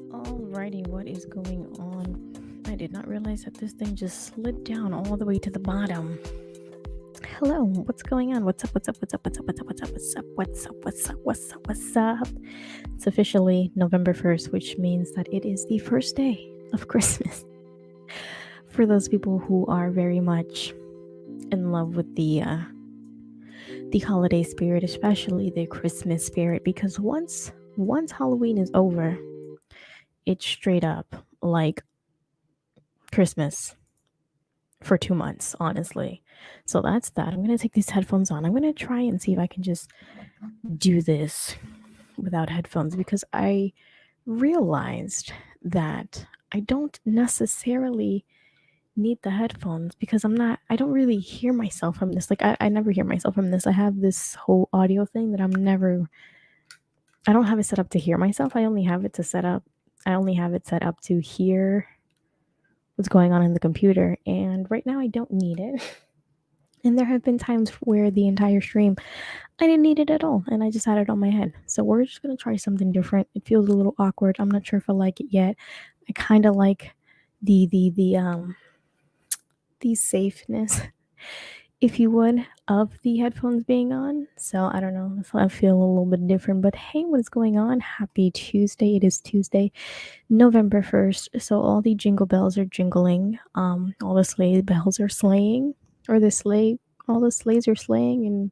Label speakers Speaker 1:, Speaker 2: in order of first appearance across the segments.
Speaker 1: Alrighty, what is going on? I did not realize that this thing just slid down all the way to the bottom. Hello, what's going on? What's up? What's up? What's up? What's up? What's up? What's up? What's up? What's up? What's up? What's up? What's up? It's officially November 1st, which means that it is the first day of Christmas. For those people who are very much in love with the holiday spirit, especially the Christmas spirit, because once Halloween is over, it's straight up like Christmas for 2 months, honestly. So that's that. I'm going to take these headphones on. I'm going to try and see if I can just do this without headphones, because I realized that I don't necessarily need the headphones, because I don't really hear myself from this. Like I never hear myself from this. I have this whole audio thing that I don't have it set up to hear myself. I only have it set up to hear what's going on in the computer. And right now I don't need it. And there have been times where the entire stream, I didn't need it at all. And I just had it on my head. So we're just going to try something different. It feels a little awkward. I'm not sure if I like it yet. I kind of like the safeness, if you would, of the headphones being on. So I don't know. I feel a little bit different. But hey, what is going on? Happy Tuesday. It is Tuesday, November 1st. So all the jingle bells are jingling. All the sleigh bells are sleighing. All the sleighs are sleighing. And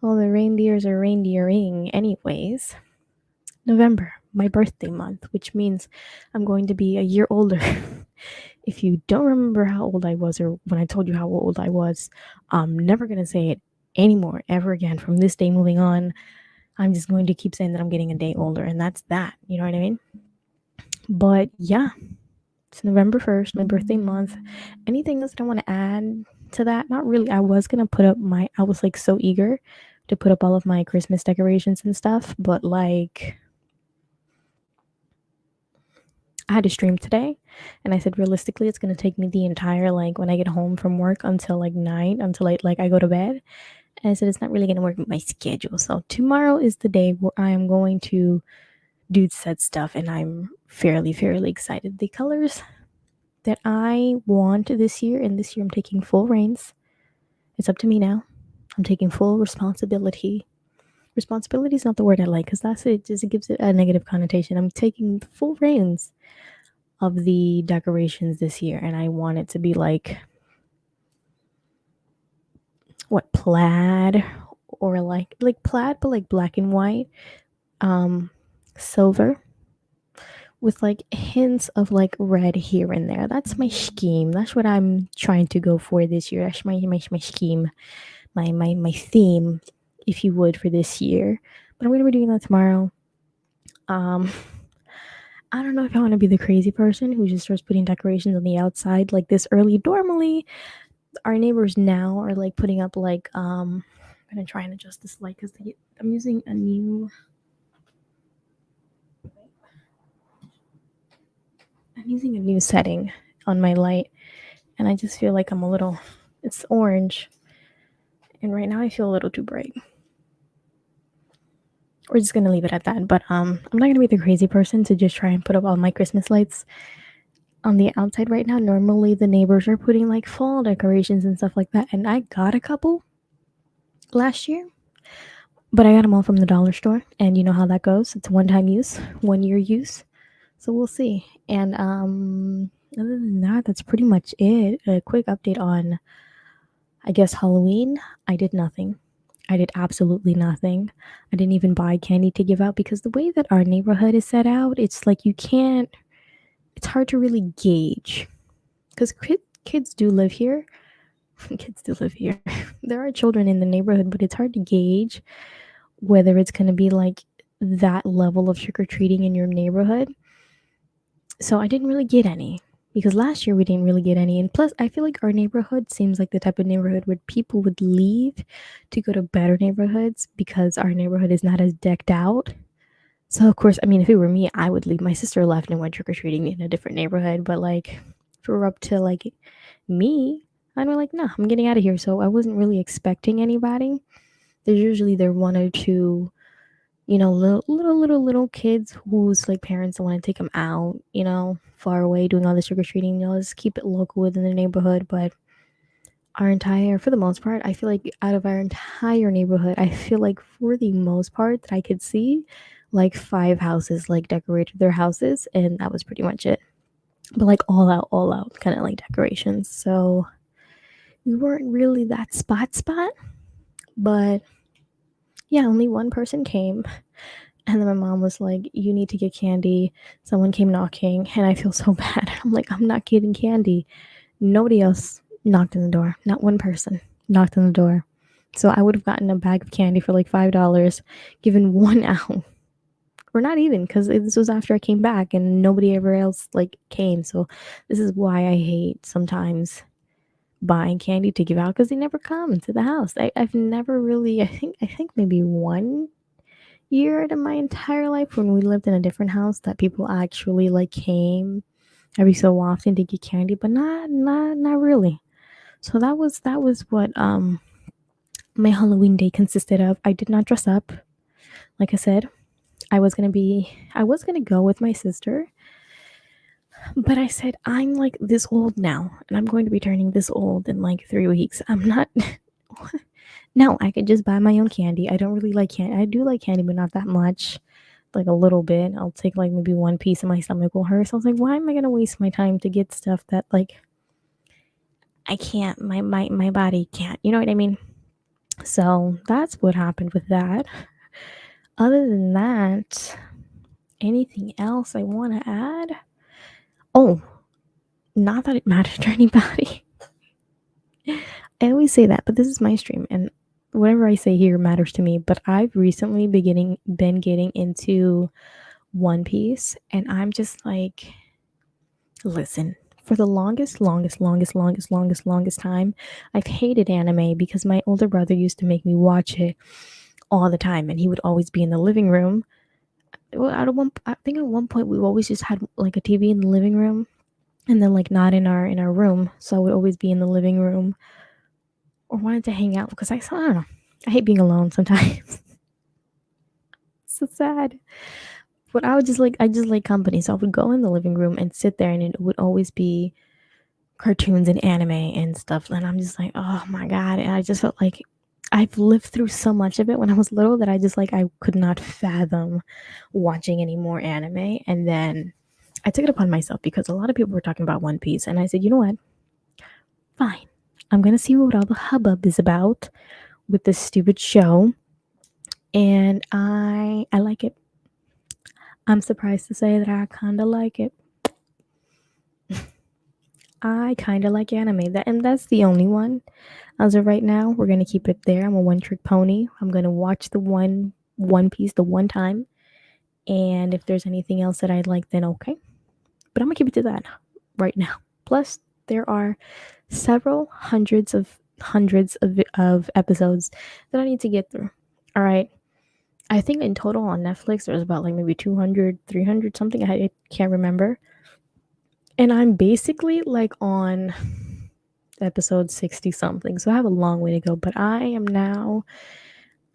Speaker 1: All the reindeers are reindeering anyways. November, my birthday month, which means I'm going to be a year older. If you don't remember how old I was or when I told you how old I was, I'm never going to say it anymore ever again from this day moving on. I'm just going to keep saying that I'm getting a day older, and that's that. You know what I mean? But yeah, it's November 1st, my birthday month. Anything else that I want to add to that? Not really. I was going to put up I was like so eager to put up all of my Christmas decorations and stuff, but like I had to stream today, and I said realistically it's gonna take me the entire like when I get home from work until like 9 until I go to bed. And I said it's not really gonna work with my schedule. So tomorrow is the day where I am going to do said stuff, and I'm fairly excited. The colors that I want this year, and this year I'm taking full reins. It's up to me now. I'm taking full responsibility. Responsibility is not the word I like because that's it. Just it gives it a negative connotation. I'm taking full reins of the decorations this year, and I want it to be like what plaid or like plaid but like black and white, um silver with like hints of like red here and there. That's my scheme. That's what I'm trying to go for this year. That's my scheme, my theme, if you would, for this year. But I'm gonna be doing that tomorrow. um I don't know if I want to be the crazy person who just starts putting decorations on the outside like this early. Normally our neighbors now are like putting up like I'm gonna try and adjust this light because I'm using a new setting on my light, and I just feel like it's orange, and right now I feel a little too bright. We're just gonna leave it at that. But I'm not gonna be the crazy person to just try and put up all my Christmas lights on the outside right now. Normally the neighbors are putting like fall decorations and stuff like that, and I got a couple last year, but I got them all from the dollar store, and you know how that goes. It's one-time use, 1 year use. So we'll see. And other than that, that's pretty much it. A quick update on, I guess, Halloween. I did nothing. I did absolutely nothing. I didn't even buy candy to give out because the way that our neighborhood is set out, it's like it's hard to really gauge because kids do live here. Kids do live here. There are children in the neighborhood, but it's hard to gauge whether it's going to be like that level of trick or treating in your neighborhood. So I didn't really get any because last year we didn't really get any. And plus, I feel like our neighborhood seems like the type of neighborhood where people would leave to go to better neighborhoods because our neighborhood is not as decked out. So, of course, I mean, if it were me, I would leave. My sister left and went trick or treating in a different neighborhood. But, like, if it were up to, like, me, I'd be like, nah, I'm getting out of here. So, I wasn't really expecting anybody. There's usually there one or two, little kids whose like parents don't want to take them out, far away doing all this trick or treating. Just keep it local within the neighborhood. But for the most part, I feel like out of our entire neighborhood, I feel like for the most part that I could see, like 5 houses like decorated their houses, and that was pretty much it. But like all out kind of like decorations. So we weren't really that spot, but yeah, only one person came. And then my mom was like, "You need to get candy." Someone came knocking, and I feel so bad. I'm like, "I'm not getting candy." Nobody else knocked on the door. Not one person knocked on the door. So I would have gotten a bag of candy for like $5, given one out. Or not even, because this was after I came back and nobody ever else like came. So this is why I hate sometimes buying candy to give out because they never come to the house. I've never really I think maybe 1 year in my entire life when we lived in a different house that people actually like came every so often to get candy, but not really. So that was what my Halloween day consisted of. I did not dress up. Like I said, I was gonna go with my sister, but I said I'm like this old now, and I'm going to be turning this old in like 3 weeks. I'm not. No, I could just buy my own candy. I don't really like candy. I do like candy, but not that much. Like a little bit. I'll take like maybe one piece and my stomach will hurt. So I was like, why am I gonna waste my time to get stuff that like I can't, my body can't. You know what I mean? So that's what happened with that. Other than that, anything else I want to add? Oh, not that it matters to anybody. I always say that, but this is my stream, and whatever I say here matters to me. But I've recently been getting into One Piece, and I'm just like, listen. For the longest time, I've hated anime because my older brother used to make me watch it all the time, and he would always be in the living room. Well, I think at one point we always just had like a TV in the living room, and then like not in our room, so I would always be in the living room or wanted to hang out because I don't know. I hate being alone sometimes. So sad. But I just like company. So I would go in the living room and sit there and it would always be cartoons and anime and stuff. And I'm just like, oh my God. And I just felt like I've lived through so much of it when I was little that I just like I could not fathom watching any more anime. And then I took it upon myself because a lot of people were talking about One Piece. And I said, you know what? Fine. I'm gonna see what all the hubbub is about with this stupid show. And I like it. I'm surprised to say that I kind of like it. I kind of like anime. And that's the only one. As of right now, we're gonna keep it there. I'm a one trick pony. I'm gonna watch the One Piece the one time, and if there's anything else that I'd like, then okay. But I'm gonna keep it to that right now. Plus, there are several hundreds of episodes that I need to get through. All right. I think in total on Netflix there's about like maybe 200, 300 something. I can't remember. And I'm basically like on episode 60 something. So I have a long way to go, but I am now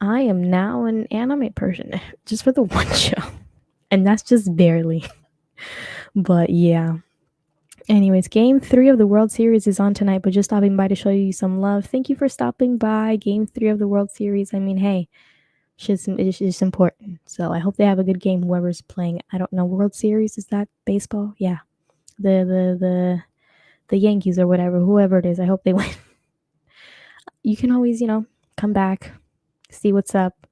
Speaker 1: an anime person just for the one show. And that's just barely. But yeah. Anyways, game 3 of the World Series is on tonight, but just stopping by to show you some love. Thank you for stopping by. Game 3 of the World Series. I mean, hey, it's just important. So I hope they have a good game, whoever's playing. I don't know, World Series, is that baseball? Yeah. The Yankees or whatever, whoever it is, I hope they win. You can always, come back, see what's up.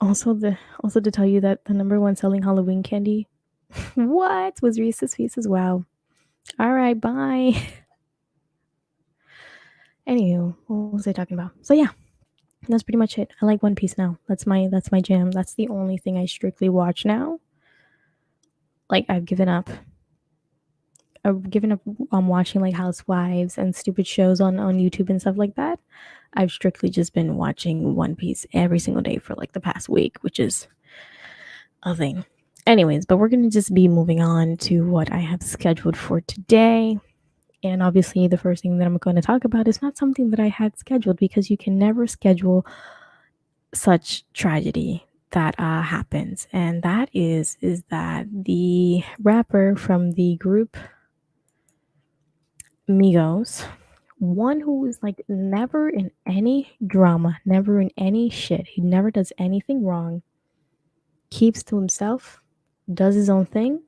Speaker 1: Also to tell you that the number one selling Halloween candy what was Reese's Pieces. Wow. All right, bye. Anywho, what was I talking about? So yeah, that's pretty much it. I like One Piece now. That's my jam. That's the only thing I strictly watch now. Like I've given up. I've given up on watching like Housewives and stupid shows on YouTube and stuff like that. I've strictly just been watching One Piece every single day for like the past week, which is a thing. Anyways, but we're going to just be moving on to what I have scheduled for today. And obviously, the first thing that I'm going to talk about is not something that I had scheduled because you can never schedule such tragedy that happens. And that is that the rapper from the group Migos, one who is like never in any drama, never in any shit, he never does anything wrong, keeps to himself, does his own thing,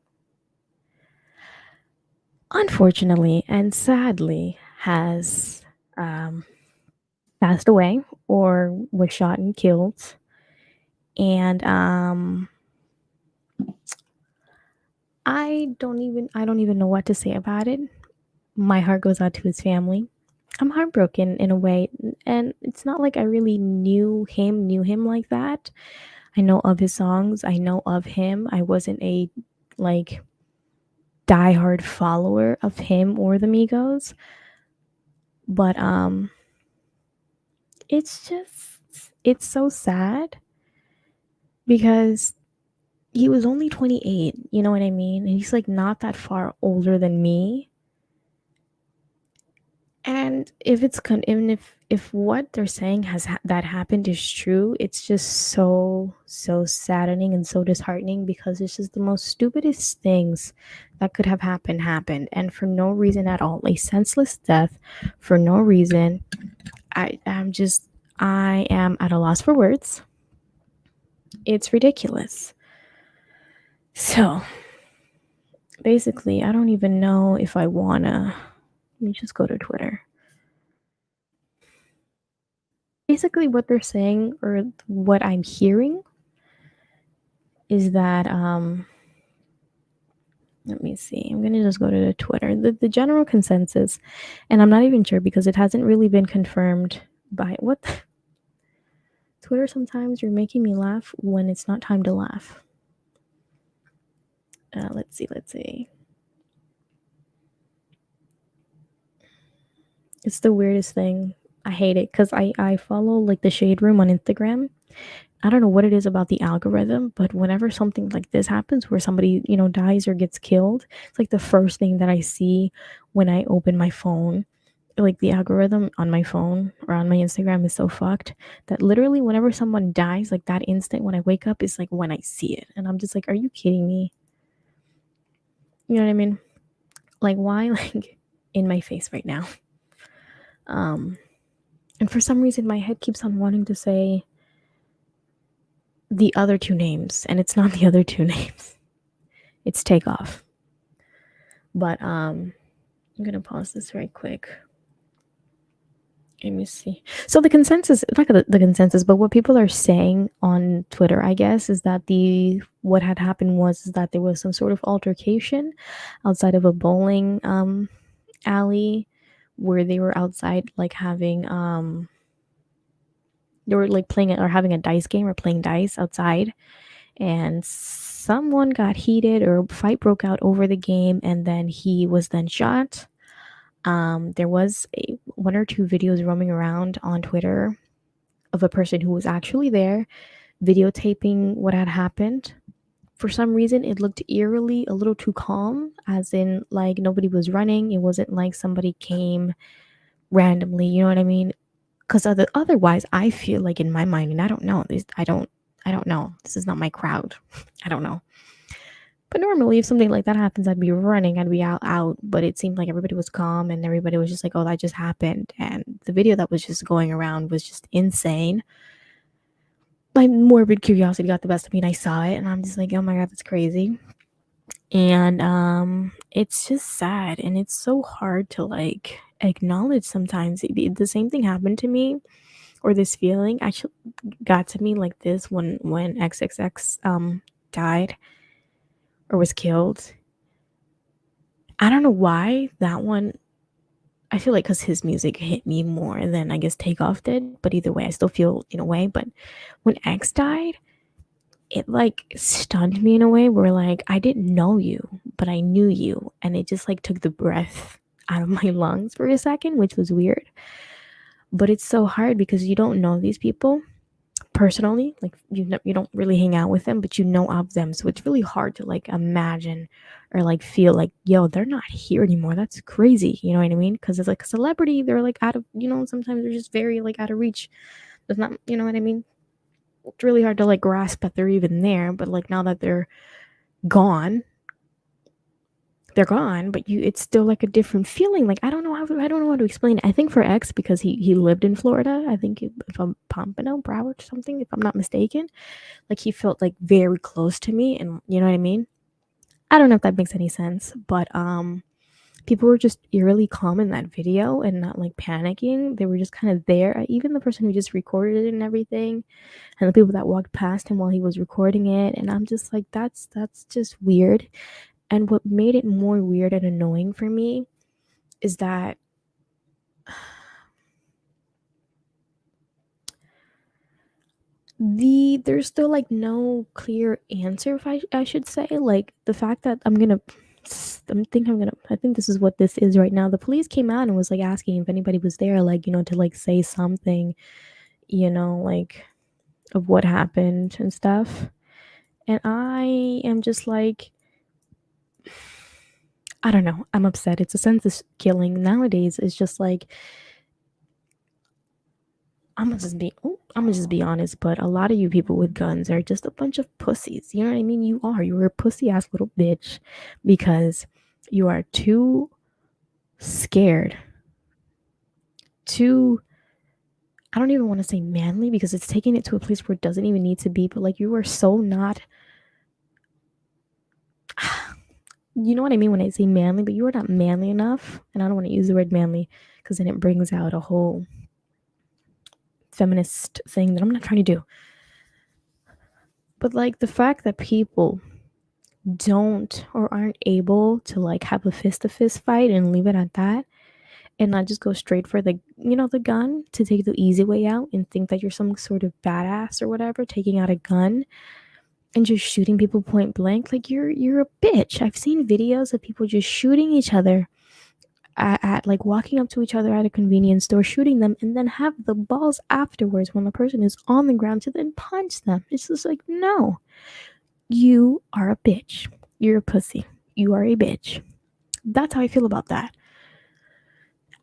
Speaker 1: unfortunately and sadly has passed away or was shot and killed. And I don't even know what to say about it. My heart goes out to his family. I'm heartbroken in a way, and it's not like I really knew him like that. I know of his songs, I know of him. I wasn't a like diehard follower of him or the Migos, but it's so sad because he was only 28, you know what I mean? And he's like not that far older than me. And even if what they're saying that happened is true, it's just so saddening and so disheartening because it's just the most stupidest things that could have happened, and for no reason at all, a senseless death for no reason. I am at a loss for words. It's ridiculous. So basically, I don't even know if I wanna. Let me just go to Twitter. basically what they're saying, or what I'm hearing, is that let me see. I'm gonna just go to the Twitter. The general consensus, and I'm not even sure because it hasn't really been confirmed by what Twitter. Sometimes you're making me laugh when it's not time to laugh. Let's see. It's the weirdest thing. I hate it because I follow like the Shade Room on Instagram. I don't know what it is about the algorithm, but whenever something like this happens where somebody, dies or gets killed, it's like the first thing that I see when I open my phone. Like the algorithm on my phone or on my Instagram is so fucked that literally whenever someone dies, like that instant when I wake up is like when I see it. And I'm just like, are you kidding me? You know what I mean? Like why like in my face right now? And for some reason my head keeps on wanting to say the other two names, and it's not the other two names. It's Takeoff. But I'm gonna pause this very quick. Let me see. So the consensus, not the consensus, but what people are saying on Twitter, I guess, is that the what had happened was that there was some sort of altercation outside of a bowling alley where they were outside like having they were like playing or having a dice game or playing dice outside, and someone got heated or a fight broke out over the game, and then he was then shot. There was one or two videos roaming around on Twitter of a person who was actually there videotaping what had happened. For some reason, it looked eerily a little too calm, as in like nobody was running. It wasn't like somebody came randomly. You know what I mean? Because otherwise, I feel like in my mind, and I don't know. I don't know. This is not my crowd. I don't know. But normally, if something like that happens, I'd be running. I'd be out. But it seemed like everybody was calm and everybody was just like, "Oh, that just happened." And the video that was just going around was just insane. My morbid curiosity got the best of me, and I saw it, and I'm just like, "Oh my god, that's crazy." And it's just sad, and it's so hard to like acknowledge sometimes. The same thing happened to me, or this feeling actually got to me like this when XXX died or was killed. I don't know why that one. I feel like because his music hit me more than I guess Takeoff did. But either way, I still feel in a way. But when X died, it like stunned me in a way where like I didn't know you, but I knew you, and it just like took the breath out of my lungs for a second, which was weird. But it's so hard because you don't know these people personally, like you don't really hang out with them, but you know of them, so it's really hard to like imagine or like feel like, yo, they're not here anymore. That's crazy. You know what I mean? Because it's like a celebrity, they're like out of, sometimes they're just very like out of reach. There's not, you know what I mean? It's really hard to like grasp that they're even there, but like now that gone they're gone, but it's still like a different feeling. Like I don't know how to explain it. I think for X, because he lived in Florida, I think if I'm Pompano, Broward, something, if I'm not mistaken, like he felt like very close to me, and you know what I mean. I don't know if that makes any sense, but people were just eerily calm in that video and not like panicking. They were just kind of there. Even the person who just recorded it and everything, and the people that walked past him while he was recording it, and I'm just like, that's just weird. And what made it more weird and annoying for me is that there's still like no clear answer, if I should say. Like the fact that I think this is what this is right now. The police came out and was like asking if anybody was there, like, to like say something, like of what happened and stuff. And I am just like, I don't know. I'm upset. It's a senseless killing nowadays. It's just like I'm gonna just be honest, but a lot of you people with guns are just a bunch of pussies. You know what I mean? You're a pussy ass little bitch because you are too scared, too, I don't even want to say manly because it's taking it to a place where it doesn't even need to be, but like you are so not, you know what I mean when I say manly, but you are not manly enough. And I don't want to use the word manly because then it brings out a whole feminist thing that I'm not trying to do. But like the fact that people don't or aren't able to like have a fist to fist fight and leave it at that and not just go straight for the the gun to take the easy way out and think that you're some sort of badass or whatever, taking out a gun and just shooting people point blank, like you're a bitch. I've seen videos of people just shooting each other at like walking up to each other at a convenience store, shooting them, and then have the balls afterwards when the person is on the ground to then punch them. It's just like, no, you are a bitch. You're a pussy. You are a bitch. That's how I feel about that.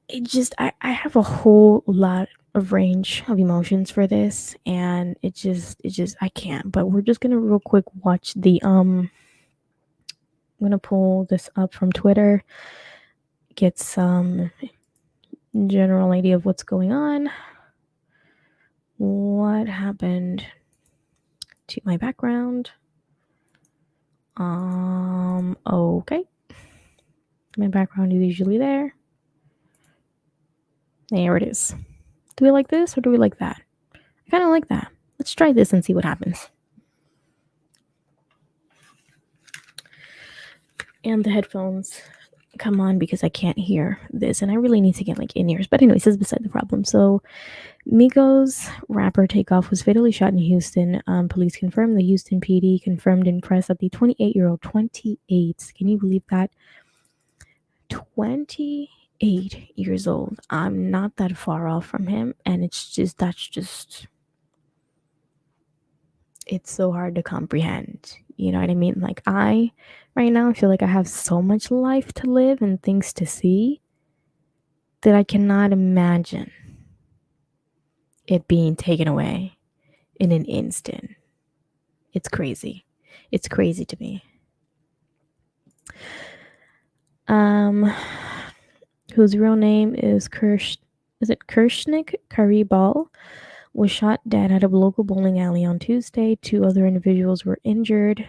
Speaker 1: It just, I have a whole lot of range of emotions for this, and it just I can't. But we're just gonna real quick watch the I'm gonna pull this up from Twitter, get some general idea of what's going on. What happened to my background? Okay. My background is usually there. There it is. Do we like this or do we like that? I kind of like that. Let's try this and see what happens. And the headphones come on because I can't hear this and I really need to get like in-ears. But anyways, that's beside the problem. So Migos rapper Takeoff was fatally shot in Houston. Police confirmed. The Houston PD confirmed in press that the 28-year-old, 28, can you believe that? 28 years old. I'm not that far off from him. And it's so hard to comprehend. You know what I mean? Like right now, I feel like I have so much life to live and things to see that I cannot imagine it being taken away in an instant. It's crazy. It's crazy to me. Whose real name is Kirshnik Karibal, was shot dead at a local bowling alley on Tuesday. 2 other individuals were injured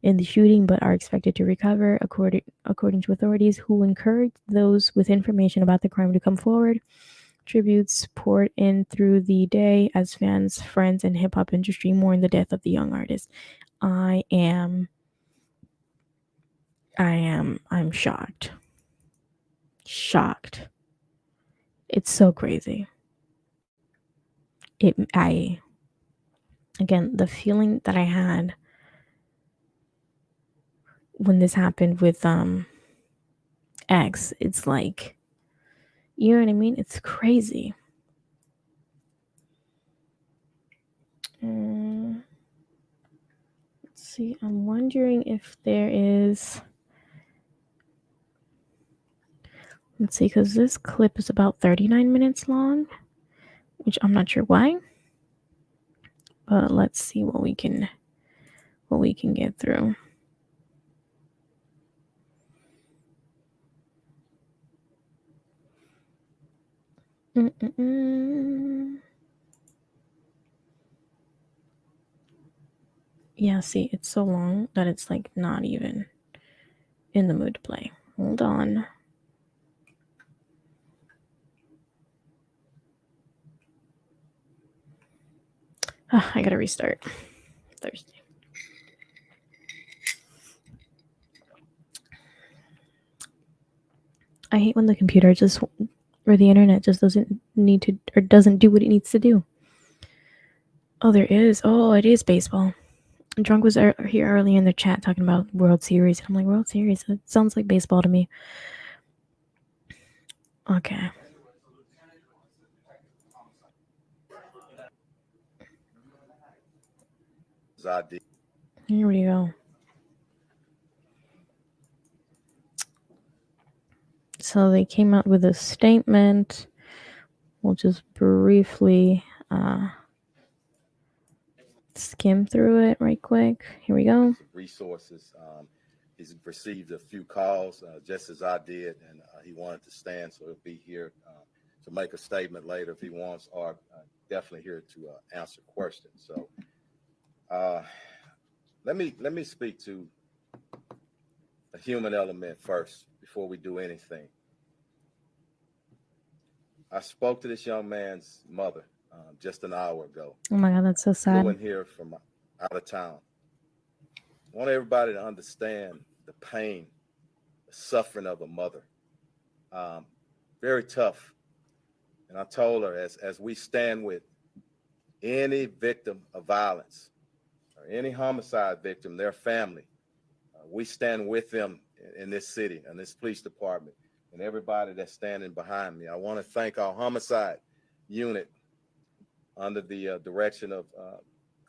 Speaker 1: in the shooting but are expected to recover, according to authorities, who encouraged those with information about the crime to come forward. Tributes poured in through the day as fans, friends, and hip-hop industry mourn the death of the young artist. I'm shocked. Shocked. It's so crazy. Again, the feeling that I had when this happened with X, it's like, you know what I mean? It's crazy. Let's see. I'm wondering if there is. Let's see, because this clip is about 39 minutes long, which I'm not sure why. But let's see what we can get through. Yeah, see, it's so long that it's like not even in the mood to play. Hold on. I gotta restart. Thursday. I hate when the computer just or the internet just doesn't need to or doesn't do what it needs to do. Oh, there is. Oh, it is baseball. Drunk was here early in the chat talking about World Series. I'm like, World Series? It sounds like baseball to me. Okay. Here we go. So they came out with a statement. We'll just briefly skim through it right quick. Here we go.
Speaker 2: Resources. He's received a few calls, just as I did, and he wanted to stand, so he'll be here to make a statement later if he wants, or definitely here to answer questions. So let me speak to the human element first before we do anything. I spoke to this young man's mother just an hour ago.
Speaker 1: Oh my God, that's so
Speaker 2: Flew
Speaker 1: sad.
Speaker 2: in here from out of town. I want everybody to understand the pain, the suffering of a mother. Um, Very tough. And I told her, as we stand with any victim of violence or any homicide victim, their family, we stand with them in this city, in this police department, and everybody that's standing behind me. I want to thank our homicide unit under the direction of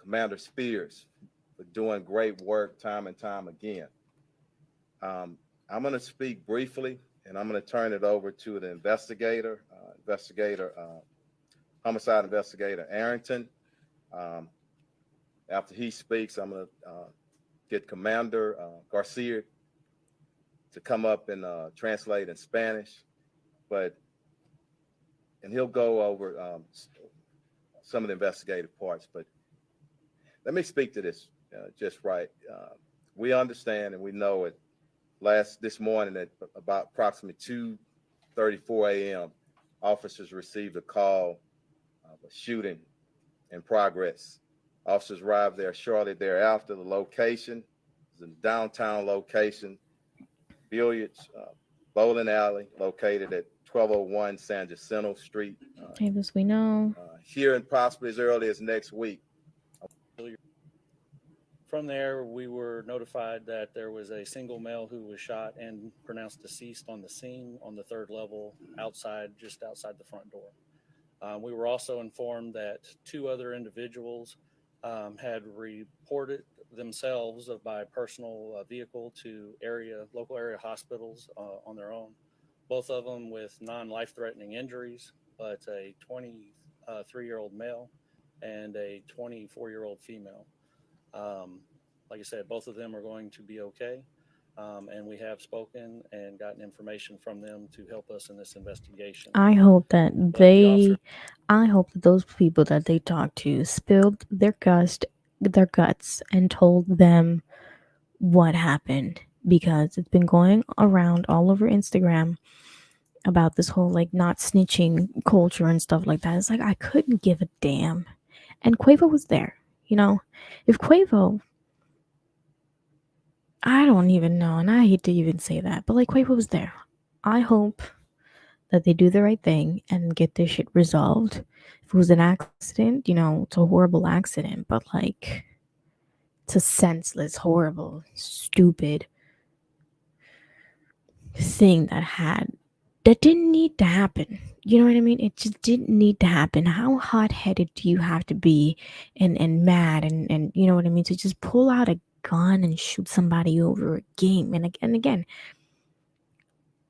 Speaker 2: Commander Spears for doing great work time and time again. I'm going to speak briefly, and I'm going to turn it over to the homicide investigator Arrington. Um, After he speaks, I'm going to get Commander Garcia to come up and translate in Spanish, and he'll go over some of the investigative parts. But let me speak to this just right. We understand and we know it. This morning at about approximately 2:34 a.m., officers received a call of a shooting in progress. Officers arrived there shortly thereafter. The location is a downtown location, billiards, bowling alley located at 1201 San Jacinto Street.
Speaker 1: Hey, this we know.
Speaker 2: Here and possibly as early as next week.
Speaker 3: From there, we were notified that there was a single male who was shot and pronounced deceased on the scene on the third level just outside the front door. We were also informed that two other individuals had reported themselves by personal vehicle to local area hospitals on their own, both of them with non-life-threatening injuries, but a 23-year-old male and a 24-year-old female. Like I said, both of them are going to be okay. And we have spoken and gotten information from them to help us in this investigation.
Speaker 1: I hope that those people that they talked to spilled their guts and told them what happened, because it's been going around all over Instagram about this whole like not snitching culture and stuff like that. It's like I couldn't give a damn. And Quavo was there, you know. If Quavo, I don't even know, and I hate to even say that, but like Quavo was there. I hope that they do the right thing and get this shit resolved. If it was an accident, it's a horrible accident, but like it's a senseless, horrible, stupid thing that didn't need to happen. You know what I mean? It just didn't need to happen. How hot headed do you have to be and mad and you know what I mean, to just pull out a gun and shoot somebody over a game? And again,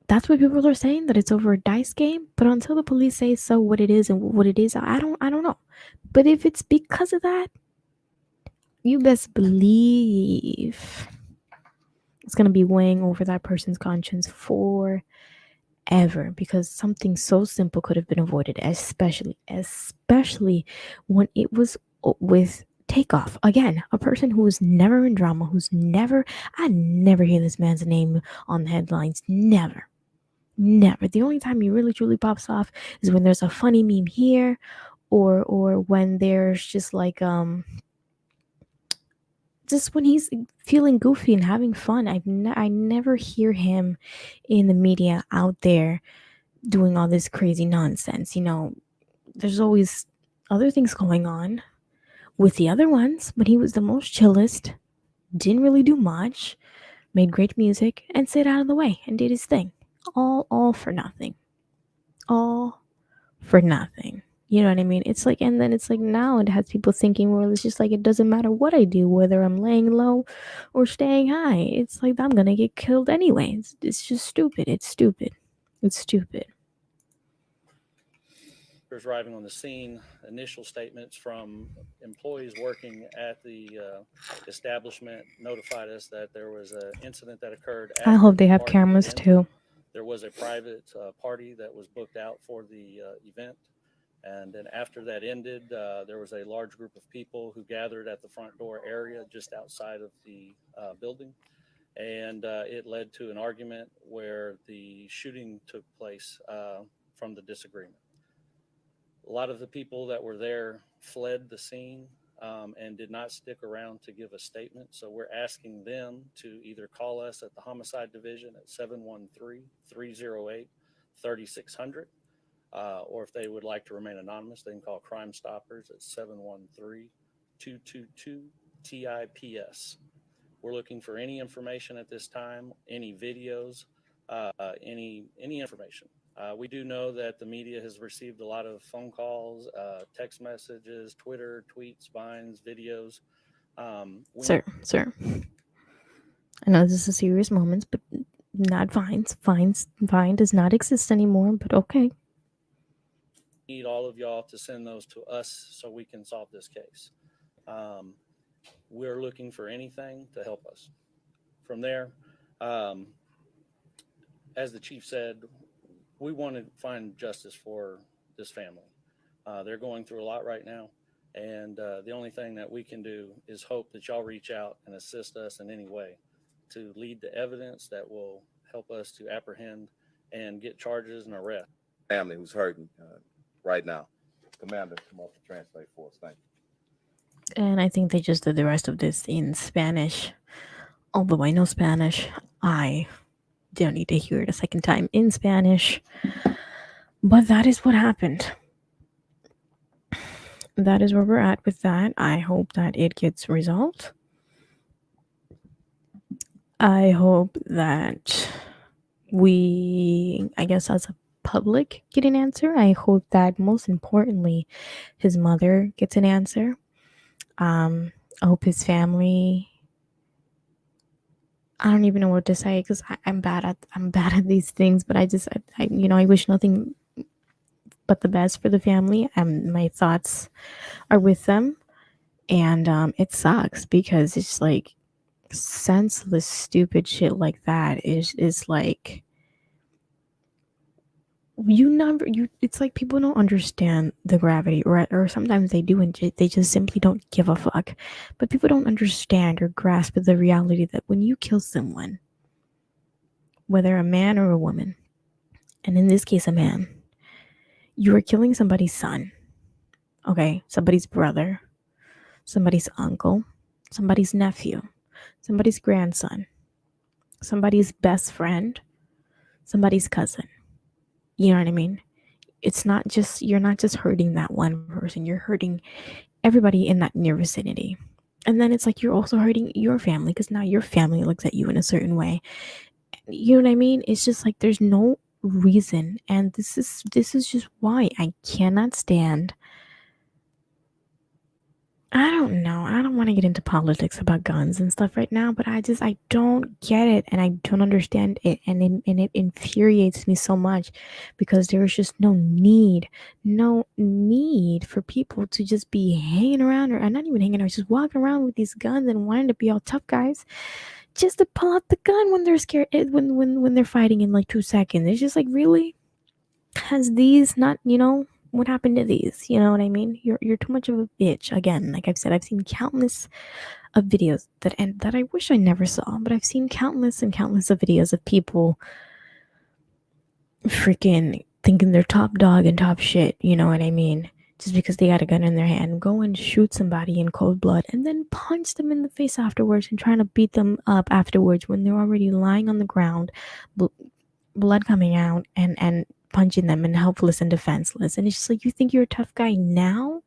Speaker 1: that's what people are saying, that it's over a dice game. But until the police say so, what it is and what it is, I don't know. But if it's because of that, you best believe it's gonna be weighing over that person's conscience forever, because something so simple could have been avoided, especially when it was with Takeoff. Again, a person who was never in drama, I never hear this man's name on the headlines. Never. Never. The only time he really truly pops off is when there's a funny meme here, or when there's just like just when he's feeling goofy and having fun. I never hear him in the media out there doing all this crazy nonsense. There's always other things going on with the other ones, but he was the most chillest, didn't really do much, made great music, and stayed out of the way and did his thing. All for nothing. All for nothing. You know what I mean? It's like, and then it's like now it has people thinking, well, it's just like it doesn't matter what I do, whether I'm laying low or staying high. It's like I'm gonna get killed anyways. It's just stupid. It's stupid. It's stupid.
Speaker 3: Arriving on the scene, initial statements from employees working at the establishment notified us that there was an incident that occurred.
Speaker 1: I hope they have cameras too.
Speaker 3: There was a private party that was booked out for the event. And then after that ended, there was a large group of people who gathered at the front door area just outside of the building. And it led to an argument where the shooting took place from the disagreement. A lot of the people that were there fled the scene and did not stick around to give a statement. So we're asking them to either call us at the homicide division at 713-308-3600, or if they would like to remain anonymous, they can call Crime Stoppers at 713-222-TIPS. We're looking for any information at this time, any videos, any information. We do know that the media has received a lot of phone calls, text messages, Twitter, tweets, vines, videos.
Speaker 1: Sir, I know this is a serious moment, but not vines. Vine does not exist anymore, but okay.
Speaker 3: Need all of y'all to send those to us so we can solve this case. We're looking for anything to help us. From there, as the chief said, we want to find justice for this family. They're going through a lot right now, and the only thing that we can do is hope that y'all reach out and assist us in any way to lead the evidence that will help us to apprehend and get charges and arrest.
Speaker 2: Family who's hurting right now. Commander, come up and translate for us. Thank you.
Speaker 1: And I think they just did the rest of this in Spanish. Although I know Spanish, I don't need to hear it a second time in Spanish. But that is what happened. That is where we're at with that. I hope that it gets resolved. I hope that we, I guess as a public, get an answer. I hope that most importantly, his mother gets an answer. I hope his family, I don't even know what to say because I'm bad at these things, but I wish nothing but the best for the family. My thoughts are with them, and it sucks because it's like senseless, stupid shit like that is like it's like people don't understand the gravity, or sometimes they do and they just simply don't give a fuck. But people don't understand or grasp the reality that when you kill someone, whether a man or a woman, and in this case a man, you are killing somebody's son, okay, somebody's brother, somebody's uncle, somebody's nephew, somebody's grandson, somebody's best friend, somebody's cousin. You know what I mean? You're not just hurting that one person, you're hurting everybody in that near vicinity. And then it's like you're also hurting your family because now your family looks at you in a certain way. You know what I mean? It's just like there's no reason, and this is just why I cannot stand. I don't know. I don't want to get into politics about guns and stuff right now, but I don't get it, and I don't understand it, and it infuriates me so much because there's just no need for people to just be hanging around, or not even hanging around, just walking around with these guns and wanting to be all tough guys, just to pull out the gun when they're scared, when they're fighting in like 2 seconds. It's just like, really? Has these not, what happened to these? You know what I mean? You're too much of a bitch. Again, like I've said, I've seen countless of videos that I wish I never saw, but I've seen countless and countless of videos of people freaking thinking they're top dog and top shit. You know what I mean? Just because they got a gun in their hand, go and shoot somebody in cold blood and then punch them in the face afterwards and trying to beat them up afterwards when they're already lying on the ground, blood coming out, and punching them and helpless and defenseless. And it's just like, you think you're a tough guy now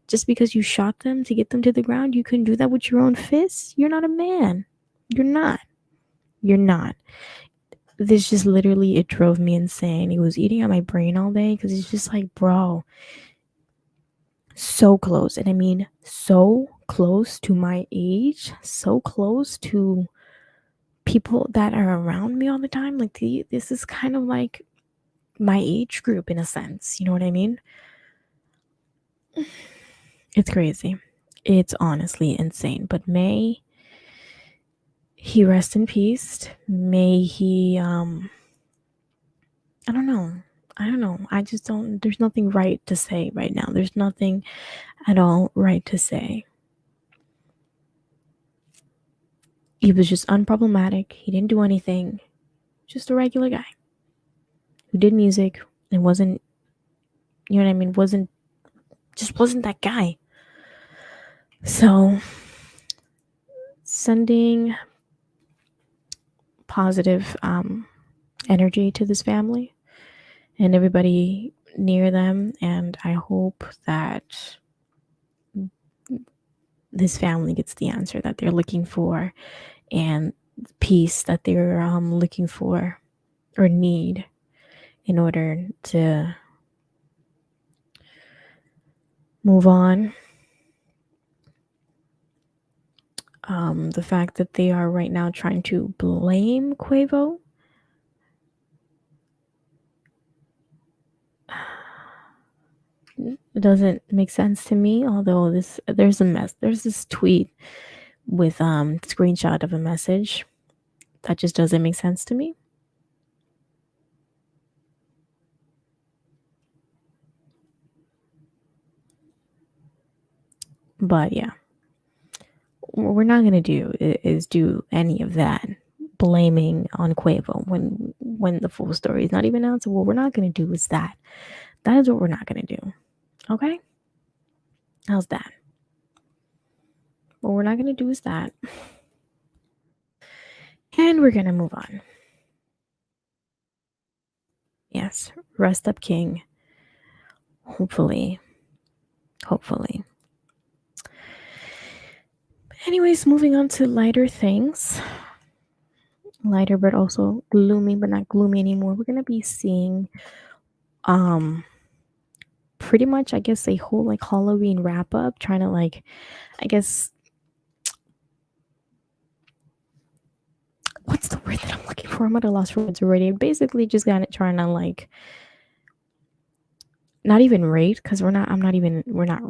Speaker 1: just because you shot them to get them to the ground? You couldn't do that with your own fists? You're not a man. You're not. This just literally, it drove me insane. It was eating at my brain all day because it's just like, bro, so close. And I mean so close to my age, so close to people that are around me all the time. Like this is kind of like my age group in a sense. You know what I mean? It's crazy. It's honestly insane. But may he rest in peace. May he I don't know. I just don't, there's nothing right to say right now. There's nothing at all right to say. He was just unproblematic. He didn't do anything. Just a regular guy who did music and wasn't, you know what I mean, wasn't just wasn't that guy. So sending positive energy to this family and everybody near them, and I hope that this family gets the answer that they're looking for and peace that they're looking for or need in order to move on. The fact that they are right now trying to blame Quavo, it doesn't make sense to me. Although there's this tweet with screenshot of a message that just doesn't make sense to me. But yeah, what we're not gonna do is do any of that blaming on Quavo when the full story is not even out. So what we're not gonna do is that. That is what we're not gonna do. Okay? How's that? What we're not gonna do is that. And we're gonna move on. Yes, rest up, King. Hopefully. Hopefully. Anyways, moving on to lighter things. Lighter, but also gloomy, but not gloomy anymore. We're gonna be seeing pretty much, I guess, a whole like Halloween wrap up, trying to like, I guess, what's the word that I'm looking for? I'm at a loss for words already. Basically, just kind of trying to like, not even rate, because we're not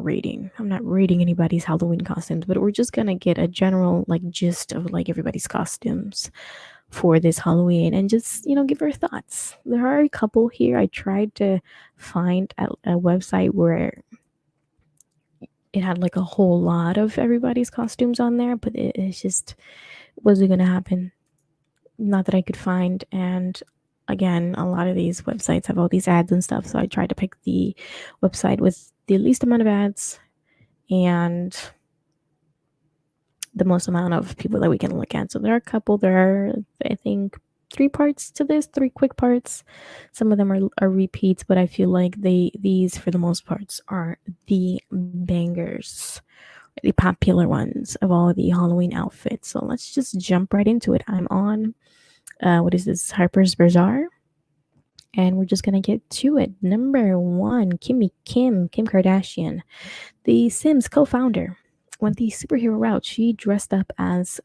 Speaker 1: rating. I'm not rating anybody's Halloween costumes, but we're just gonna get a general like gist of like everybody's costumes for this Halloween and just, give our thoughts. There are a couple here. I tried to find a website where it had like a whole lot of everybody's costumes on there, but it's just wasn't gonna happen. Not that I could find. And again, a lot of these websites have all these ads and stuff, so I tried to pick the website with the least amount of ads and the most amount of people that we can look at. So there are, I think, 3 parts to this, 3 quick parts. Some of them are repeats, but I feel like these for the most parts are the bangers, the popular ones of all the Halloween outfits. So let's just jump right into it. I'm on what is this, Harper's Bazaar, and we're just gonna get to it. Number 1, Kim Kardashian, the Sims co-founder, went the superhero route. She dressed up as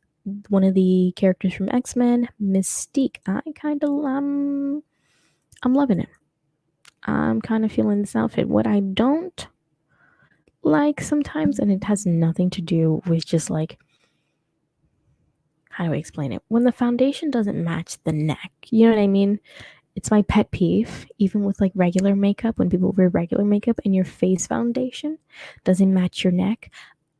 Speaker 1: one of the characters from X-Men, Mystique. I'm loving it. I'm kind of feeling this outfit. What I don't like sometimes, and it has nothing to do with just like, how do I explain it? When the foundation doesn't match the neck, you know what I mean? It's my pet peeve, even with like regular makeup, when people wear regular makeup and your face foundation doesn't match your neck.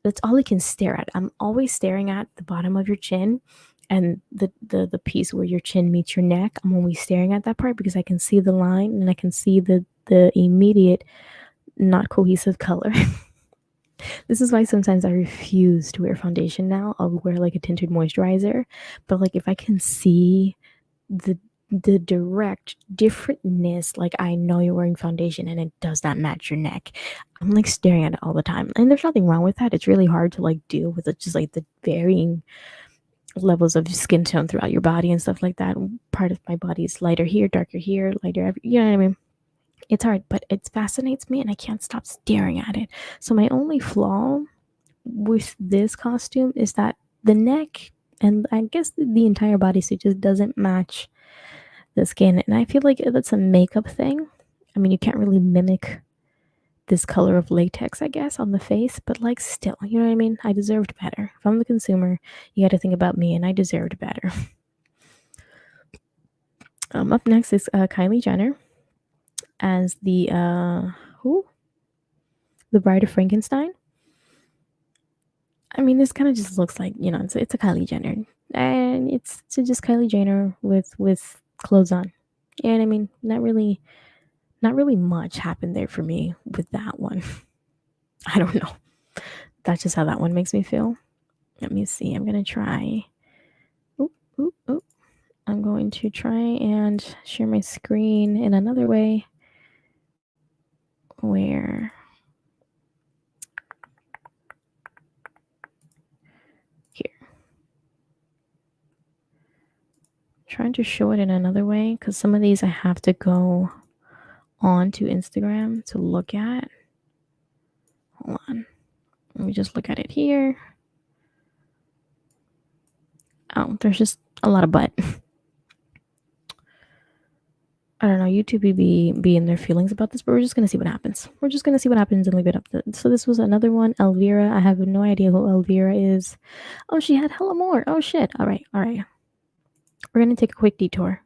Speaker 1: That's all I can stare at. I'm always staring at the bottom of your chin and the piece where your chin meets your neck. I'm always staring at that part because I can see the line and I can see the immediate not cohesive color. This is why sometimes I refuse to wear foundation now. I'll wear like a tinted moisturizer, but like if I can see the direct differentness, like I know you're wearing foundation and it does not match your neck, I'm like staring at it all the time. And there's nothing wrong with that. It's really hard to like deal with it, just like the varying levels of skin tone throughout your body and stuff like that. Part of my body is lighter here, darker here, lighter, you know what I mean? It's hard, but it fascinates me and I can't stop staring at it. So my only flaw with this costume is that the neck and I guess the entire bodysuit just doesn't match the skin. And I feel like that's a makeup thing. I mean, you can't really mimic this color of latex, I guess, on the face, but like still, you know what I mean? I deserved better. If I'm the consumer, you got to think about me, and I deserved better. Up next is Kylie Jenner as the who? The Bride of Frankenstein. I mean, this kind of just looks like, it's a Kylie Jenner, and it's just Kylie Jenner with clothes on. You know what I mean? Not really much happened there for me with that one. I don't know. That's just how that one makes me feel. Let me see. I'm going to try. Oop, oop, oop. I'm going to try and share my screen in another way where here. Trying to show it in another way because some of these I have to go on to Instagram to look at. Hold on. Let me just look at it here. Oh, there's just a lot of butt. I don't know. YouTube be in their feelings about this, but we're just gonna see what happens. We're just gonna see what happens and leave it up to. So this was another one, Elvira. I have no idea who Elvira is. Oh, she had hella more. Oh shit. All right, all right. We're gonna take a quick detour.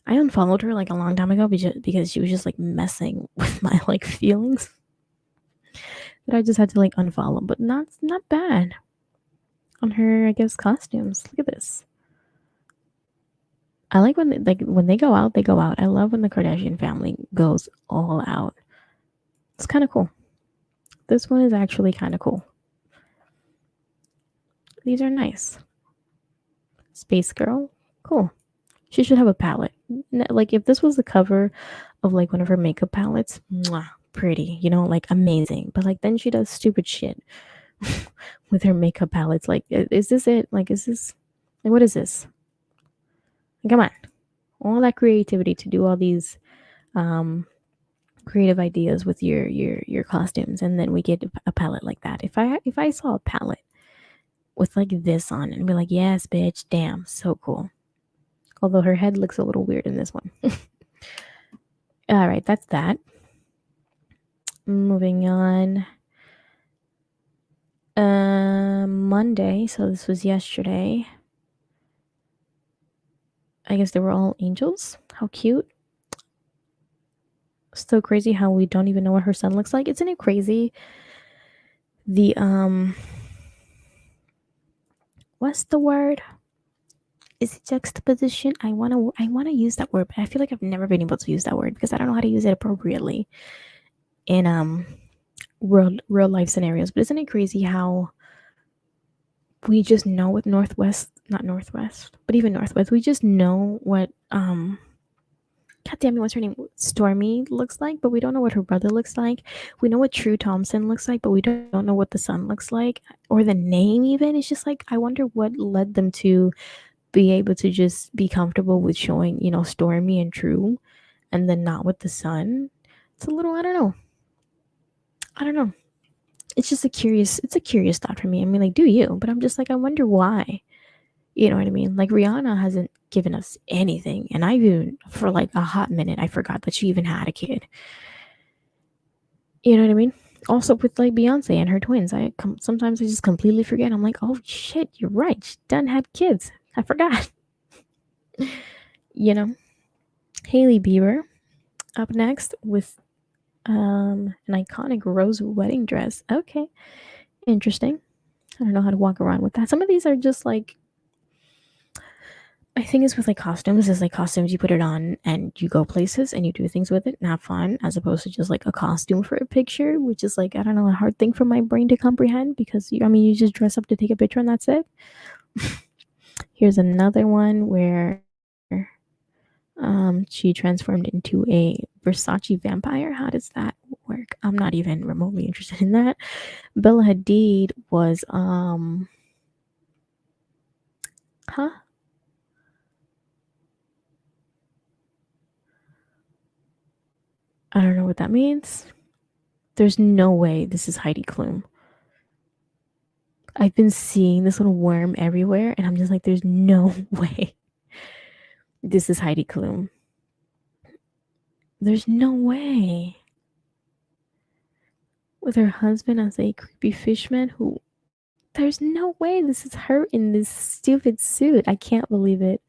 Speaker 1: I unfollowed her like a long time ago because she was just like messing with my like feelings. That I just had to like unfollow, but not bad. On her, I guess, costumes. Look at this. I like when they go out, they go out. I love when the Kardashian family goes all out. It's kind of cool. This one is actually kind of cool. These are nice. Space Girl, cool. She should have a palette. Like if this was the cover of like one of her makeup palettes, mwah, pretty, you know, like amazing. But like then she does stupid shit with her makeup palettes. Like, is this it? Like, is this like what is this? Come on, all that creativity to do all these creative ideas with your costumes, and then we get a palette like that. If I saw a palette with like this on and be like, yes, bitch, damn, so cool. Although her head looks a little weird in this one. All right, that's that. Moving on. Monday, so this was yesterday. I guess they were all angels. How cute. Still crazy how we don't even know what her son looks like. Isn't it crazy? The what's the word? Is it juxtaposition? I wanna use that word, but I feel like I've never been able to use that word because I don't know how to use it appropriately in real life scenarios. But isn't it crazy how we just know what not Northwest, but even Northwest, we just know what God damn it, what's her name? Stormy looks like, but we don't know what her brother looks like. We know what True Thompson looks like, but we don't know what the son looks like, or the name even. It's just like I wonder what led them to be able to just be comfortable with showing, you know, Stormy and True, and then not with the son. It's a little, I don't know. I don't know. It's just it's a curious thought for me. I mean, like, do you? But I'm just like, I wonder why. You know what I mean? Like Rihanna hasn't given us anything, and I even for like a hot minute I forgot that she even had a kid. You know what I mean? Also with like Beyonce and her twins, sometimes I just completely forget. I'm like, oh shit, you're right. She done had kids. I forgot. You know, Hailey Bieber up next with an iconic rose wedding dress. Okay, interesting. I don't know how to walk around with that. Some of these are just like I think it's with like costumes, is like costumes you put it on and you go places and you do things with it and have fun, as opposed to just like a costume for a picture, which is like I don't know, a hard thing for my brain to comprehend because you just dress up to take a picture and that's it. Here's another one where she transformed into a Versace vampire. How does that work? I'm not even remotely interested in that. Bella Hadid was huh? I don't know what that means. There's no way this is Heidi Klum. I've been seeing this little worm everywhere, and I'm just like, there's no way this is Heidi Klum. There's no way. With her husband as a creepy fishman who. There's no way this is her in this stupid suit. I can't believe it.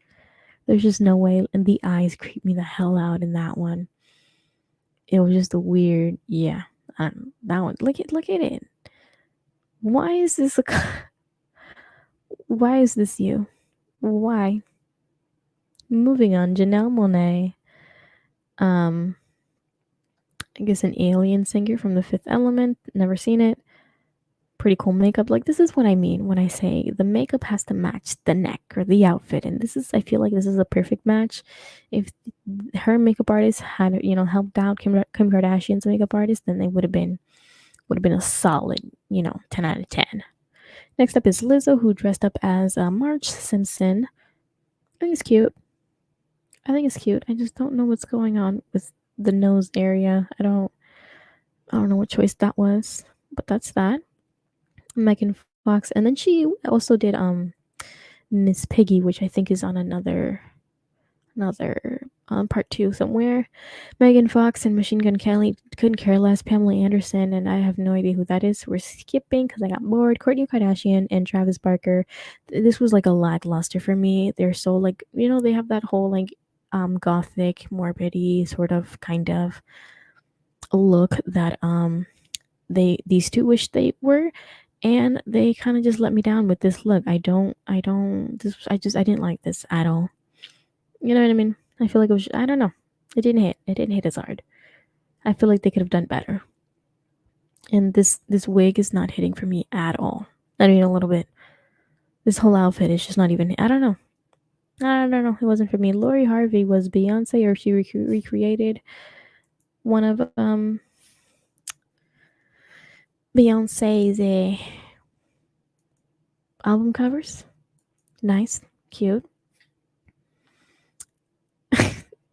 Speaker 1: There's just no way. And the eyes creep me the hell out in that one. It was just a weird, yeah. That one. Look at it. Why is this why is this you? Why? Moving on, Janelle Monáe I guess an alien singer from The Fifth Element. Never seen it. Pretty cool makeup. Like, this is what I mean when I say the makeup has to match the neck or the outfit, and I feel like this is a perfect match. If her makeup artist had, helped out Kim Kardashian's makeup artist, then they would have been a solid, 10 out of 10. Next up is Lizzo, who dressed up as Marge Simpson. I think it's cute. I just don't know what's going on with the nose area. I don't know what choice that was, but that's that. Megan Fox, and then she also did Miss Piggy, which I think is on another part two somewhere. Megan Fox and Machine Gun Kelly couldn't care less. Pamela Anderson, and I have no idea who that is. We're skipping because I got bored. Kourtney Kardashian and Travis Barker. This was like a lackluster for me. They're so like, they have that whole like gothic, morbidy sort of kind of look that these two wish they were, and they kind of just let me down with this look. I didn't like this at all. You know what I mean? I feel like I don't know. It didn't hit as hard. I feel like they could have done better. And this wig is not hitting for me at all. I mean, a little bit. This whole outfit is just not even. I don't know. I don't know. It wasn't for me. Lori Harvey was Beyonce, or she recreated one of Beyonce's album covers. Nice, cute.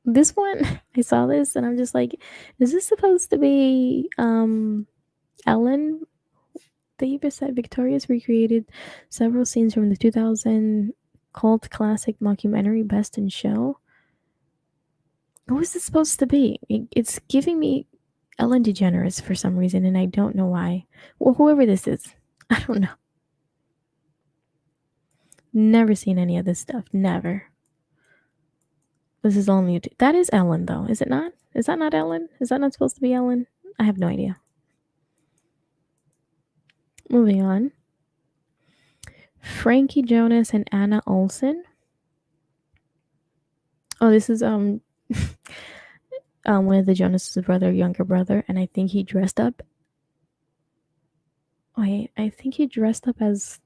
Speaker 1: This one, I saw this and I'm just like, is this supposed to be Ellen? Davis said Victoria's recreated several scenes from the 2000 cult classic mockumentary Best in Show. What is this supposed to be? It's giving me Ellen DeGeneres for some reason, and I don't know why. Well, whoever this is, I don't know. Never seen any of this stuff. Never. This is all new. That is Ellen, though, is it not? Is that not Ellen? Is that not supposed to be Ellen? I have no idea. Moving on. Frankie Jonas and Anna Olsen. Oh, this is one of the Jonas' younger brother, and I think he dressed up. Wait, I think he dressed up as.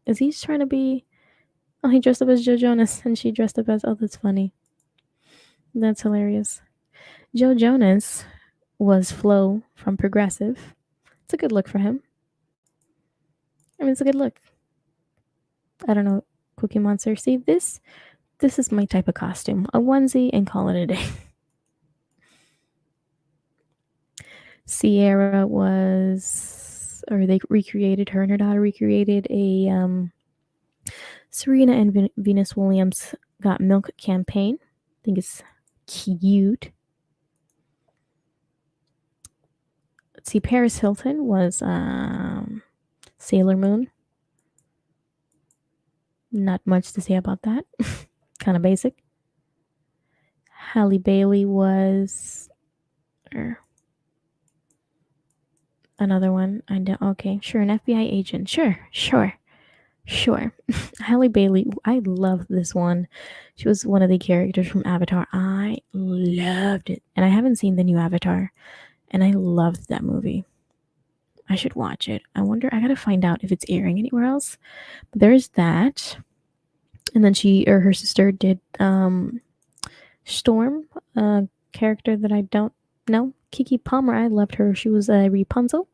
Speaker 1: Is he trying to be? Oh, he dressed up as Joe Jonas, and she dressed up as. Oh, that's funny. That's hilarious. Joe Jonas was Flo from Progressive. It's a good look for him. I mean, it's a good look. I don't know, Cookie Monster. See, this is my type of costume. A onesie and call it a day. Sierra they recreated, her and her daughter recreated a Serena and Venus Williams Got Milk campaign. I think it's cute. Let's see, Paris Hilton was Sailor Moon. Not much to say about that. Kind of basic. Halle Bailey was another one. I know. Okay, sure, an FBI agent. Sure. Halle Bailey. I love this one. She was one of the characters from Avatar. I loved it, and I haven't seen the new Avatar, and I loved that movie. I should watch it. I wonder. I gotta find out if it's airing anywhere else. But there's that, and then her sister did Storm, a character that I don't know. Kiki Palmer, I loved her. She was a Rapunzel,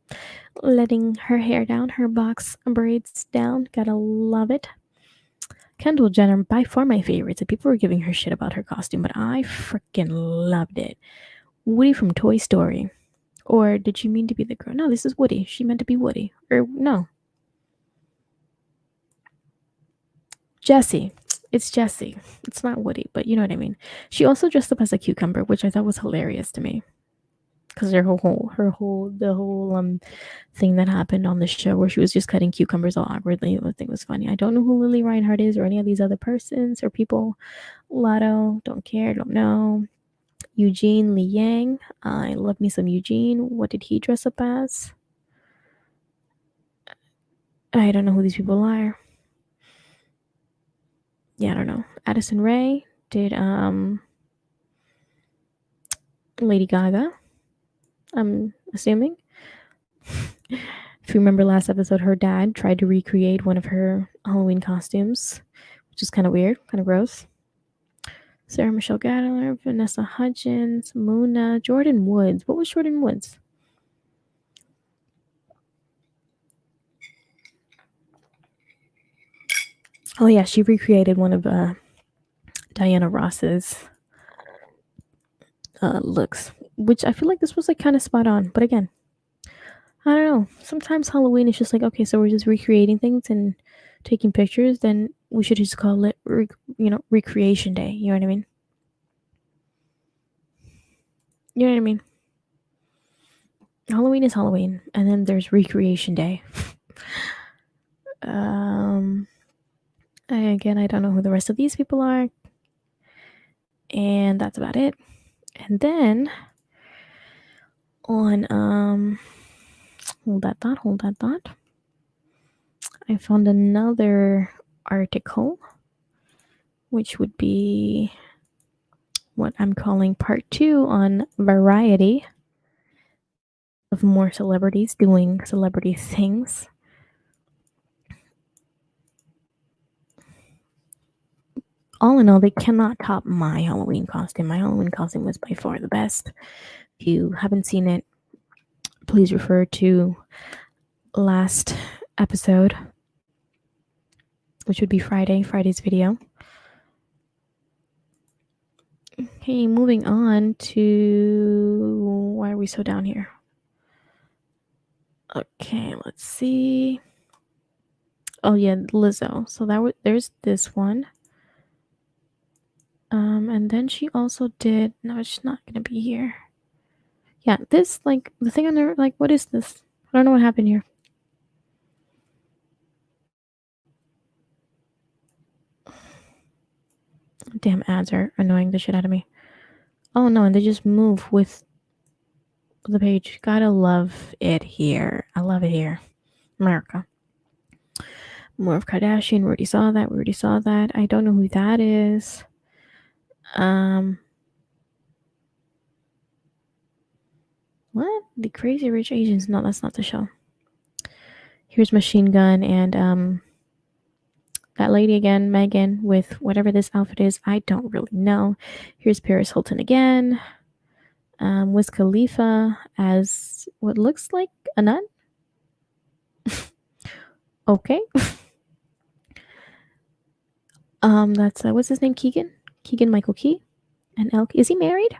Speaker 1: letting her hair down, her box braids down. Gotta love it. Kendall Jenner, by far my favorite. So people were giving her shit about her costume, but I freaking loved it. Woody from Toy Story. Or did she mean to be the girl? No, this is Woody. She meant to be Woody. Or no. Jessie. It's Jessie. It's not Woody, but you know what I mean. She also dressed up as a cucumber, which I thought was hilarious to me. Because the whole thing that happened on the show where she was just cutting cucumbers all awkwardly, I think was funny. I don't know who Lily Reinhardt is or any of these other persons or people. Lotto, don't care, don't know. Eugene Li Yang, I love me some Eugene. What did he dress up as? I don't know who these people are. Yeah, I don't know. Addison Rae did Lady Gaga. I'm assuming. If you remember last episode, her dad tried to recreate one of her Halloween costumes, which is kind of weird, kind of gross. Sarah Michelle Gellar, Vanessa Hudgens, Mona, Jordan Woods. What was Jordan Woods? Oh yeah, she recreated one of Diana Ross's looks, which I feel like this was like kind of spot on. But again, I don't know. Sometimes Halloween is just like, okay, so we're just recreating things and taking pictures. Then we should just call it, Recreation Day. You know what I mean? You know what I mean? Halloween is Halloween, and then there's Recreation Day. Again, I don't know who the rest of these people are, and that's about it. And then on hold that thought. I found another article, which would be what I'm calling part 2 on Variety, of more celebrities doing celebrity things. All in all, they cannot top my Halloween costume. My Halloween costume was by far the best. If you haven't seen it, please refer to last episode, which would be Friday's video. Okay, moving on to, why are we so down here? Okay, let's see. Oh yeah, Lizzo. So there's this one. And then she also did. No, it's not gonna be here. Yeah, this, like, the thing on there. Like, what is this? I don't know what happened here. Damn ads are annoying the shit out of me. Oh no, and they just move with the page. Gotta love it here. I love it here. America. More of Kardashian. We already saw that. I don't know who that is. What? The Crazy Rich Asians? No, that's not the show. Here's Machine Gun and that lady again, Megan, with whatever this outfit is. I don't really know. Here's Paris Hilton again. Wiz Khalifa as what looks like a nun. Okay. That's what's his name? Keegan Michael Key, and Elk. Is he married?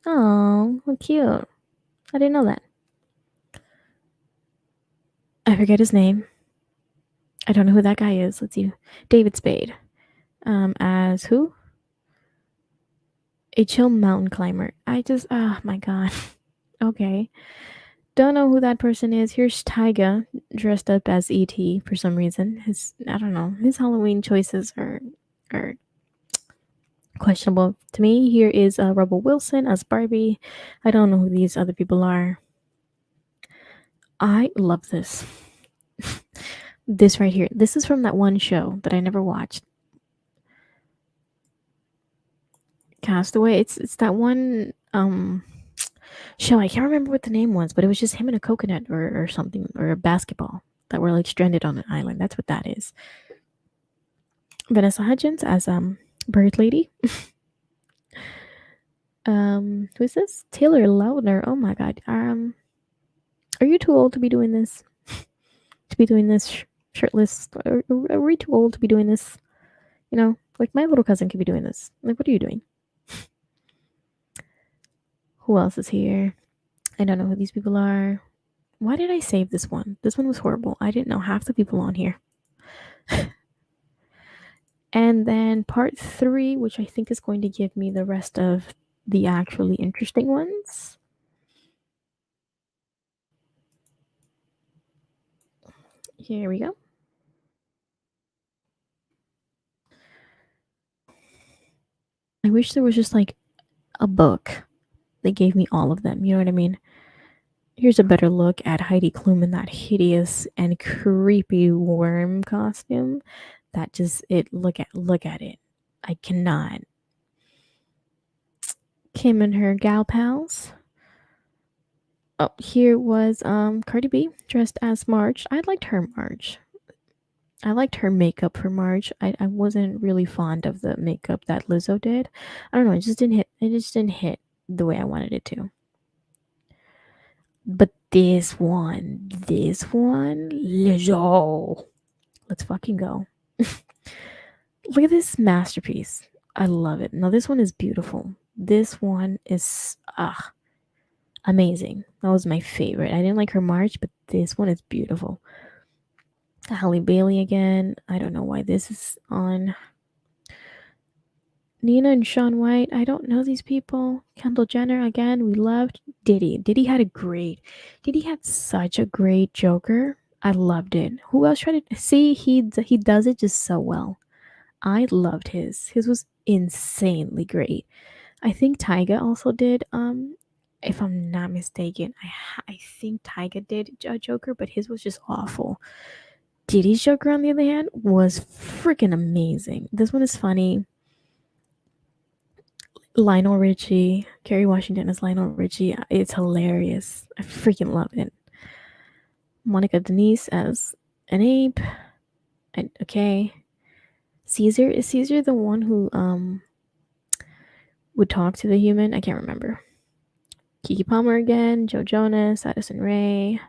Speaker 1: Oh, cute. I didn't know that. I forget his name. I don't know who that guy is. Let's see. David Spade. As who? A chill mountain climber. Oh my god. Okay. Don't know who that person is. Here's Tyga dressed up as E.T. for some reason. I don't know. His Halloween choices are questionable to me. Here is Rebel Wilson as Barbie. I don't know who these other people are. I love this. This right here. This is from that one show that I never watched. Castaway. It's that one show. I can't remember what the name was, but it was just him and a coconut or something, or a basketball, that were like stranded on an island. That's what that is. Vanessa Hudgens as Bird Lady. Who's this? Taylor Lautner. Oh my god. Are you too old to be doing this? To be doing this shirtless? Are we too old to be doing this? You know, like my little cousin could be doing this. Like, what are you doing? Who else is here? I don't know who these people are. Why did I save this one? This one was horrible. I didn't know half the people on here. And then part 3, which I think is going to give me the rest of the actually interesting ones. Here we go. I wish there was just like a book that gave me all of them. You know what I mean? Here's a better look at Heidi Klum in that hideous and creepy worm costume. That just look at it. I cannot. Kim and her gal pals. Oh, here was Cardi B dressed as Marge. I liked her Marge. I liked her makeup for March. I wasn't really fond of the makeup that Lizzo did. I don't know, it just didn't hit. It just didn't hit the way I wanted it to. But this one, Lizzo. Let's fucking go. Look at this masterpiece. I love it. Now this one is beautiful. This one is amazing. That was my favorite. I didn't like her March, but this one is beautiful. Halle Bailey again. I don't know why this is on. Nina and Shaun White. I don't know these people. Kendall Jenner again. We loved Diddy. Diddy had such a great Joker. I loved it. Who else tried to see? He does it just so well. I loved his. His was insanely great. I think Tyga also did. If I'm not mistaken, I think Tyga did a Joker, but his was just awful. Diddy's Joker, on the other hand, was freaking amazing. This one is funny. Lionel Richie, Kerry Washington as Lionel Richie. It's hilarious. I freaking love it. Monica Denise as an ape. Okay. Caesar, is Caesar the one who would talk to the human? I can't remember. Kiki Palmer again, Joe Jonas, Addison Rae.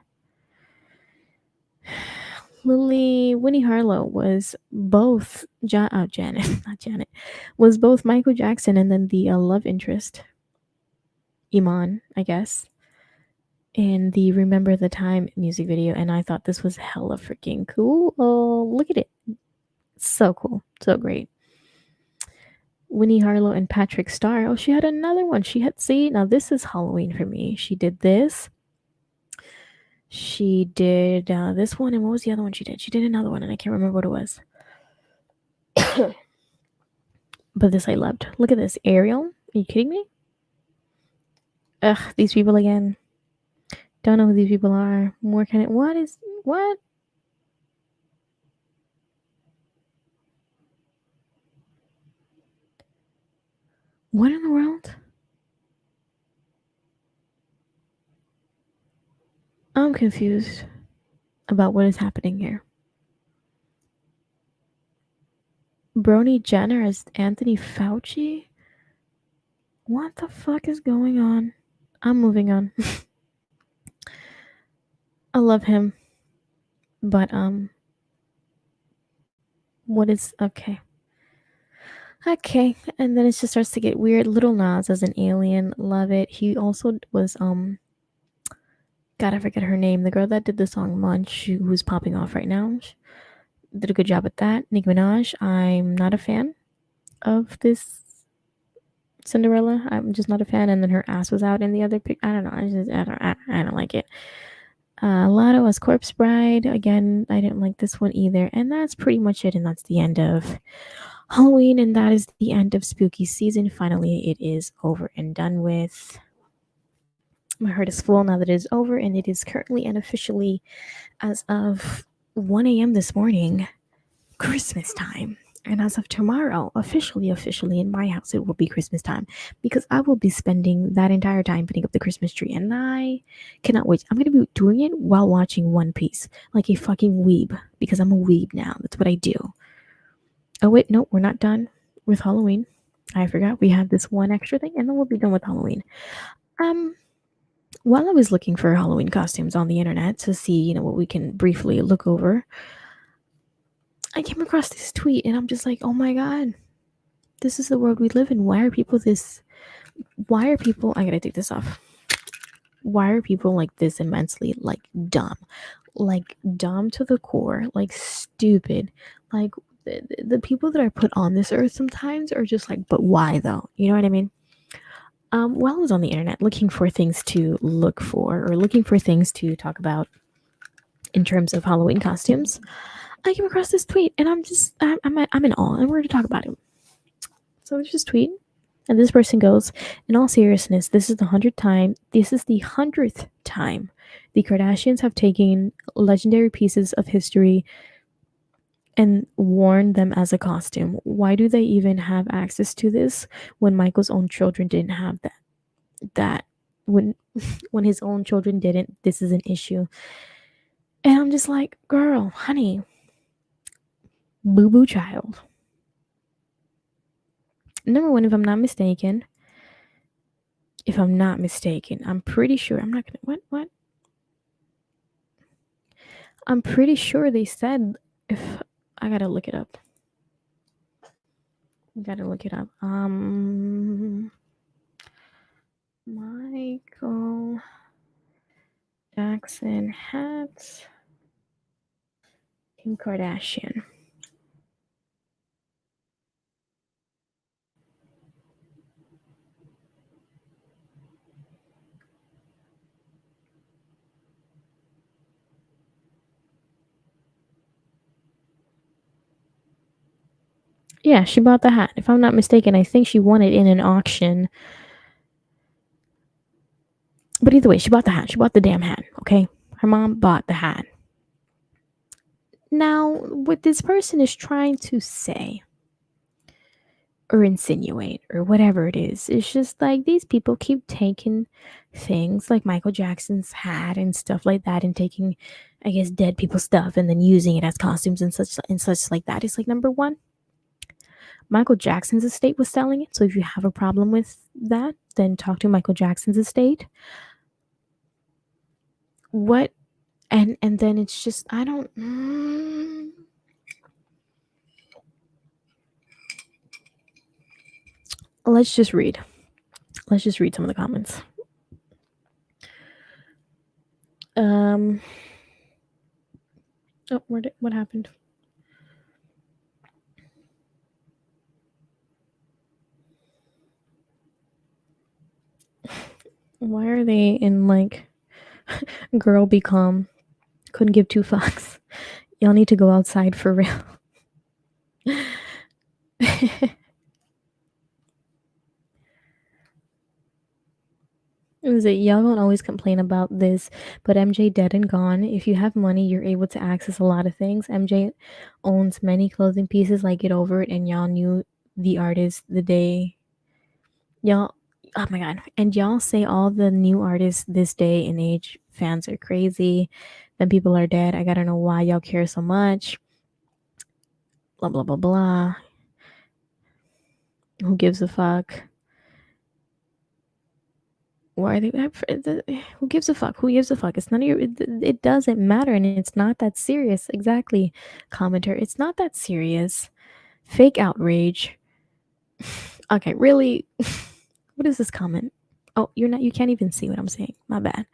Speaker 1: Winnie Harlow was both Janet, not Janet, was both Michael Jackson and then the love interest, Iman, I guess, in the Remember the Time music video. And I thought this was hella freaking cool. Oh, look at it. So cool. So great. Winnie Harlow and Patrick Starr. Oh, she had another one. Now this is Halloween for me. She did this. She did this one, and what was the other one she did? She did another one, and I can't remember what it was. But this I loved. Look at this. Ariel. Are you kidding me? Ugh, these people again. Don't know who these people are. What? What? What in the world? I'm confused about what is happening here. Brony Jenner as Anthony Fauci? What the fuck is going on? I'm moving on. I love him. But what is okay. Okay, and then it just starts to get weird. Little Nas as an alien, love it. He also was God, I forget her name. The girl that did the song Munch, who's popping off right now, she did a good job at that. Nicki Minaj, I'm not a fan of this Cinderella. I'm just not a fan. And then her ass was out in the other pic. I don't know. I don't like it. Lotto as Corpse Bride. Again, I didn't like this one either. And that's pretty much it. And that's the end of Halloween. And that is the end of spooky season. Finally, it is over and done with. My heart is full now that it is over. And it is currently and officially, as of 1 a.m. this morning, Christmas time. And as of tomorrow, officially in my house, it will be Christmas time because I will be spending that entire time putting up the Christmas tree. And I cannot wait. I'm going to be doing it while watching One Piece like a fucking weeb because I'm a weeb now. That's what I do. Oh, wait, no, we're not done with Halloween. I forgot we have this one extra thing and then we'll be done with Halloween. While I was looking for Halloween costumes on the internet to see, what we can briefly look over, I came across this tweet and I'm just like, oh my God, this is the world we live in. Why are people, I gotta take this off. Why are people like this immensely, like dumb to the core, like stupid, like the people that are put on this earth sometimes are just like, but why though? You know what I mean? While I was on the internet looking for things to look for or looking for things to talk about in terms of Halloween costumes, I came across this tweet and I'm in awe and we're going to talk about it. So there's this tweet and this person goes, in all seriousness, this is the 100th time the Kardashians have taken legendary pieces of history and worn them as a costume. Why do they even have access to this when Michael's own children didn't have that? when when his own children didn't, this is an issue. And I'm just like, girl, honey, boo boo child. Number one, if I'm not mistaken, I'm pretty sure I'm not gonna what? I'm pretty sure they said, if I gotta look it up. Michael Jackson hats. Kim Kardashian. Yeah, she bought the hat. If I'm not mistaken, I think she won it in an auction. But either way, she bought the hat. She bought the damn hat, okay? Her mom bought the hat. Now, what this person is trying to say or insinuate or whatever it is, it's just like these people keep taking things like Michael Jackson's hat and stuff like that and taking, I guess, dead people's stuff and then using it as costumes and such like that. It's like, number one, Michael Jackson's estate was selling it. So if you have a problem with that, then talk to Michael Jackson's estate. What? And then it's just, I don't. Let's just read some of the comments. What happened? Why are they in like girl be calm? Couldn't give two fucks. Y'all need to go outside for real. Is it y'all don't always complain about this, but MJ dead and gone. If you have money, you're able to access a lot of things. MJ owns many clothing pieces, like Get Over It, and y'all knew the artist the day y'all, oh my god, and y'all say all the new artists this day and age fans are crazy, then people are dead. I gotta know why y'all care so much. Blah blah blah blah. Who gives a fuck? Why are they? Who gives a fuck? Who gives a fuck? It's none of your. It doesn't matter, and it's not that serious. Exactly, commenter. It's not that serious. Fake outrage. Okay, really. What is this comment? Oh, you're not. You can't even see what I'm saying. My bad.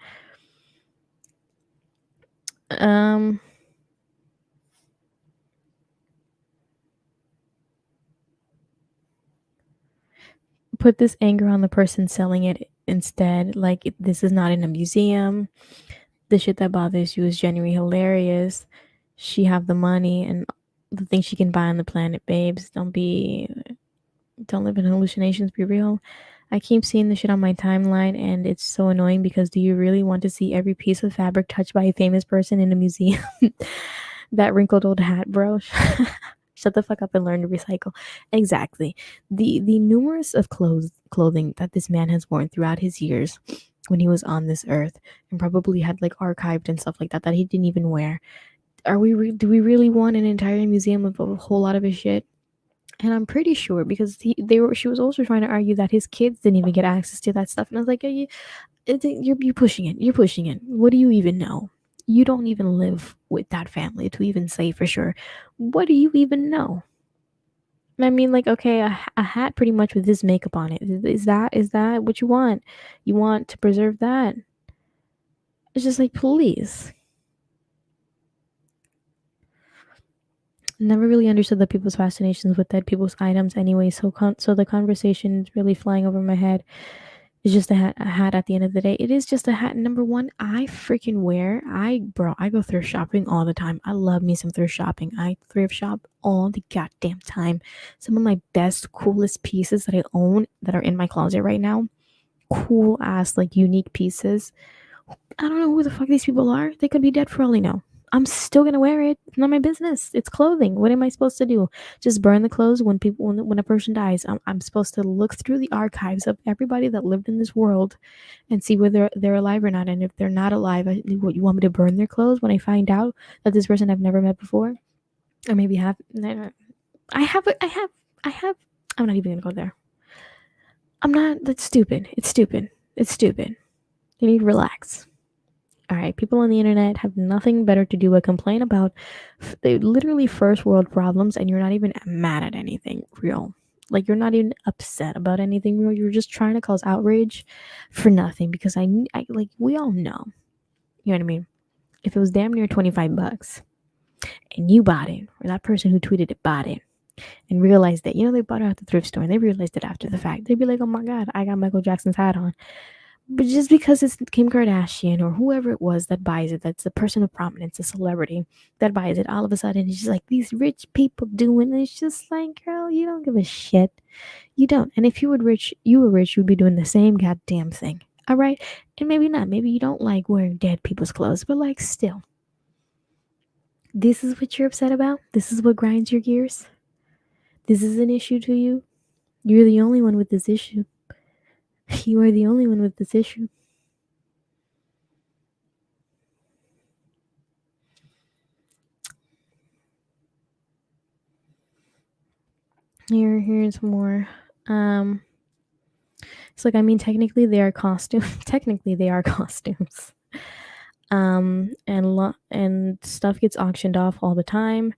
Speaker 1: Put this anger on the person selling it instead. Like, this is not in a museum. The shit that bothers you is genuinely hilarious. She have the money and the things she can buy on the planet, babes. Don't live in hallucinations. Be real. I keep seeing the shit on my timeline and it's so annoying because do you really want to see every piece of fabric touched by a famous person in a museum? That wrinkled old hat, bro. Shut the fuck up and learn to recycle. Exactly. The numerous of clothing that this man has worn throughout his years when he was on this earth and probably had like archived and stuff like that he didn't even wear. Do we really want an entire museum of a whole lot of his shit? And I'm pretty sure because she was also trying to argue that his kids didn't even get access to that stuff. And I was like, you're pushing it. You're pushing it. What do you even know? You don't even live with that family to even say for sure. What do you even know? I mean, like, okay, a hat pretty much with this makeup on it. Is that what you want? You want to preserve that? It's just like, please. Never really understood the people's fascinations with dead people's items anyway. So the conversation is really flying over my head. It's just a hat at the end of the day. It is just a hat. Number one, I freaking wear. I go thrift shopping all the time. I love me some thrift shopping. I thrift shop all the goddamn time. Some of my best, coolest pieces that I own that are in my closet right now. Cool ass, like unique pieces. I don't know who the fuck these people are. They could be dead for all I know. I'm still gonna wear it. It's not my business. It's clothing. What am I supposed to do? Just burn the clothes when a person dies? I'm supposed to look through the archives of everybody that lived in this world and see whether they're alive or not. And if they're not alive, what, you want me to burn their clothes when I find out that this person I've never met before, or maybe have? I have. I have. I'm not even gonna go there. I'm not. That's stupid. It's stupid. It's stupid. You need to relax. All right, people on the internet have nothing better to do but complain about literally first world problems, and you're not even mad at anything real. Like, you're not even upset about anything real. You're just trying to cause outrage for nothing because I like, we all know. You know what I mean? If it was damn near $25 and you bought it, or that person who tweeted it bought it, and realized that, they bought it at the thrift store and they realized it after the fact, they'd be like, oh my God, I got Michael Jackson's hat on. But just because it's Kim Kardashian or whoever it was that buys it, that's a person of prominence, a celebrity that buys it, all of a sudden it's just like these rich people doing it. It's just like, girl, you don't give a shit. You don't. And if you were rich, you'd be doing the same goddamn thing. All right? And maybe not. Maybe you don't like wearing dead people's clothes, but like, still. This is what you're upset about? This is what grinds your gears? This is an issue to you? You're the only one with this issue. You are the only one with this issue. Here's more. It's like, I mean, technically they are costumes. Technically they are costumes. And stuff gets auctioned off all the time.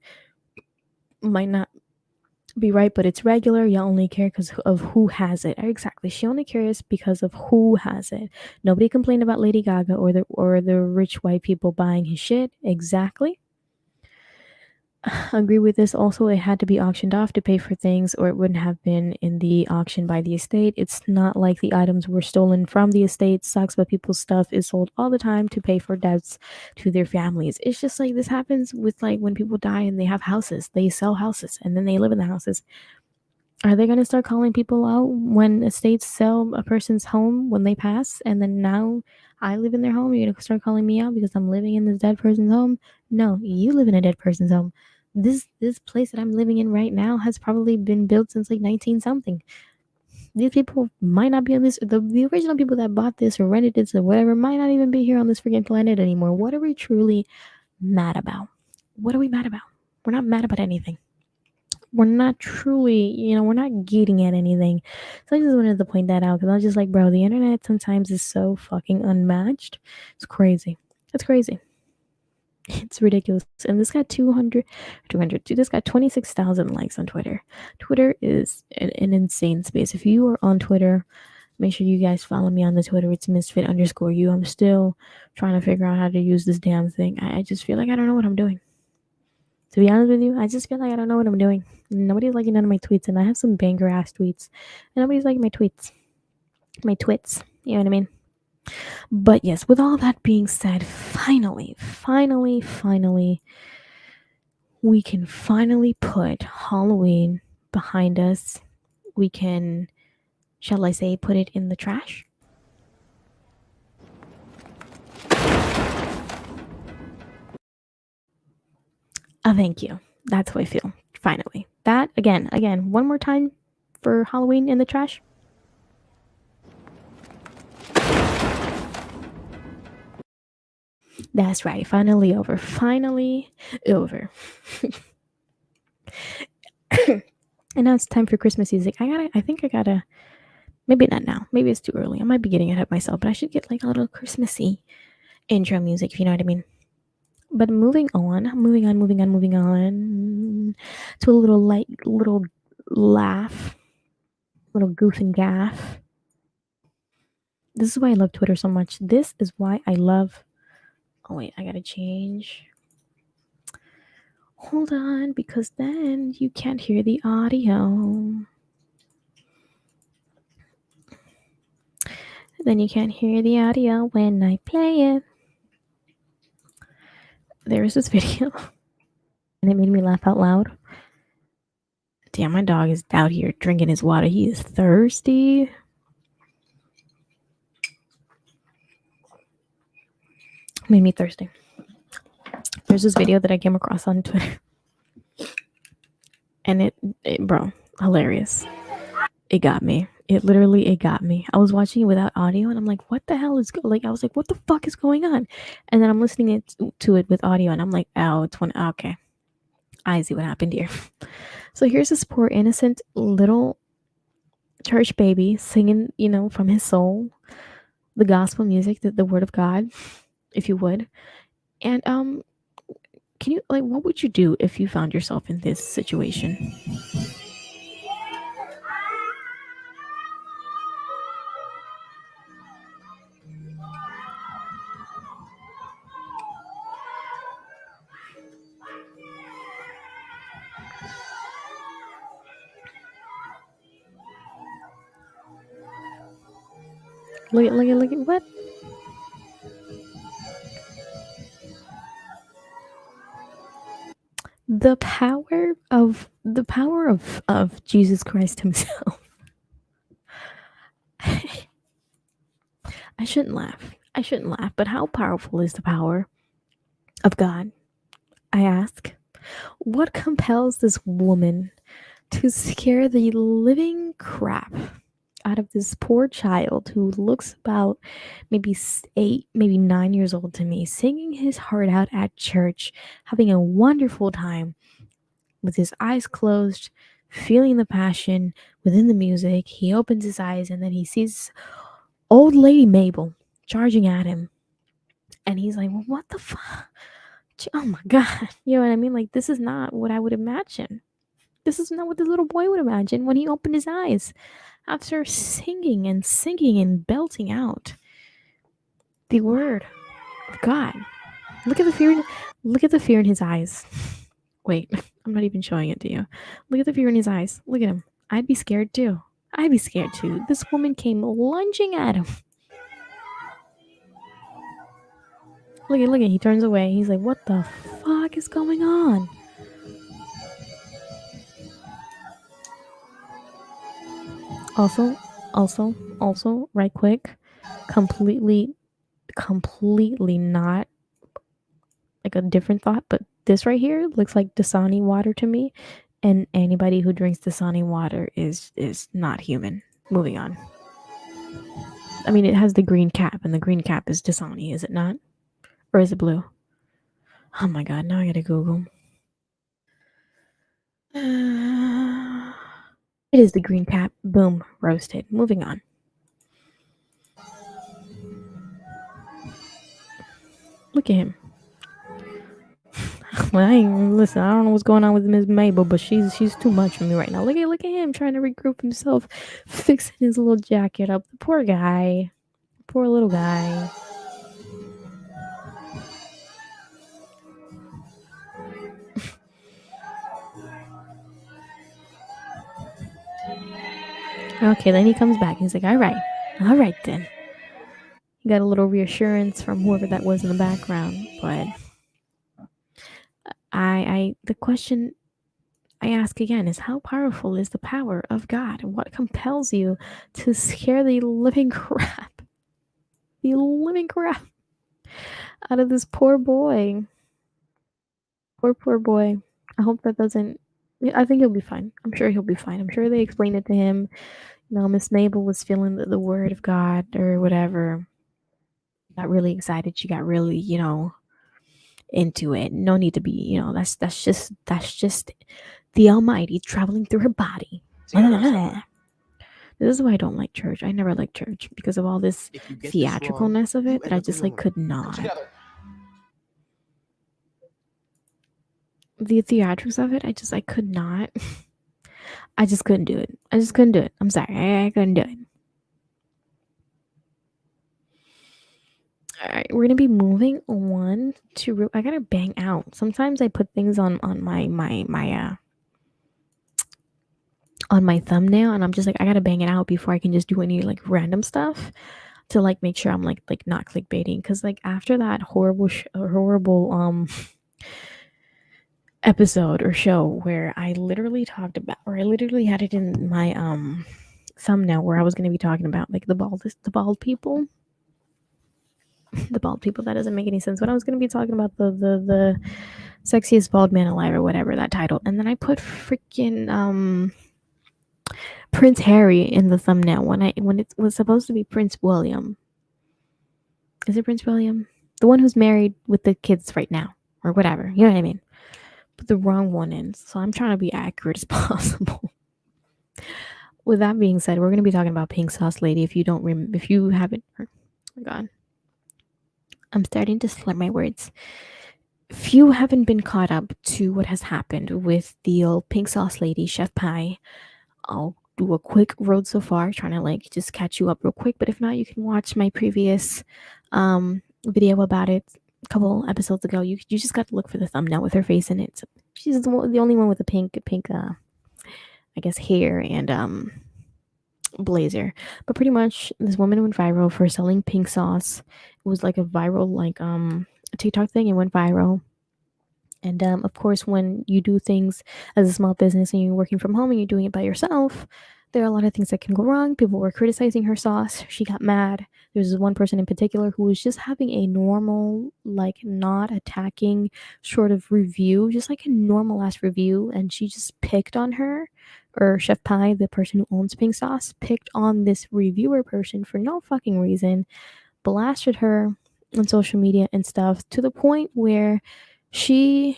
Speaker 1: Might not be right, but it's regular. You only care because of who has it. Exactly. She only cares because of who has it. Nobody complained about Lady Gaga or the rich white people buying his shit. Exactly. Agree with this. Also, it had to be auctioned off to pay for things, or it wouldn't have been in the auction by the estate. It's not like the items were stolen from the estate. Sucks, but people's stuff is sold all the time to pay for debts to their families. It's just like this happens with, like, when people die and they have houses. They sell houses and then they live in the houses. Are they going to start calling people out when estates sell a person's home when they pass, and then now I live in their home? You're going to start calling me out because I'm living in this dead person's home? No, you live in a dead person's home. This place that I'm living in right now has probably been built since like 19 something. These people might not be on this. The original people that bought this or rented this or whatever might not even be here on this freaking planet anymore. What are we truly mad about? What are we mad about? We're not mad about anything. We're not truly, we're not getting at anything. So I just wanted to point that out because I was just like, bro, the internet sometimes is so fucking unmatched. It's crazy. It's crazy. It's ridiculous. And this got 200, this got 26,000 likes on Twitter. Twitter is an insane space. If you are on Twitter, make sure you guys follow me on the Twitter. It's Misfit_you. I'm still trying to figure out how to use this damn thing. I just feel like I don't know what I'm doing. To be honest with you, I just feel like I don't know what I'm doing. Nobody's liking none of my tweets, and I have some banger ass tweets, and nobody's liking my tweets. My twits. You know what I mean? But yes, with all that being said, finally, we can finally put Halloween behind us. We can, shall I say, put it in the trash? Oh, thank you. That's how I feel. Finally. That, again, one more time for Halloween in the trash. That's right. Finally over. Finally over. And now it's time for Christmas music. I think I gotta, maybe not now. Maybe it's too early. I might be getting ahead of myself, but I should get like a little Christmassy intro music, if you know what I mean. But moving on to a little laugh, little goof and gaff. This is why I love Twitter so much. This is why I love. Oh wait, I gotta change. Hold on, because then you can't hear the audio. Then you can't hear the audio when I play it. There was this video, and it made me laugh out loud. Damn, my dog is out here drinking his water. He is thirsty. Made me thirsty. There's this video that I came across on Twitter, and bro, hilarious. It got me. It got me. I was watching it without audio, and I'm like, what the hell is like? I was like, what the fuck is going on? And then I'm listening to it with audio, and I'm like, oh, it's one. Okay, I see what happened here. So here's this poor innocent little church baby singing, from his soul, the gospel music, the word of God, if you would. And can you what would you do if you found yourself in this situation? Look at what? The power of Jesus Christ himself. I shouldn't laugh. But how powerful is the power of God? I ask. What compels this woman to scare the living crap out of this poor child who looks about maybe 8, maybe 9 years old to me, singing his heart out at church, having a wonderful time with his eyes closed, feeling the passion within the music? He opens his eyes and then he sees old lady Mabel charging at him. And he's like, well, what the fuck? Oh my God. You know what I mean? Like, this is not what I would imagine. This is not what this little boy would imagine when he opened his eyes after singing and belting out the word of God. Look at the fear. Look at the fear in his eyes. Wait, I'm not even showing it to you. Look at the fear in his eyes. Look at him. I'd be scared too. This woman came lunging at him. Look at. He turns away. He's like, what the fuck is going on? Also, right quick, completely not like a different thought, but this right here looks like Dasani water to me, and anybody who drinks Dasani water is not human. Moving on. I mean, it has the green cap, and the green cap is Dasani, is it not? Or is it blue? Oh my God, now I gotta Google. It is the green cap. Boom, roasted. Moving on. Look at him. Well, I don't know what's going on with Miss Mabel, but she's too much for me right now. Look at him trying to regroup himself, fixing his little jacket up. The poor guy. Poor little guy. Okay, then he comes back. He's like, all right then. He got a little reassurance from whoever that was in the background, but the question I ask again is, how powerful is the power of God? What compels you to scare the living crap out of this poor boy? Poor boy. I hope that doesn't. I think he'll be fine. I'm sure he'll be fine. I'm sure they explained it to him. Miss Mabel was feeling the word of God or whatever. Got really excited. She got really, into it. No need to be, that's just the Almighty traveling through her body. This is why I don't like church. I never liked church because of all this theatricalness of it that I just could not. The theatrics of it, I could not. I just couldn't do it. I'm sorry. I couldn't do it. All right, we're gonna be moving on to. I gotta bang out. Sometimes I put things on my on my thumbnail, and I'm just like, I gotta bang it out before I can just do any random stuff to make sure I'm like not clickbaiting. Because after that horrible episode or show where I literally talked about, or I literally had it in my thumbnail where I was gonna be talking about the bald people. The bald people, that doesn't make any sense. But I was gonna be talking about the sexiest bald man alive or whatever, that title, and then I put freaking Prince Harry in the thumbnail when it was supposed to be Prince William. Is it Prince William? The one who's married with the kids right now, or whatever. You know what I mean? Put the wrong one in. So I'm trying to be accurate as possible. With that being said, we're gonna be talking about Pink Sauce Lady. If you haven't, oh my god, I'm starting to slur my words. If you haven't been caught up to what has happened with the old Pink Sauce Lady, Cheff Pie, I'll do a quick road so far, trying to like just catch you up real quick. But if not, you can watch my previous video about it a couple episodes ago. You just got to look for the thumbnail with her face in it. So she's the only one with the pink I guess hair and blazer. But pretty much this woman went viral for selling pink sauce. It was like a viral TikTok thing. It went viral. And of course, when you do things as a small business and you're working from home and you're doing it by yourself, there are a lot of things that can go wrong. People were criticizing her sauce. She got mad. There's one person in particular who was just having a normal, like not attacking sort of review, just like a normal ass review. And she just picked on her, or Cheff Pie, the person who owns Pink Sauce, picked on this reviewer person for no fucking reason, blasted her on social media and stuff to the point where the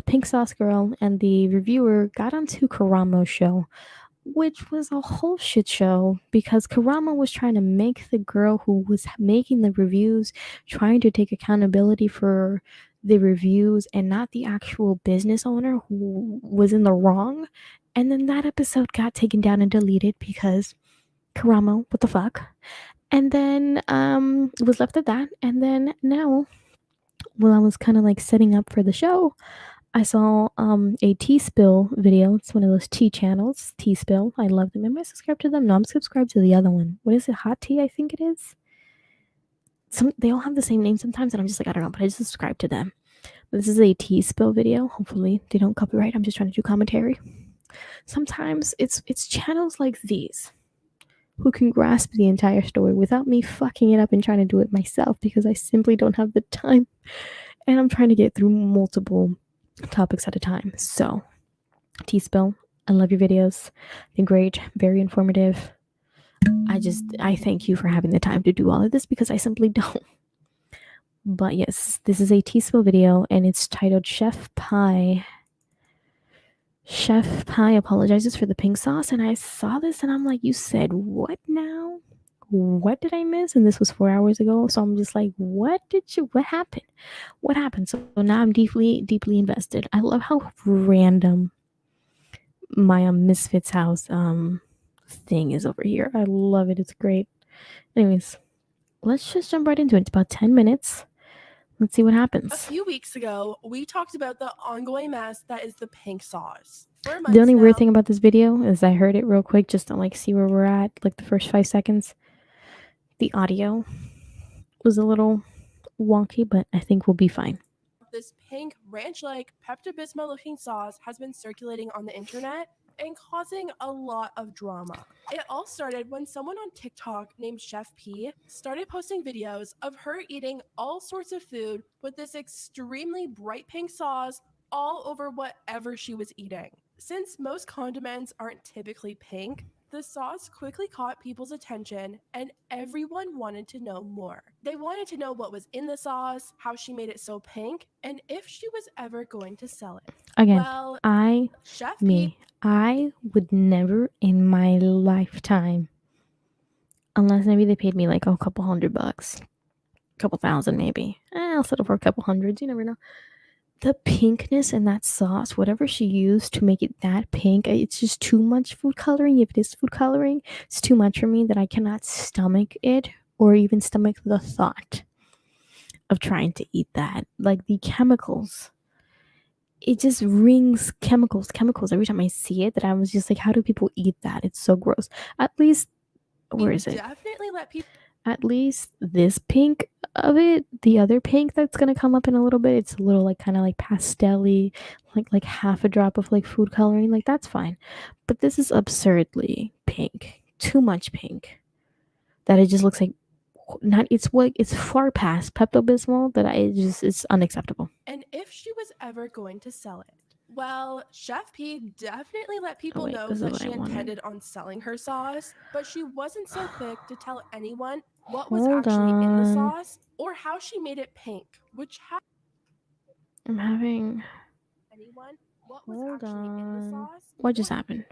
Speaker 1: Pink Sauce girl and the reviewer got onto Karamo's show, which was a whole shit show because Karamo was trying to make the girl who was making the reviews trying to take accountability for the reviews and not the actual business owner who was in the wrong. And then that episode got taken down and deleted because Karamo, what the fuck? And then it was left at that. And then now, while I was kind of like setting up for the show, I saw a tea spill video. It's one of those tea channels, tea spill. I love them. Am I subscribed to them? No, I'm subscribed to the other one. What is it? Hot tea, I think it is. They all have the same name sometimes, and I'm just like, I don't know, but I just subscribe to them. But this is a tea spill video. Hopefully they don't copyright. I'm just trying to do commentary. Sometimes it's channels like these who can grasp the entire story without me fucking it up and trying to do it myself because I simply don't have the time. And I'm trying to get through multiple topics at a time. So, T-Spill, I love your videos. They're great, very informative. I thank you for having the time to do all of this because I simply don't. But yes, this is a T-Spill video and it's titled Cheff Pie apologizes for the pink sauce. And I saw this and I'm like, you said what now? What did I miss? And this was 4 hours ago. So I'm just like, what happened? What happened? So now I'm deeply invested. I love how random my Misfit's house thing is over here. I love it. It's great. Anyways, let's just jump right into it. It's about 10 minutes. Let's see what happens.
Speaker 4: A few weeks ago, we talked about the ongoing mess that is the pink sauce.
Speaker 1: The only weird thing about this video is I heard it real quick just to like see where we're at, like the first 5 seconds. The audio was a little wonky, but I think we'll be fine.
Speaker 4: This pink ranch-like Pepto-Bismol looking sauce has been circulating on the internet and causing a lot of drama. It all started when someone on TikTok named Cheff Pii started posting videos of her eating all sorts of food with this extremely bright pink sauce all over whatever she was eating. Since most condiments aren't typically pink, the sauce quickly caught people's attention and everyone wanted to know more. They wanted to know what was in the sauce, how she made it so pink, and if she was ever going to sell it.
Speaker 1: Again,
Speaker 4: well, Cheff
Speaker 1: Pii, I would never in my lifetime, unless maybe they paid me like a couple $100, couple thousand maybe. I'll settle for a couple hundreds, you never know. The pinkness in that sauce, whatever she used to make it that pink, it's just too much food coloring. If it is food coloring, it's too much for me that I cannot stomach it or even stomach the thought of trying to eat that. Like the chemicals, it just rings chemicals every time I see it, that I was just like, how do people eat that? It's so gross. At least, where is it?
Speaker 4: Definitely let people.
Speaker 1: At least this pink of it, the other pink that's gonna come up in a little bit, it's a little like kind of like pastel-y, like half a drop of like food coloring. Like that's fine, but this is absurdly pink, too much pink, that it just looks like not it's far past Pepto Bismol that it's unacceptable.
Speaker 4: And if she was ever going to sell it, well, Chef Pii definitely let people
Speaker 1: wait,
Speaker 4: know
Speaker 1: this is
Speaker 4: that
Speaker 1: what
Speaker 4: she
Speaker 1: I wanted.
Speaker 4: intended on selling her sauce, but she wasn't so quick to tell anyone what was
Speaker 1: Hold
Speaker 4: actually in the
Speaker 1: on.
Speaker 4: sauce or how she made it pink, which had
Speaker 1: I'm having.
Speaker 4: anyone what was
Speaker 1: Hold
Speaker 4: actually in the
Speaker 1: on.
Speaker 4: sauce.
Speaker 1: What just happened?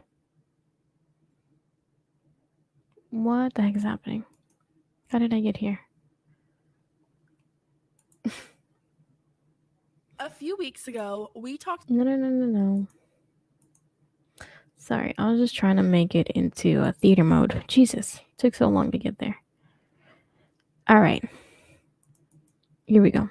Speaker 1: What the heck is happening? How did I get here?
Speaker 4: A few weeks ago, we talked
Speaker 1: No. Sorry, I was just trying to make it into a theater mode. Jesus, took so long to get there. All right, here we go.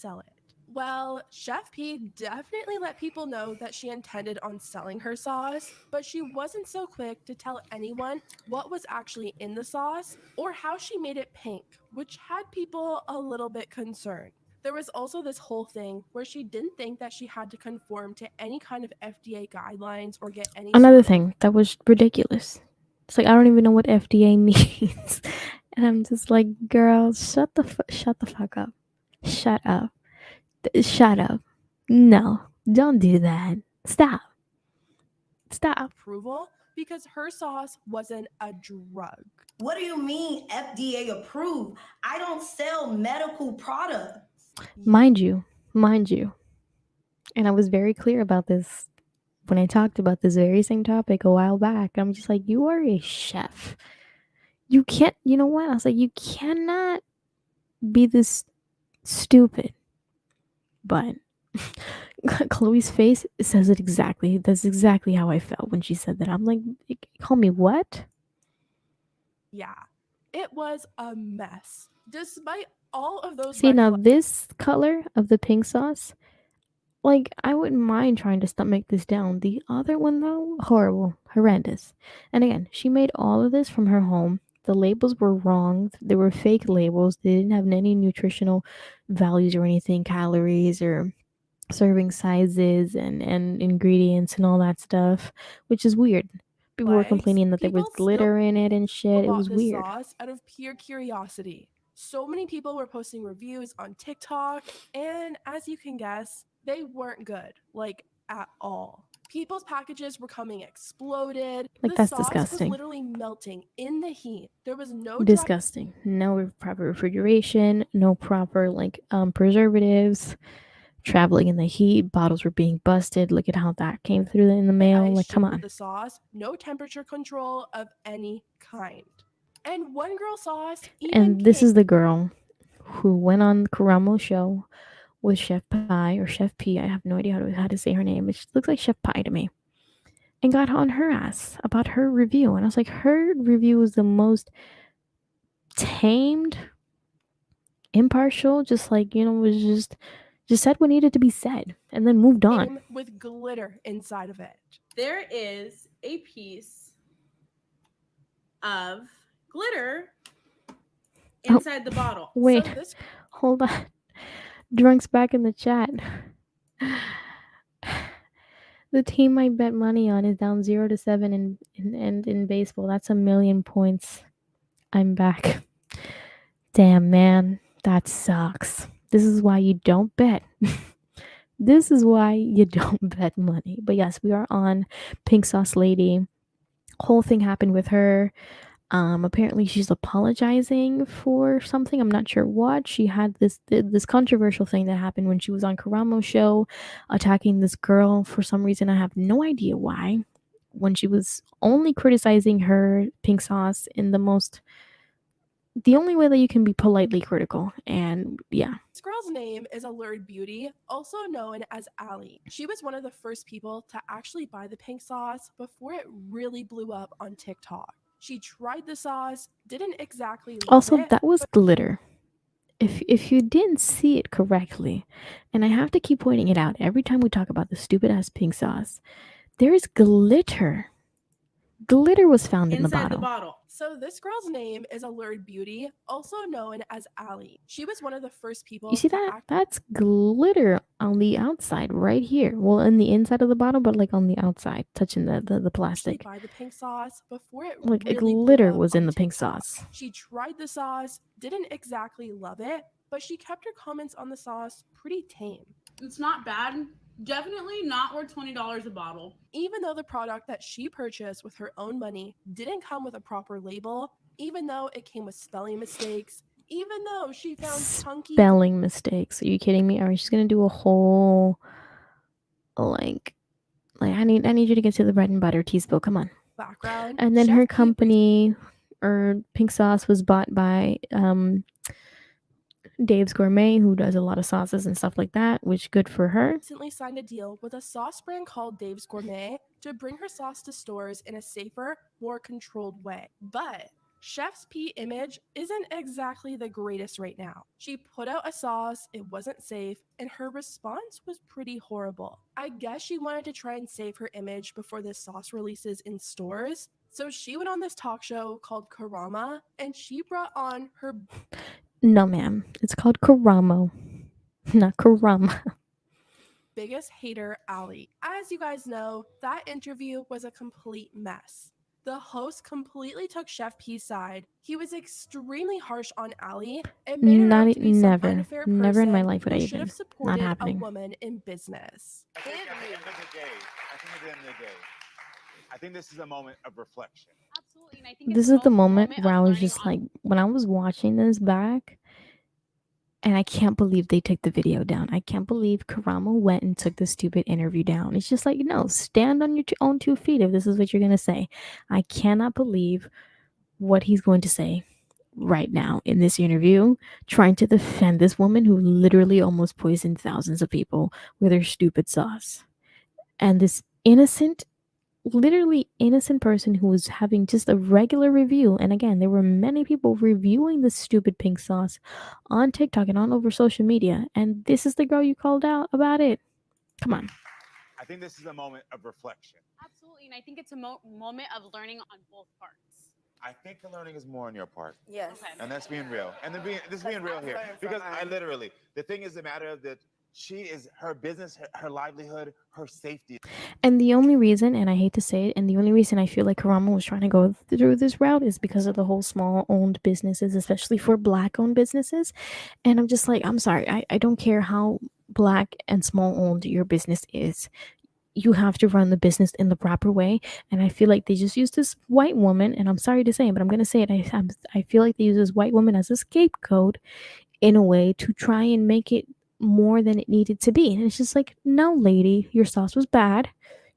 Speaker 4: sell it. Well, Chef Pii definitely let people know that she intended on selling her sauce, but she wasn't so quick to tell anyone what was actually in the sauce or how she made it pink, which had people a little bit concerned. There was also this whole thing where she didn't think that she had to conform to any kind of FDA guidelines or get any
Speaker 1: Another thing that was ridiculous. It's like I don't even know what FDA means, and I'm just like, girl, shut the fuck up, shut up, shut up. No, don't do that. Stop.
Speaker 4: approval because her sauce wasn't a drug.
Speaker 5: What do you mean FDA approved? I don't sell medical products.
Speaker 1: Mind you, and I was very clear about this when I talked about this very same topic a while back. I'm just like, you are a chef. You can't, you know what? I was like, you cannot be this stupid. But Chloe's face says it exactly. That's exactly how I felt when she said that. I'm like, call me what?
Speaker 4: Yeah, it was a mess. Despite all of those
Speaker 1: See,
Speaker 4: red
Speaker 1: now
Speaker 4: flags,
Speaker 1: this color of the pink sauce, like, I wouldn't mind trying to stomach this down. The other one, though, horrible, horrendous. And again, she made all of this from her home. The labels were wrong. They were fake labels. They didn't have any nutritional values or anything, calories or serving sizes and ingredients and all that stuff, which is weird. People were complaining that there was
Speaker 4: people still
Speaker 1: glitter in it and shit. It
Speaker 4: bought
Speaker 1: was
Speaker 4: this
Speaker 1: weird.
Speaker 4: sauce out of pure curiosity. So many people were posting reviews on TikTok, and as you can guess, they weren't good, like at all. People's packages were coming exploded.
Speaker 1: Like,
Speaker 4: the
Speaker 1: that's
Speaker 4: sauce
Speaker 1: disgusting.
Speaker 4: was literally melting in the heat. There was no
Speaker 1: Disgusting. No proper refrigeration, no proper preservatives. Traveling in the heat, bottles were being busted. Look at how that came through in the mail. Like, come on.
Speaker 4: The sauce, no temperature control of any kind. And one girl sauce even
Speaker 1: And this is the girl who went on Karamo's show with Chef Pie or Cheff Pii. I have no idea how to say her name. It looks like Chef Pie to me. And got on her ass about her review. And I was like, her review was the most tamed, impartial, just like, was just said what needed to be said and then moved on.
Speaker 4: with glitter inside of it.
Speaker 6: There is a piece of glitter inside the bottle.
Speaker 1: Wait, hold on. Drunk's back in the chat. The team I bet money on is down 0-7 in baseball. That's 1,000,000 points. I'm back. Damn, man. That sucks. This is why you don't bet. This is why you don't bet money. But yes, we are on Pink Sauce Lady. Whole thing happened with her. Apparently she's apologizing for something. I'm not sure what. She had this controversial thing that happened when she was on Karamo's show, attacking this girl for some reason. I have no idea why. When she was only criticizing her pink sauce in the only way that you can be politely critical. And yeah.
Speaker 4: This girl's name is Allured Beauty, also known as Allie. She was one of the first people to actually buy the pink sauce before it really blew up on TikTok. She tried the sauce, didn't exactly love
Speaker 1: also
Speaker 4: it,
Speaker 1: that was glitter. If you didn't see it correctly, and I have to keep pointing it out every time we talk about the stupid ass pink sauce, there is glitter Glitter was found in the
Speaker 6: Inside the
Speaker 1: bottle.
Speaker 6: bottle.
Speaker 4: So this girl's name is Allured Beauty, also known as Allie. She was one of the first people
Speaker 1: You see
Speaker 4: to
Speaker 1: that?
Speaker 4: act
Speaker 1: That's glitter on the outside right here. Well, in the inside of the bottle, but like on the outside, touching the
Speaker 4: actually
Speaker 1: plastic.
Speaker 4: buy the pink sauce before it
Speaker 1: Like
Speaker 4: really blew
Speaker 1: glitter
Speaker 4: up
Speaker 1: was in
Speaker 4: on
Speaker 1: the pink
Speaker 4: TikTok.
Speaker 1: sauce.
Speaker 4: She tried the sauce, didn't exactly love it, but she kept her comments on the sauce pretty tame.
Speaker 6: It's not bad. Definitely not worth $20 a bottle.
Speaker 4: Even though the product that she purchased with her own money didn't come with a proper label, even though it came with spelling mistakes, even though she found chunky
Speaker 1: Spelling mistakes. Are you kidding me? Are we just gonna do a whole like I need you to get to the bread and butter tea spill. Come on.
Speaker 4: background,
Speaker 1: And then
Speaker 4: Cheff
Speaker 1: her
Speaker 4: Pii
Speaker 1: company or pink sauce was bought by Dave's Gourmet, who does a lot of sauces and stuff like that, which good for her.
Speaker 4: recently signed a deal with a sauce brand called Dave's Gourmet to bring her sauce to stores in a safer, more controlled way. But Chef's Pii image isn't exactly the greatest right now. She put out a sauce, it wasn't safe, and her response was pretty horrible. I guess she wanted to try and save her image before this sauce releases in stores. So she went on this talk show called Karama, and she brought on her
Speaker 1: No, ma'am. It's called Karamo, not Karama.
Speaker 4: biggest hater, Allie. As you guys know, that interview was a complete mess. The host completely took Cheff Pii's side. He was extremely harsh on Allie and made her out to be some unfair person
Speaker 1: Never in my life would
Speaker 4: who
Speaker 1: I
Speaker 4: should
Speaker 1: even.
Speaker 4: have supported a
Speaker 1: happening.
Speaker 4: woman in business.
Speaker 7: I think at the end of the day, I think this is a moment of reflection.
Speaker 8: Absolutely. And I think
Speaker 1: This
Speaker 8: it's
Speaker 1: is the
Speaker 8: a
Speaker 1: moment
Speaker 8: of
Speaker 1: where I was
Speaker 8: learning
Speaker 1: just
Speaker 8: on-
Speaker 1: like, when I was watching this back, and I can't believe they took the video down. I can't believe Karama went and took the stupid interview down. It's just like, no, stand on your own 2 feet if this is what you're going to say. I cannot believe what he's going to say right now in this interview, trying to defend this woman who literally almost poisoned thousands of people with her stupid sauce. And this literally innocent person who was having just a regular review. And again, there were many people reviewing the stupid pink sauce on TikTok and all over social media. And this is the girl you called out about it. Come on.
Speaker 7: I think this is a moment of reflection.
Speaker 8: Absolutely. And I think it's a moment of learning on both parts.
Speaker 7: I think the learning is more on your part.
Speaker 8: Yes. Okay.
Speaker 7: And that's being real. And this being real here. Because the thing is a matter of that she is her business, her livelihood, her safety.
Speaker 1: And the only reason, and I hate to say it, and the only reason I feel like Karama was trying to go through this route is because of the whole small owned businesses, especially for black owned businesses. And I'm just like, I'm sorry, I don't care how black and small owned your business is. You have to run the business in the proper way. And I feel like they just use this white woman, and I'm sorry to say it, but I'm going to say it. I feel like they use this white woman as a scapegoat in a way to try and make it more than it needed to be. And it's just like, no, lady, your sauce was bad.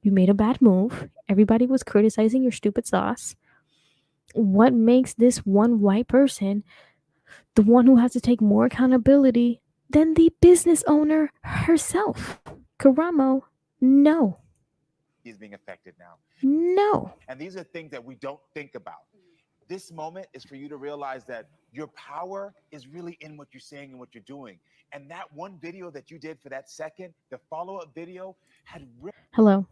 Speaker 1: You made a bad move. Everybody was criticizing your stupid sauce. What makes this one white person the one who has to take more accountability than the business owner herself? Karamo, no.
Speaker 7: Is being affected now.
Speaker 1: No.
Speaker 7: And these are things that we don't think about. This moment is for you to realize that your power is really in what you're saying and what you're doing. And that one video that you did for that second, the follow-up video had
Speaker 1: Hello,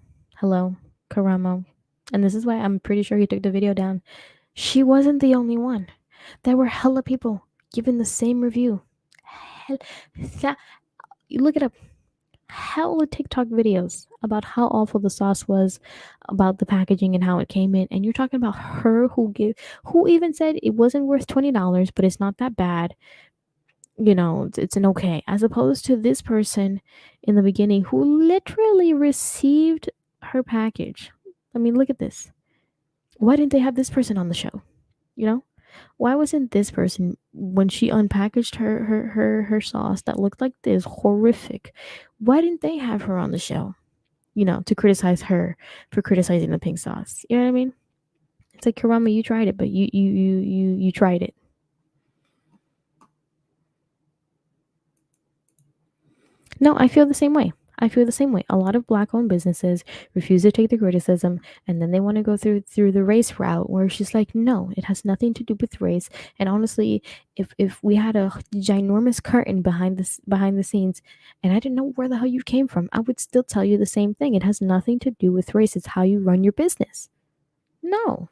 Speaker 1: Karamo. And this is why I'm pretty sure he took the video down. She wasn't the only one. There were hella people giving the same review. You look it up. Hella TikTok videos about how awful the sauce was, about the packaging and how it came in. And you're talking about her who even said it wasn't worth $20, but it's not that bad. You know, it's an okay. As opposed to this person in the beginning who literally received her package. I mean, look at this. Why didn't they have this person on the show? You know? Why wasn't this person, when she unpackaged her sauce that looked like this, horrific, why didn't they have her on the show? You know, to criticize her for criticizing the pink sauce. You know what I mean? It's like, Karama, you tried it, but you tried it. No, I feel the same way. A lot of black-owned businesses refuse to take the criticism, and then they want to go through the race route, where it's just like, no, it has nothing to do with race. And honestly, if we had a ginormous curtain behind the scenes, and I didn't know where the hell you came from, I would still tell you the same thing. It has nothing to do with race. It's how you run your business. No.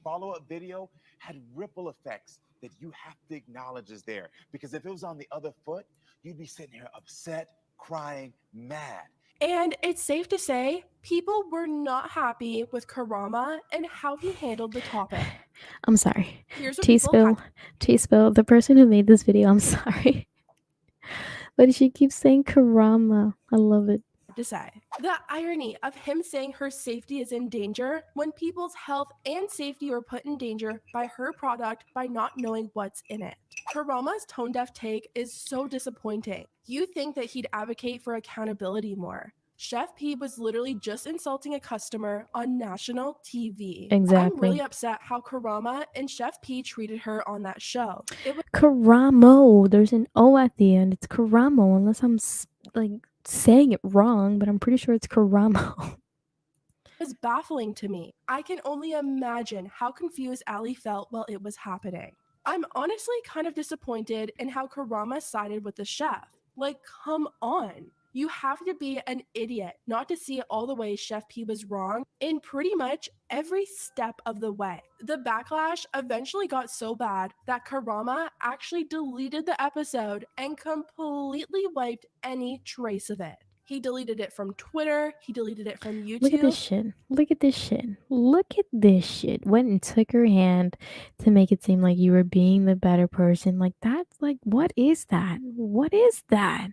Speaker 7: Follow-up video had ripple effects that you have to acknowledge is there. Because if it was on the other foot, you'd be sitting here upset, crying, mad.
Speaker 4: And it's safe to say people were not happy with Karama and how he handled the topic.
Speaker 1: I'm sorry.
Speaker 4: Here's what people
Speaker 1: T-Spill, the person who made this video, I'm sorry. But she keeps saying Karama. I love it.
Speaker 4: to say. The irony of him saying her safety is in danger when people's health and safety were put in danger by her product by not knowing what's in it. Karama's tone-deaf take is so disappointing. You think that he'd advocate for accountability more. Cheff Pii was literally just insulting a customer on national TV. I'm
Speaker 1: Exactly.
Speaker 4: really upset how Karama and Cheff Pii treated her on that show. It was
Speaker 1: Karamo. There's an O at the end. It's Karamo, unless I'm saying it wrong, but I'm pretty sure it's Karamo.
Speaker 4: was baffling to me. I can only imagine how confused Ali felt while it was happening. I'm honestly kind of disappointed in how Karama sided with the chef. Like, come on. You have to be an idiot not to see all the way Cheff Pii was wrong in pretty much every step of the way. The backlash eventually got so bad that Karama actually deleted the episode and completely wiped any trace of it. He deleted it from Twitter. He deleted it from YouTube.
Speaker 1: Look at this shit. Look at this shit. Look at this shit. Went and took her hand to make it seem like you were being the better person. Like, that's like, what is that? What is that?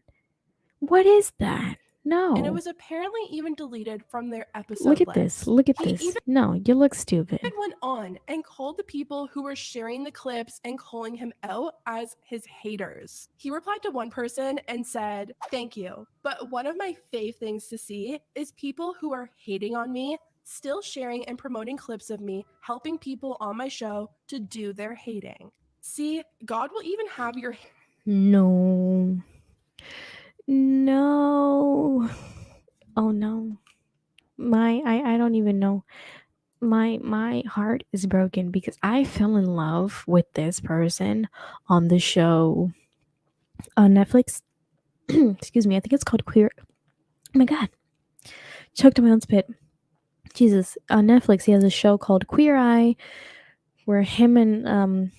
Speaker 1: What is that? No.
Speaker 4: And it was apparently even deleted from their episode
Speaker 1: Look at
Speaker 4: list.
Speaker 1: this. Look at
Speaker 4: He
Speaker 1: this.
Speaker 4: even
Speaker 1: No, you look stupid.
Speaker 4: went on and called the people who were sharing the clips and calling him out as his haters. He replied to one person and said, "Thank you. But one of my fave things to see is people who are hating on me still sharing and promoting clips of me helping people on my show to do their hating. See, God will even have your
Speaker 1: No. No. Oh no. I don't even know. My heart is broken because I fell in love with this person on the show on Netflix. Excuse me, I think it's called Queer. Oh my god. Choked on my own spit. Jesus. On Netflix he has a show called Queer Eye where him and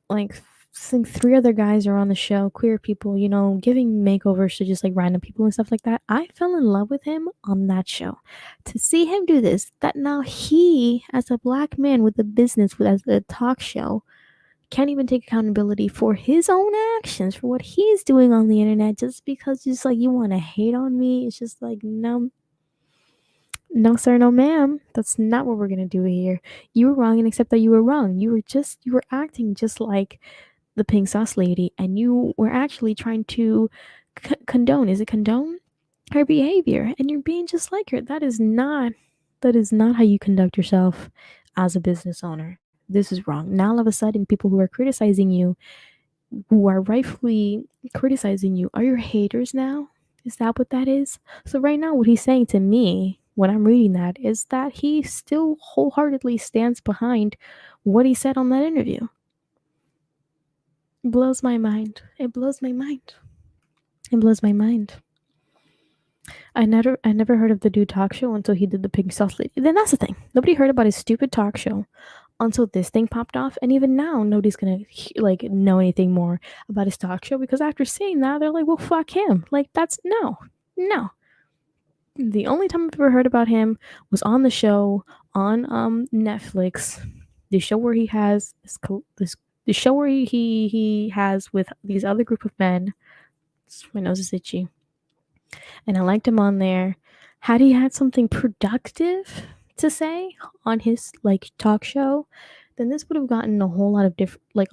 Speaker 1: like think 3 other guys are on the show, queer people, you know, giving makeovers to just like random people and stuff like that. I fell in love with him on that show. To see him do this, that now he, as a black man with a business, as a talk show, can't even take accountability for his own actions, for what he's doing on the internet, just because just like you want to hate on me. It's just like, no. No, sir, no, ma'am. That's not what we're gonna do here. You were wrong and accept that you were wrong. You were acting just like the pink sauce lady, and you were actually trying to condone. Is it condone her behavior? And you're being just like her. That is not how you conduct yourself as a business owner. This is wrong. Now all of a sudden, people who are criticizing you, who are rightfully criticizing you, are your haters now? Is that what that is? So right now, what he's saying to me when I'm reading that is that he still wholeheartedly stands behind what he said on that interview. It blows my mind. It blows my mind. It blows my mind. I never heard of the dude talk show until he did the pink sauce lady. Then that's the thing. Nobody heard about his stupid talk show until this thing popped off, and even now nobody's gonna like know anything more about his talk show because after seeing that they're like, well, fuck him. Like that's no. The only time I've ever heard about him was on the show on Netflix, the show where he has the show where he has with these other group of men. My nose is itchy. And I liked him on there. Had he had something productive to say on his like talk show, then this would have gotten a whole lot of different, like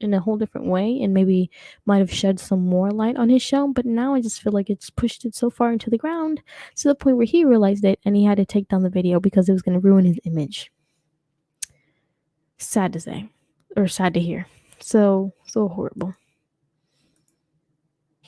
Speaker 1: in a whole different way, and maybe might have shed some more light on his show. But now I just feel like it's pushed it so far into the ground to the point where he realized it and he had to take down the video because it was going to ruin his image. Sad to say, or sad to hear. So horrible.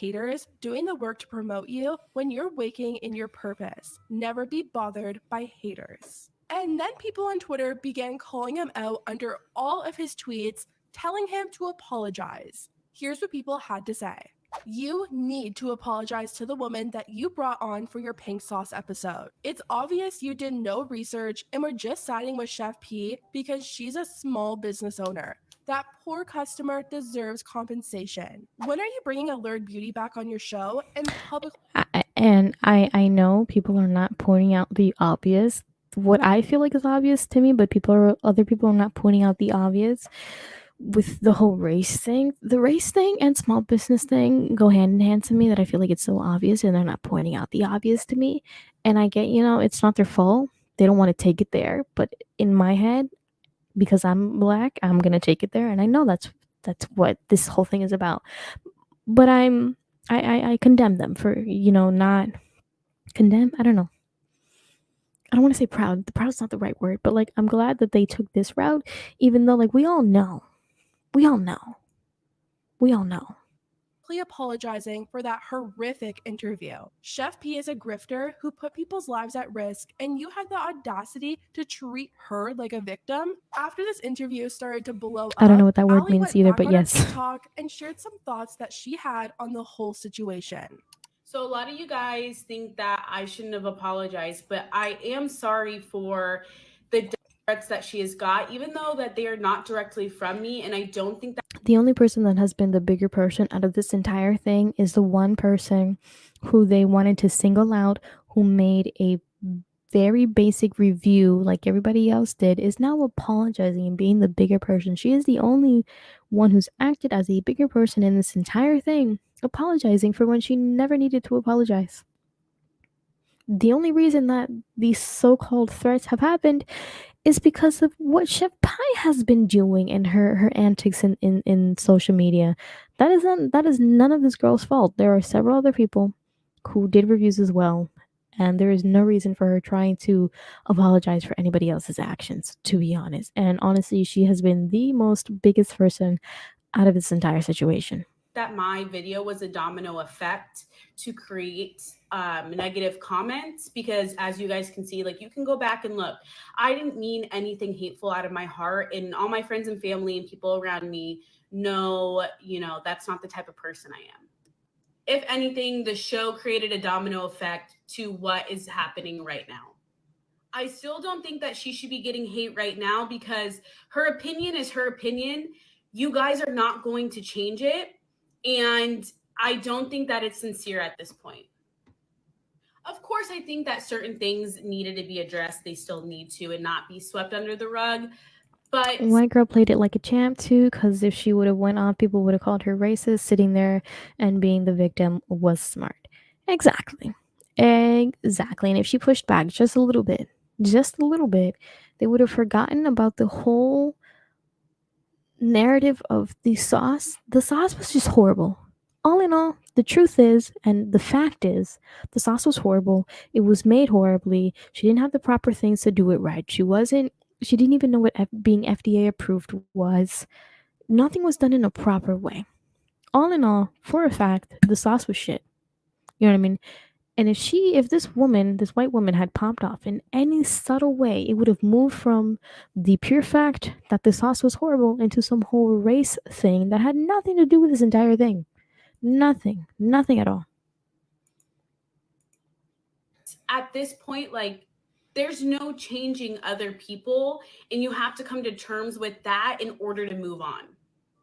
Speaker 4: haters doing the work to promote you when you're waking in your purpose. Never be bothered by haters. And then people on Twitter began calling him out under all of his tweets, telling him to apologize. Here's what people had to say. You need to apologize to the woman that you brought on for your pink sauce episode. It's obvious you did no research and were just siding with Cheff Pii because she's a small business owner. That poor customer deserves compensation. When are you bringing Allured Beauty back on your show and publicly?
Speaker 1: I know people are not pointing out the obvious. What I feel like is obvious to me, but other people are not pointing out the obvious with the whole race thing. The race thing and small business thing go hand in hand to me, that I feel like it's so obvious and they're not pointing out the obvious to me. And I get, it's not their fault. They don't want to take it there, but in my head, because I'm black, I'm going to take it there, and I know that's what this whole thing is about. But I condemn them for, not condemn. I don't know. I don't want to say proud. The proud's not the right word, but like I'm glad that they took this route, even though like we all know.
Speaker 4: Apologizing for that horrific interview. Cheff Pii is a grifter who put people's lives at risk, and you had the audacity to treat her like a victim. After this interview started to blow up,
Speaker 1: I don't know what that word
Speaker 4: Ali
Speaker 1: means
Speaker 4: went
Speaker 1: either,
Speaker 4: back
Speaker 1: but
Speaker 4: on her
Speaker 1: yes.
Speaker 4: TikTok and shared some thoughts that she had on the whole situation.
Speaker 6: So a lot of you guys think that I shouldn't have apologized, but I am sorry for the threats that she has got, even though that they are not directly from me, and I don't think that
Speaker 1: The only person that has been the bigger person out of this entire thing is the one person who they wanted to single out, who made a very basic review like everybody else did, is now apologizing and being the bigger person. She is the only one who's acted as a bigger person in this entire thing, apologizing for when she never needed to apologize. The only reason that these so-called threats have happened is because of what Cheff Pii has been doing and her antics in social media. That is none of this girl's fault. There are several other people who did reviews as well, and there is no reason for her trying to apologize for anybody else's actions, to be honest. And honestly, she has been the most biggest person out of this entire situation.
Speaker 6: that my video was a domino effect to create negative comments, because as you guys can see, like you can go back and look, I didn't mean anything hateful out of my heart, and all my friends and family and people around me know, that's not the type of person I am. If anything, the show created a domino effect to what is happening right now. I still don't think that she should be getting hate right now, because her opinion is her opinion. You guys are not going to change it. And I don't think that it's sincere at this point. Of course, I think that certain things needed to be addressed. They still need to, and not be swept under the rug. But
Speaker 1: White girl played it like a champ too, because if she would have went off, people would have called her racist. Sitting there and being the victim was smart. Exactly. And if she pushed back just a little bit, they would have forgotten about the whole narrative of the sauce. The sauce was just horrible. All in all, the truth is, and the fact is, the sauce was horrible. It was made horribly. She didn't have the proper things to do it right. She didn't even know what being FDA approved was. Nothing was done in a proper way. All in all, for a fact, the sauce was shit. You know what I mean? And if this white woman had popped off in any subtle way, it would have moved from the pure fact that the sauce was horrible into some whole race thing that had nothing to do with this entire thing. Nothing at all.
Speaker 6: at this point, like, there's no changing other people, and you have to come to terms with that in order to move on.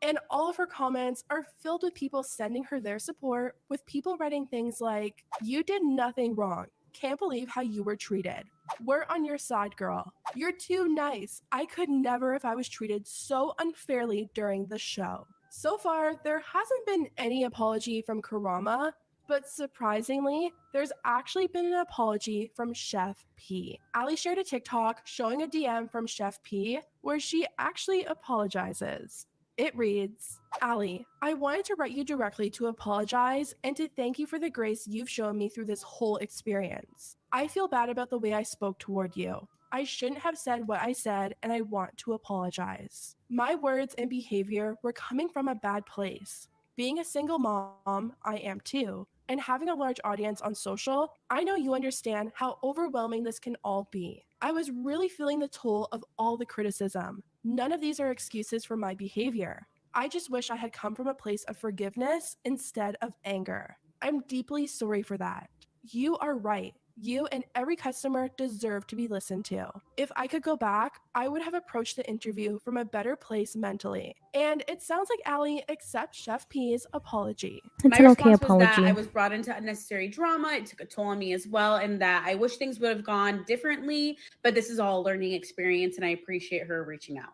Speaker 4: And all of her comments are filled with people sending her their support, with people writing things like, "You did nothing wrong. Can't believe how you were treated. We're on your side, girl. You're too nice. I could never if I was treated so unfairly during the show." So far, there hasn't been any apology from Karama, but surprisingly, there's actually been an apology from Cheff Pii. Ali shared a TikTok showing a DM from Cheff Pii where she actually apologizes. It reads, "Ali, I wanted to write you directly to apologize and to thank you for the grace you've shown me through this whole experience. I feel bad about the way I spoke toward you. I shouldn't have said what I said, and I want to apologize. My words and behavior were coming from a bad place. Being a single mom, I am too, and having a large audience on social, I know you understand how overwhelming this can all be. I was really feeling the toll of all the criticism. None of these are excuses for my behavior. I just wish I had come from a place of forgiveness instead of anger. I'm deeply sorry for that. You are right. You and every customer deserve to be listened to. If I could go back, I would have approached the interview from a better place mentally. And it sounds like Allie accepts Cheff Pii's apology.
Speaker 1: It's
Speaker 6: My
Speaker 1: an okay
Speaker 6: response was that
Speaker 1: apology.
Speaker 6: I was brought into unnecessary drama. It took a toll on me as well, and that I wish things would have gone differently. But this is all a learning experience, and I appreciate her reaching out.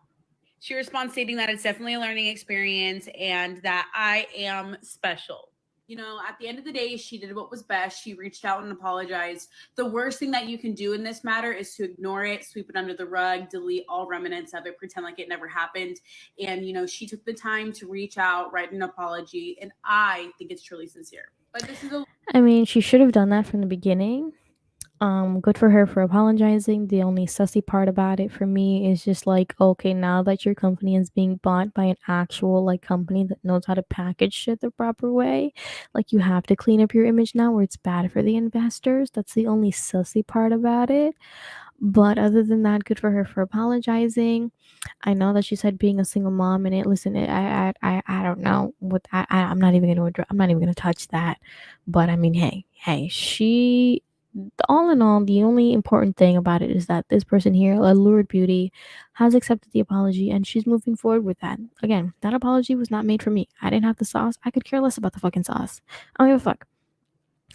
Speaker 6: She responds stating that it's definitely a learning experience and that I am special. You know, at the end of the day, she did what was best. She reached out and apologized. The worst thing that you can do in this matter is to ignore it, sweep it under the rug, delete all remnants of it, pretend like it never happened. And, you know, she took the time to reach out, write an apology, and I think it's truly sincere. But this is
Speaker 1: I mean, she should have done that from the beginning. Good for her for apologizing. The only sussy part about it for me is just like, okay, now that your company is being bought by an actual like company that knows how to package shit the proper way, like you have to clean up your image now where it's bad for the investors. That's the only sussy part about it. But other than that, good for her for apologizing. I know that she said being a single mom and it. Listen, I don't know what I'm not even gonna touch that. But I mean, hey, she. All in all, the only important thing about it is that this person here, Allured Beauty, has accepted the apology and she's moving forward with that. Again, that apology was not made for me. I didn't have the sauce. I could care less about the fucking sauce. I don't give a fuck.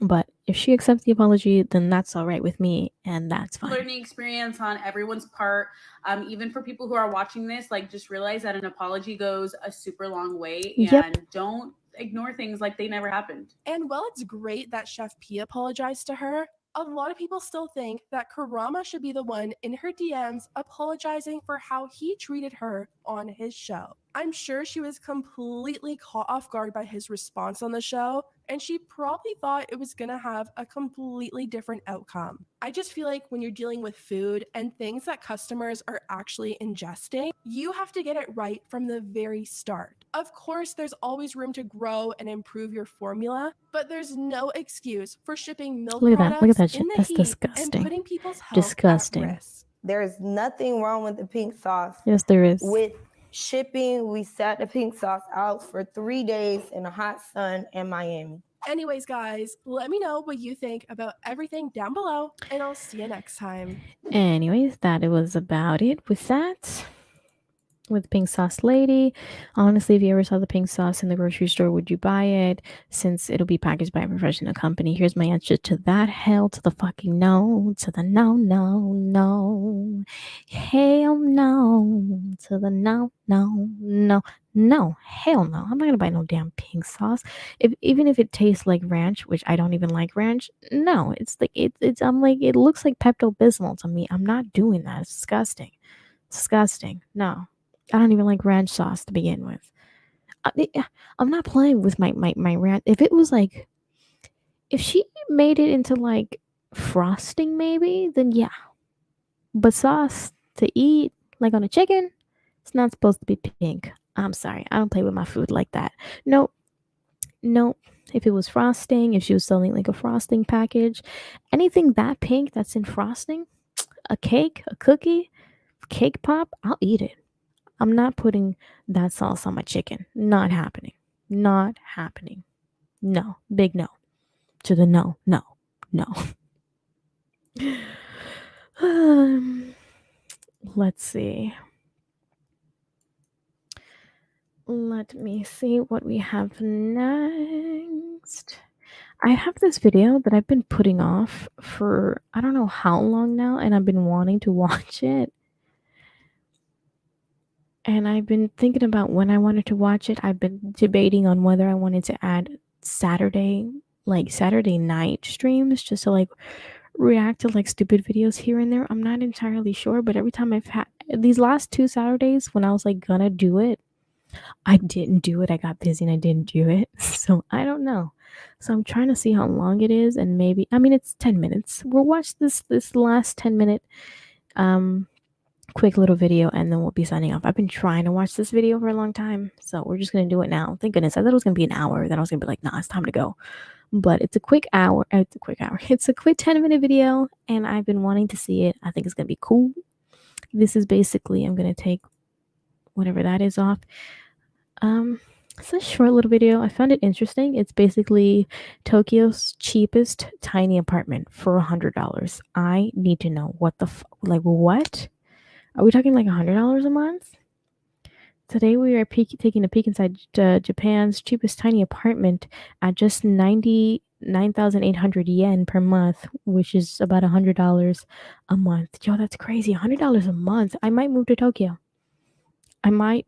Speaker 1: But if she accepts the apology, then that's all right with me, and that's fine.
Speaker 6: learning experience on everyone's part. Even for people who are watching this, like just realize that an apology goes a super long way, and don't ignore things like they never happened.
Speaker 4: And while it's great that Cheff Pii apologized to her, a lot of people still think that Karama should be the one in her DMs apologizing for how he treated her on his show. I'm sure she was completely caught off guard by his response on the show, and she probably thought it was gonna have a completely different outcome. I just feel like when you're dealing with food and things that customers are actually ingesting, you have to get it right from the very start. Of course, there's always room to grow and improve your formula, but there's no excuse for shipping milk products
Speaker 1: Look at that
Speaker 4: in
Speaker 1: shit.
Speaker 4: the
Speaker 1: That's
Speaker 4: heat
Speaker 1: disgusting.
Speaker 4: and putting people's health
Speaker 1: Disgusting.
Speaker 4: at risk.
Speaker 5: There's nothing wrong with the pink sauce.
Speaker 1: Yes, there is.
Speaker 5: With shipping, we sat the pink sauce out for 3 days in the hot sun in Miami.
Speaker 4: Anyways, guys, let me know what you think about everything down below, and I'll see you next time.
Speaker 1: Anyways, that was about it with that. With Pink Sauce Lady. Honestly, if you ever saw the pink sauce in the grocery store, would you buy it? Since it'll be packaged by a professional company. Here's my answer to that. Hell to the fucking no. To the no, no, no. Hell no. To the no, no, no. No, hell no. I'm not gonna buy no damn pink sauce. Even if it tastes like ranch, which I don't even like ranch, no. It's like I'm like it looks like Pepto Bismol to me. I'm not doing that. It's disgusting. Disgusting. No. I don't even like ranch sauce to begin with. I'm not playing with my ranch. If it was like, if she made it into like frosting, maybe, then yeah. But sauce to eat, like on a chicken, it's not supposed to be pink. I'm sorry. I don't play with my food like that. No. If it was frosting, if she was selling like a frosting package, anything that pink that's in frosting, a cake, a cookie, cake pop, I'll eat it. I'm not putting that sauce on my chicken. Not happening. Not happening. No. Big no. To the no. No. No. Let's see. Let me see what we have next. I have this video that I've been putting off for I don't know how long now, and I've been wanting to watch it. And I've been thinking about when I wanted to watch it. I've been debating on whether I wanted to add Saturday night streams just to like react to like stupid videos here and there. I'm not entirely sure, but every time I've had these last 2 Saturdays when I was like gonna do it, I didn't do it. I got busy and I didn't do it. So I don't know. So I'm trying to see how long it is, and maybe it's 10 minutes. We'll watch this last 10-minute quick little video and then we'll be signing off. I've been trying to watch this video for a long time, so we're just gonna do it now. Thank goodness. I thought it was gonna be an hour, then I was gonna be like, nah, it's time to go. But it's a quick hour. It's a quick 10-minute video, and I've been wanting to see it. I think it's gonna be cool. This is basically, I'm gonna take whatever that is off. It's a short little video. I found it interesting. It's basically Tokyo's cheapest tiny apartment for $100. I need to know what the like what? Are we talking like $100 a month? Today we are taking a peek inside Japan's cheapest tiny apartment at just 99,800 yen per month, which is about $100 a month. Yo, that's crazy. $100 a month. I might move to Tokyo. I might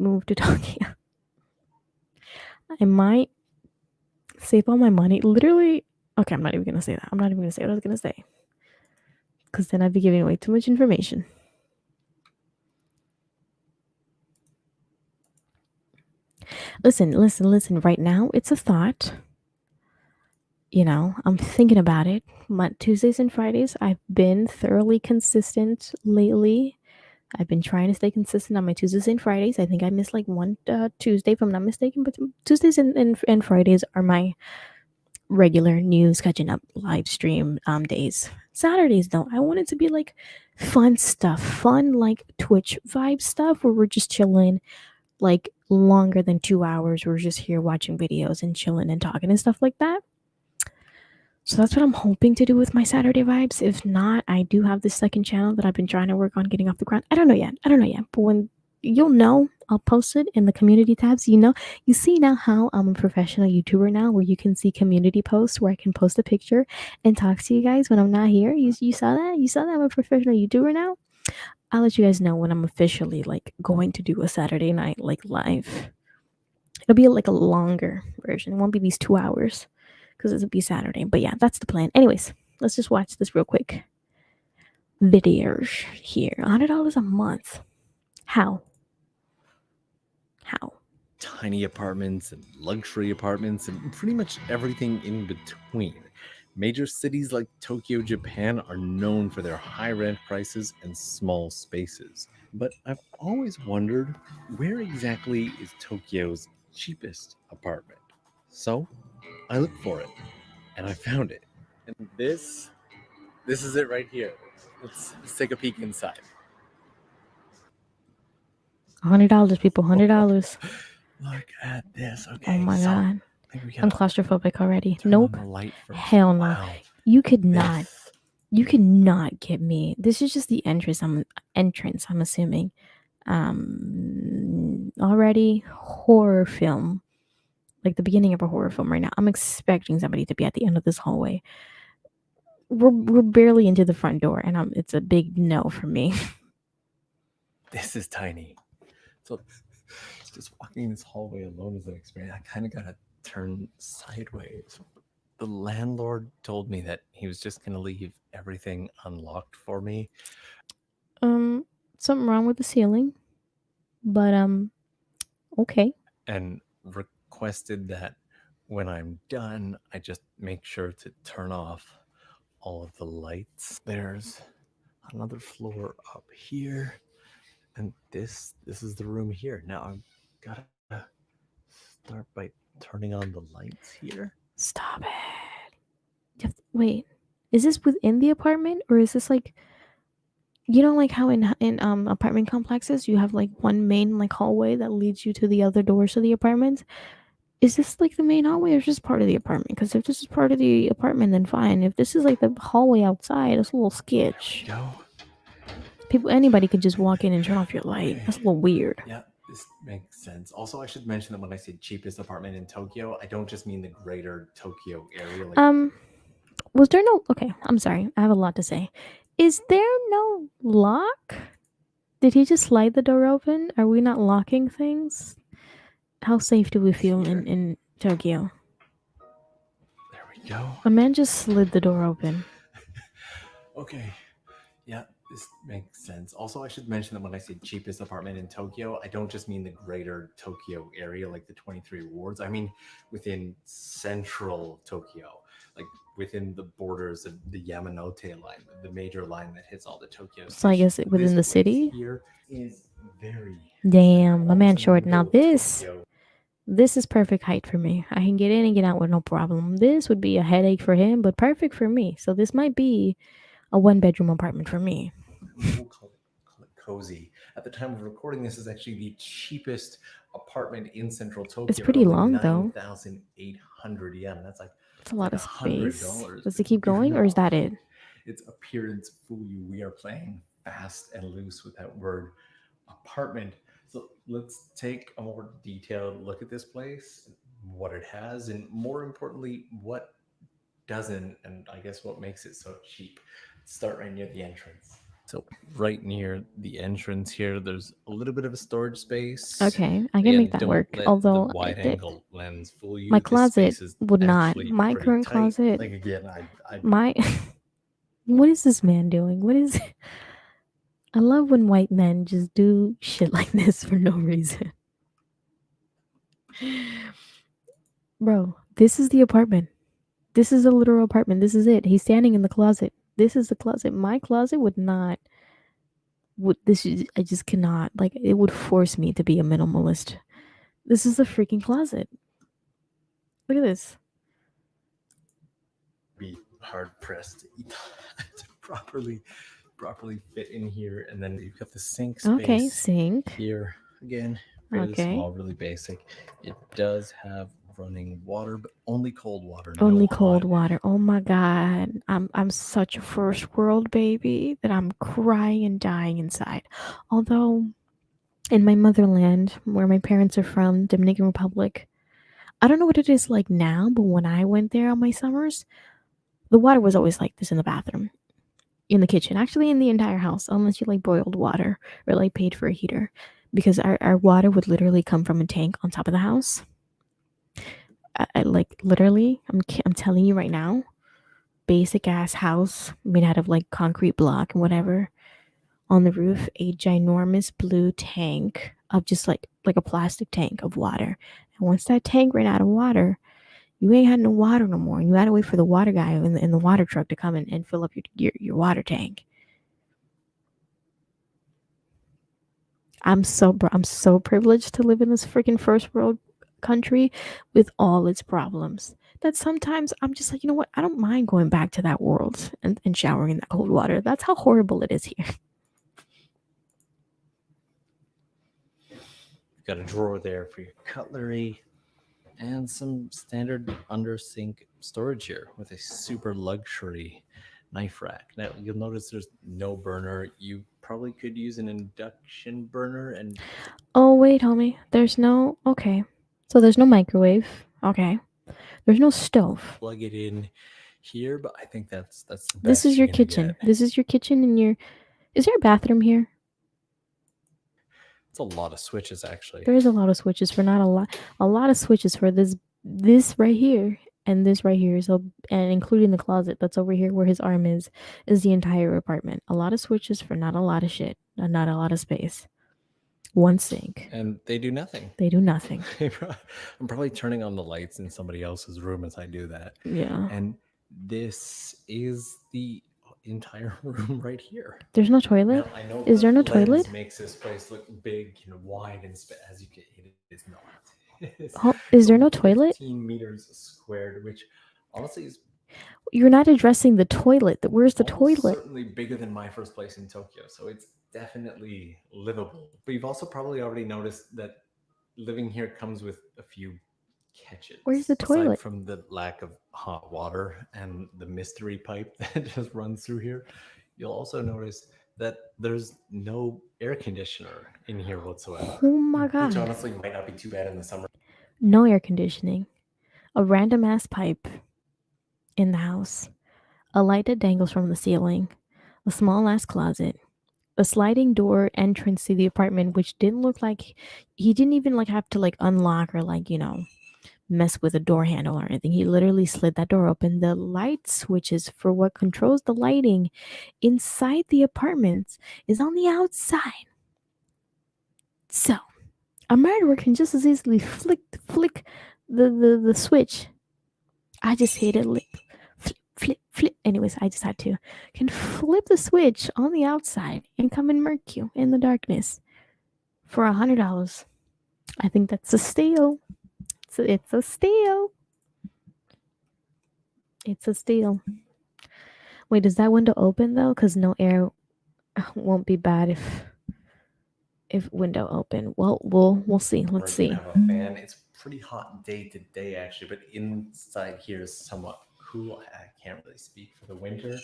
Speaker 1: save all my money. Literally, okay, I'm not even gonna say that. I'm not even gonna say what I was gonna say. Because then I'd be giving away too much information. Listen. Right now, it's a thought. You know, I'm thinking about it. Tuesdays and Fridays, I've been thoroughly consistent lately. I've been trying to stay consistent on my Tuesdays and Fridays. I think I missed like one Tuesday, if I'm not mistaken. But Tuesdays and Fridays are my regular news catching up live stream days. Saturdays, though, I want it to be like fun stuff. Fun, like Twitch vibe stuff where we're just chilling like longer than 2 hours. We're just here watching videos and chilling and talking and stuff like that. So that's what I'm hoping to do with my Saturday vibes. If not, I do have this second channel that I've been trying to work on getting off the ground. I don't know yet. But when you'll know, I'll post it in the community tabs. You see now how I'm a professional YouTuber now, where you can see community posts where I can post a picture and talk to you guys when I'm not here. You saw that? You saw that I'm a professional YouTuber now? I'll let you guys know when I'm officially like going to do a Saturday night like live. It'll be like a longer version. It won't be these 2 hours because it'll be Saturday. But yeah, that's the plan. Anyways, let's just watch this real quick. Videos here. $100 a month. How?
Speaker 9: Tiny apartments and luxury apartments and pretty much everything in between. Major cities like Tokyo, Japan are known for their high rent prices and small spaces. But I've always wondered, where exactly is Tokyo's cheapest apartment? So I looked for it and I found it. And this is it right here. Let's take a peek inside.
Speaker 1: $100, people. $100.
Speaker 9: Look at this. Okay.
Speaker 1: Oh my god. I'm claustrophobic already.
Speaker 9: Turn
Speaker 1: Nope.
Speaker 9: on the light first.
Speaker 1: Hell no.
Speaker 9: Wow.
Speaker 1: You could not get me. This is just the entrance. I'm assuming. Already horror film. Like the beginning of a horror film right now. I'm expecting somebody to be at the end of this hallway. We're barely into the front door, and it's a big no for me.
Speaker 9: This is tiny. So just walking this hallway alone is an experience. I kind of gotta turn sideways. The landlord told me that he was just gonna leave everything unlocked for me.
Speaker 1: Something wrong with the ceiling, but okay.
Speaker 9: And requested that when I'm done, I just make sure to turn off all of the lights. There's another floor up here, and this is the room here. Now I've gotta start by turning on the lights here.
Speaker 1: Stop it. Wait, is this within the apartment, or is this like, like how in apartment complexes you have like one main like hallway that leads you to the other doors of the apartment? Is this like the main hallway or just part of the apartment? Because if this is part of the apartment, then fine. If this is like the hallway outside, it's a little sketch. Anybody could just walk in and turn off your light. That's a little weird.
Speaker 9: Yeah, this makes sense. Also, I should mention that when I say cheapest apartment in Tokyo, I don't just mean the greater Tokyo area.
Speaker 1: Was there no... Okay, I'm sorry. I have a lot to say. Is there no lock? Did he just slide the door open? Are we not locking things? How safe do we feel in Tokyo?
Speaker 9: There we go.
Speaker 1: A man just slid the door open.
Speaker 9: Okay. Yeah, this makes sense. Also, I should mention that when I say cheapest apartment in Tokyo, I don't just mean the greater Tokyo area, like the 23 wards. I mean within central Tokyo, like within the borders of the Yamanote line, the major line that hits all the Tokyo stations.
Speaker 1: So I guess within the city?
Speaker 9: Here is very...
Speaker 1: Damn, my man short. Now this is perfect height for me. I can get in and get out with no problem. This would be a headache for him, but perfect for me. So this might be a 1-bedroom apartment for me.
Speaker 9: We'll call it cozy. At the time of recording, this is actually the cheapest apartment in central Tokyo.
Speaker 1: It's pretty
Speaker 9: at only
Speaker 1: long, though.
Speaker 9: 9,800 yen. That's like
Speaker 1: It's a lot
Speaker 9: like
Speaker 1: of space.
Speaker 9: $100.
Speaker 1: Does it keep going, or is that it?
Speaker 9: Its appearance fool you. We are playing fast and loose with that word apartment. So let's take a more detailed look at this place, what it has, and more importantly, what doesn't, and I guess what makes it so cheap. Start right near the entrance. So right near the entrance here, there's a little bit of a storage space.
Speaker 1: Okay, I can
Speaker 9: Again,
Speaker 1: make that
Speaker 9: don't
Speaker 1: work.
Speaker 9: let
Speaker 1: Although
Speaker 9: the wide angle lens fool you.
Speaker 1: my
Speaker 9: This
Speaker 1: closet
Speaker 9: space is
Speaker 1: would not.
Speaker 9: actually
Speaker 1: My
Speaker 9: pretty
Speaker 1: current
Speaker 9: tight.
Speaker 1: closet.
Speaker 9: Like again, I
Speaker 1: My. What is this man doing? What is? I love when white men just do shit like this for no reason. Bro, this is the apartment. This is a literal apartment. This is it. He's standing in the closet. This is the closet. My closet would not. I just cannot. Like, it would force me to be a minimalist. This is the freaking closet. Look at this.
Speaker 9: Be hard pressed to properly fit in here. And then you've got the sink space.
Speaker 1: Okay, sink.
Speaker 9: Here again, really
Speaker 1: Okay.
Speaker 9: small, really basic. It does have running water, but only cold water.
Speaker 1: Only
Speaker 9: no
Speaker 1: cold
Speaker 9: hot.
Speaker 1: water. Oh my god. I'm such a first world baby that I'm crying and dying inside. Although in my motherland, where my parents are from, Dominican Republic, I don't know what it is like now, but when I went there on my summers, the water was always like this in the bathroom, in the kitchen, actually in the entire house, unless you like boiled water or like paid for a heater, because our water would literally come from a tank on top of the house. I like literally, I'm telling you right now, basic ass house made out of like concrete block and whatever. On the roof, a ginormous blue tank of just like a plastic tank of water. And once that tank ran out of water, you ain't had no water no more. You had to wait for the water guy in the water truck to come in and fill up your water tank. I'm so privileged to live in this freaking first world country with all its problems that sometimes I'm just like, you know what? I don't mind going back to that world and showering in that cold water. That's how horrible it is here.
Speaker 9: You've got a drawer there for your cutlery and some standard under sink storage here with a super luxury knife rack. Now you'll notice there's no burner. You probably could use an induction burner. And
Speaker 1: oh wait, homie, there's no, okay, so there's no microwave. Okay, there's no stove.
Speaker 9: Plug it in here, but I think that's the best.
Speaker 1: This is your kitchen. This is your kitchen, and is there a bathroom here?
Speaker 9: It's a lot of switches, actually.
Speaker 1: There is a lot of switches for not a lot. A lot of switches for this right here and this right here. So, and including the closet that's over here where his arm is the entire apartment. A lot of switches for not a lot of shit, and not a lot of space. One sink.
Speaker 9: And they do nothing.
Speaker 1: They do nothing.
Speaker 9: I'm probably turning on the lights in somebody else's room as I do that.
Speaker 1: Yeah.
Speaker 9: And this is the entire room right here.
Speaker 1: There's no toilet?
Speaker 9: Now, I know
Speaker 1: is there no toilet?
Speaker 9: Makes this place look big and wide, and as you can, it is not.
Speaker 1: Is there no toilet?
Speaker 9: 15 meters squared, which honestly is.
Speaker 1: You're not addressing the toilet. Where's the toilet?
Speaker 9: Certainly bigger than my first place in Tokyo, so it's definitely livable. But you've also probably already noticed that living here comes with a few catches.
Speaker 1: Where's the toilet?
Speaker 9: Aside from the lack of hot water and the mystery pipe that just runs through here, you'll also notice that there's no air conditioner in here whatsoever.
Speaker 1: Oh my god.
Speaker 9: Which honestly might not be too bad in the summer.
Speaker 1: No air conditioning. A random ass pipe in the house. A light that dangles from the ceiling. A small ass closet. A sliding door entrance to the apartment, which didn't look like he didn't even like have to like unlock or like, you know, mess with a door handle or anything. He literally slid that door open. The light switches for what controls the lighting inside the apartments is on the outside. So a murderer can just as easily flick the switch. I just hit it. Flip. Anyways, I just had to. Can flip the switch on the outside and come and murk you in the darkness for $100. I think that's a steal. It's a steal. It's a steal. Wait, does that window open though? Because no air won't be bad if if window open. Well, we'll see.
Speaker 9: We're
Speaker 1: Let's
Speaker 9: gonna
Speaker 1: see.
Speaker 9: have a fan. It's pretty hot day to day actually, but inside here is somewhat cool. I can't really speak for the winter.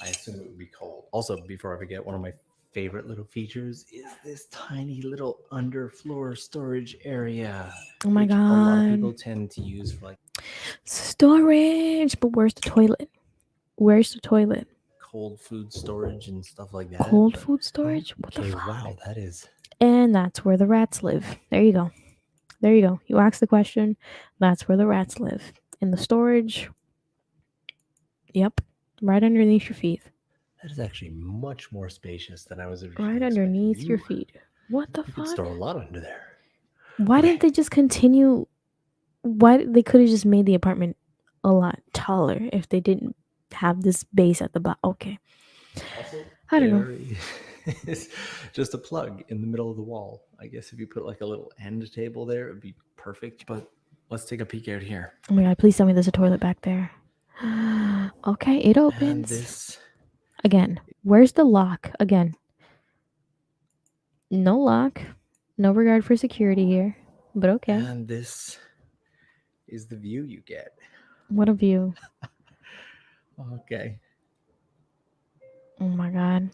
Speaker 9: I assume it would be cold. Also, before I forget, one of my favorite little features is this tiny little underfloor storage area.
Speaker 1: Oh my
Speaker 9: which a lot of
Speaker 1: God.
Speaker 9: people tend to use for like
Speaker 1: Storage, but where's the toilet? Where's the toilet?
Speaker 9: cold food storage and stuff like that.
Speaker 1: Cold
Speaker 9: but-
Speaker 1: food storage? What the
Speaker 9: Okay,
Speaker 1: fuck?
Speaker 9: wow, that is
Speaker 1: And that's where the rats live. There you go. There you go. You asked the question. That's where the rats live. In the storage. Yep. Right underneath your feet.
Speaker 9: that is actually much more spacious than I was originally
Speaker 1: Right
Speaker 9: expecting.
Speaker 1: underneath your
Speaker 9: You-
Speaker 1: feet. What the
Speaker 9: You could
Speaker 1: fuck?
Speaker 9: store a lot under there.
Speaker 1: Why didn't they just continue? Why they could have just made the apartment a lot taller if they didn't have this base at the bottom. Okay.
Speaker 9: Also,
Speaker 1: I don't know.
Speaker 9: there is just a plug in the middle of the wall. I guess if you put like a little end table there, it would be perfect. But let's take a peek out here.
Speaker 1: Oh my God, please tell me there's a toilet back there. Okay, it
Speaker 9: And
Speaker 1: opens.
Speaker 9: this
Speaker 1: Again, where's the lock? Again. No lock. No regard for security here. But okay.
Speaker 9: and this is the view you get.
Speaker 1: What a view.
Speaker 9: Okay.
Speaker 1: Oh my God.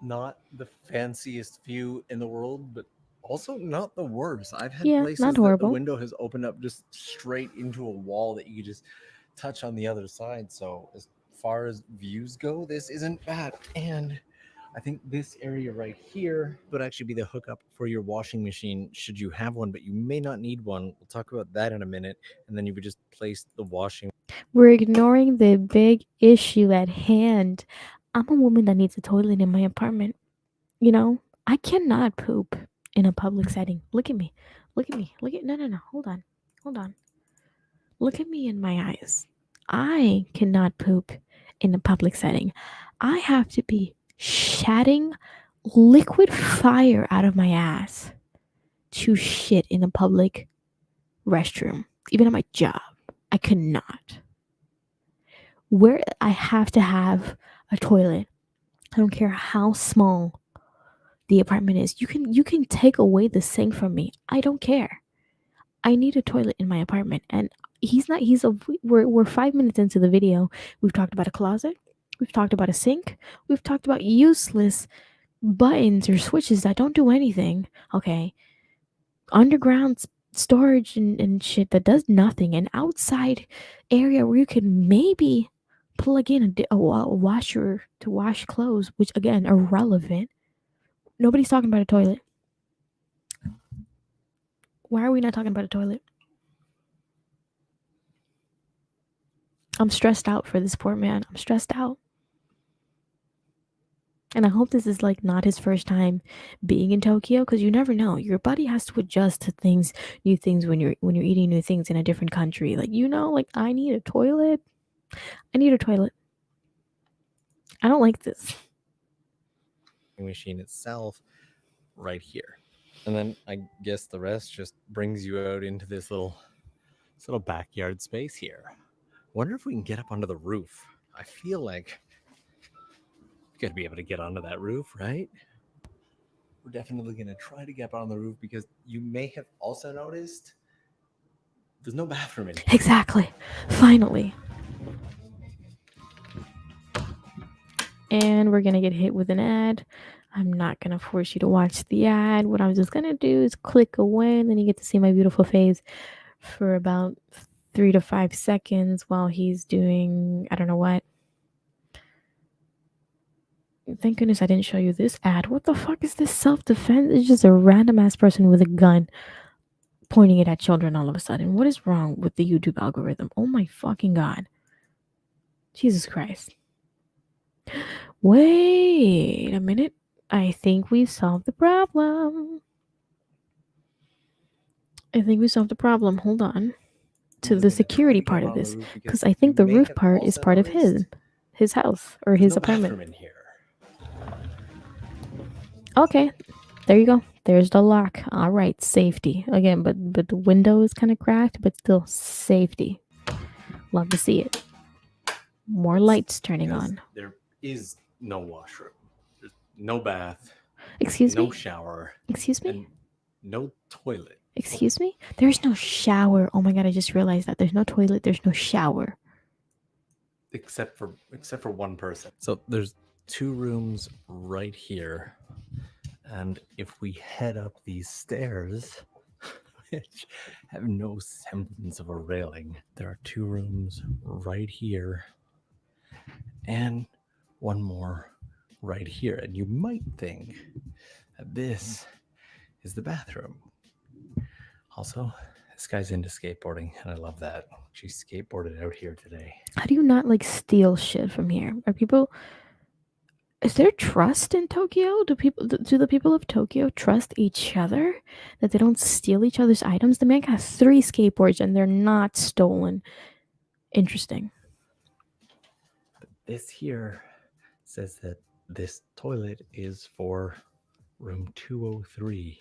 Speaker 9: Not the fanciest view in the world, but also not the worst. I've had
Speaker 1: Yeah,
Speaker 9: places
Speaker 1: not
Speaker 9: that the
Speaker 1: horrible.
Speaker 9: window has opened up just straight into a wall that you could just touch on the other side. So as far as views go, this isn't bad. And I think this area right here would actually be the hookup for your washing machine should you have one, but you may not need one. We'll talk about that in a minute. And then you would just place the washing.
Speaker 1: We're ignoring the big issue at hand. I'm a woman that needs a toilet in my apartment. You know, I cannot poop in a public setting. Look at me. Look at me. Look at no. Hold on. Hold on. Look at me in my eyes. I cannot poop in a public setting. I have to be shatting liquid fire out of my ass to shit in a public restroom. Even at my job. I could not. Where I have to have a toilet. I don't care how small the apartment is. You can take away the sink from me. I don't care. I need a toilet in my apartment, and we're 5 minutes into the video. We've talked about a closet. We've talked about a sink. We've talked about useless buttons or switches that don't do anything. Okay. Underground storage and shit that does nothing. An outside area where you could maybe plug in a washer to wash clothes, which again, irrelevant. Nobody's talking about a toilet. Why are we not talking about a toilet? I'm stressed out for this poor man. I'm stressed out. And I hope this is like not his first time being in Tokyo, because you never know. Your body has to adjust to things, new things when you're eating new things in a different country. Like, you know, like I need a toilet. I need a toilet. I don't like this.
Speaker 9: Machine itself right here. And then I guess the rest just brings you out into this little backyard space here. Wonder if we can get up onto the roof. I feel like we gotta be able to get onto that roof, right? We're definitely gonna try to get up on the roof because you may have also noticed there's no bathroom in here.
Speaker 1: Exactly. Finally. And we're going to get hit with an ad. I'm not going to force you to watch the ad. What I'm just going to do is click away, and then you get to see my beautiful face for about 3 to 5 seconds while he's doing, I don't know what. Thank goodness I didn't show you this ad. What the fuck is this self-defense? It's just a random ass person with a gun pointing it at children all of a sudden. What is wrong with the YouTube algorithm? Oh my fucking God. Jesus Christ. Wait a minute. I think we solved the problem. Hold on. To the security part of this. Because I think the roof part is part of his house or his apartment.
Speaker 9: In here.
Speaker 1: Okay. There you go. There's the lock. All right. Safety. Again, but the window is kind of cracked, but still safety. Love to see it. More lights turning on.
Speaker 9: There is no washroom. There's no bath.
Speaker 1: Excuse
Speaker 9: no
Speaker 1: me?
Speaker 9: shower,
Speaker 1: Excuse me?
Speaker 9: and no toilet.
Speaker 1: Excuse me? There's no shower. Oh my god, I just realized that. There's no toilet, there's no shower.
Speaker 9: Except for one person. So there's 2 rooms right here. And if we head up these stairs, which have no semblance of a railing, there are 2 rooms right here and one more right here. And you might think that this is the bathroom. Also, this guy's into skateboarding, and I love that. She skateboarded out here today.
Speaker 1: How do you not like steal shit from here? Are people Is there trust in Tokyo? Do the people of Tokyo trust each other that they don't steal each other's items? The man got 3 skateboards and they're not stolen. Interesting.
Speaker 9: This here says that this toilet is for room 203.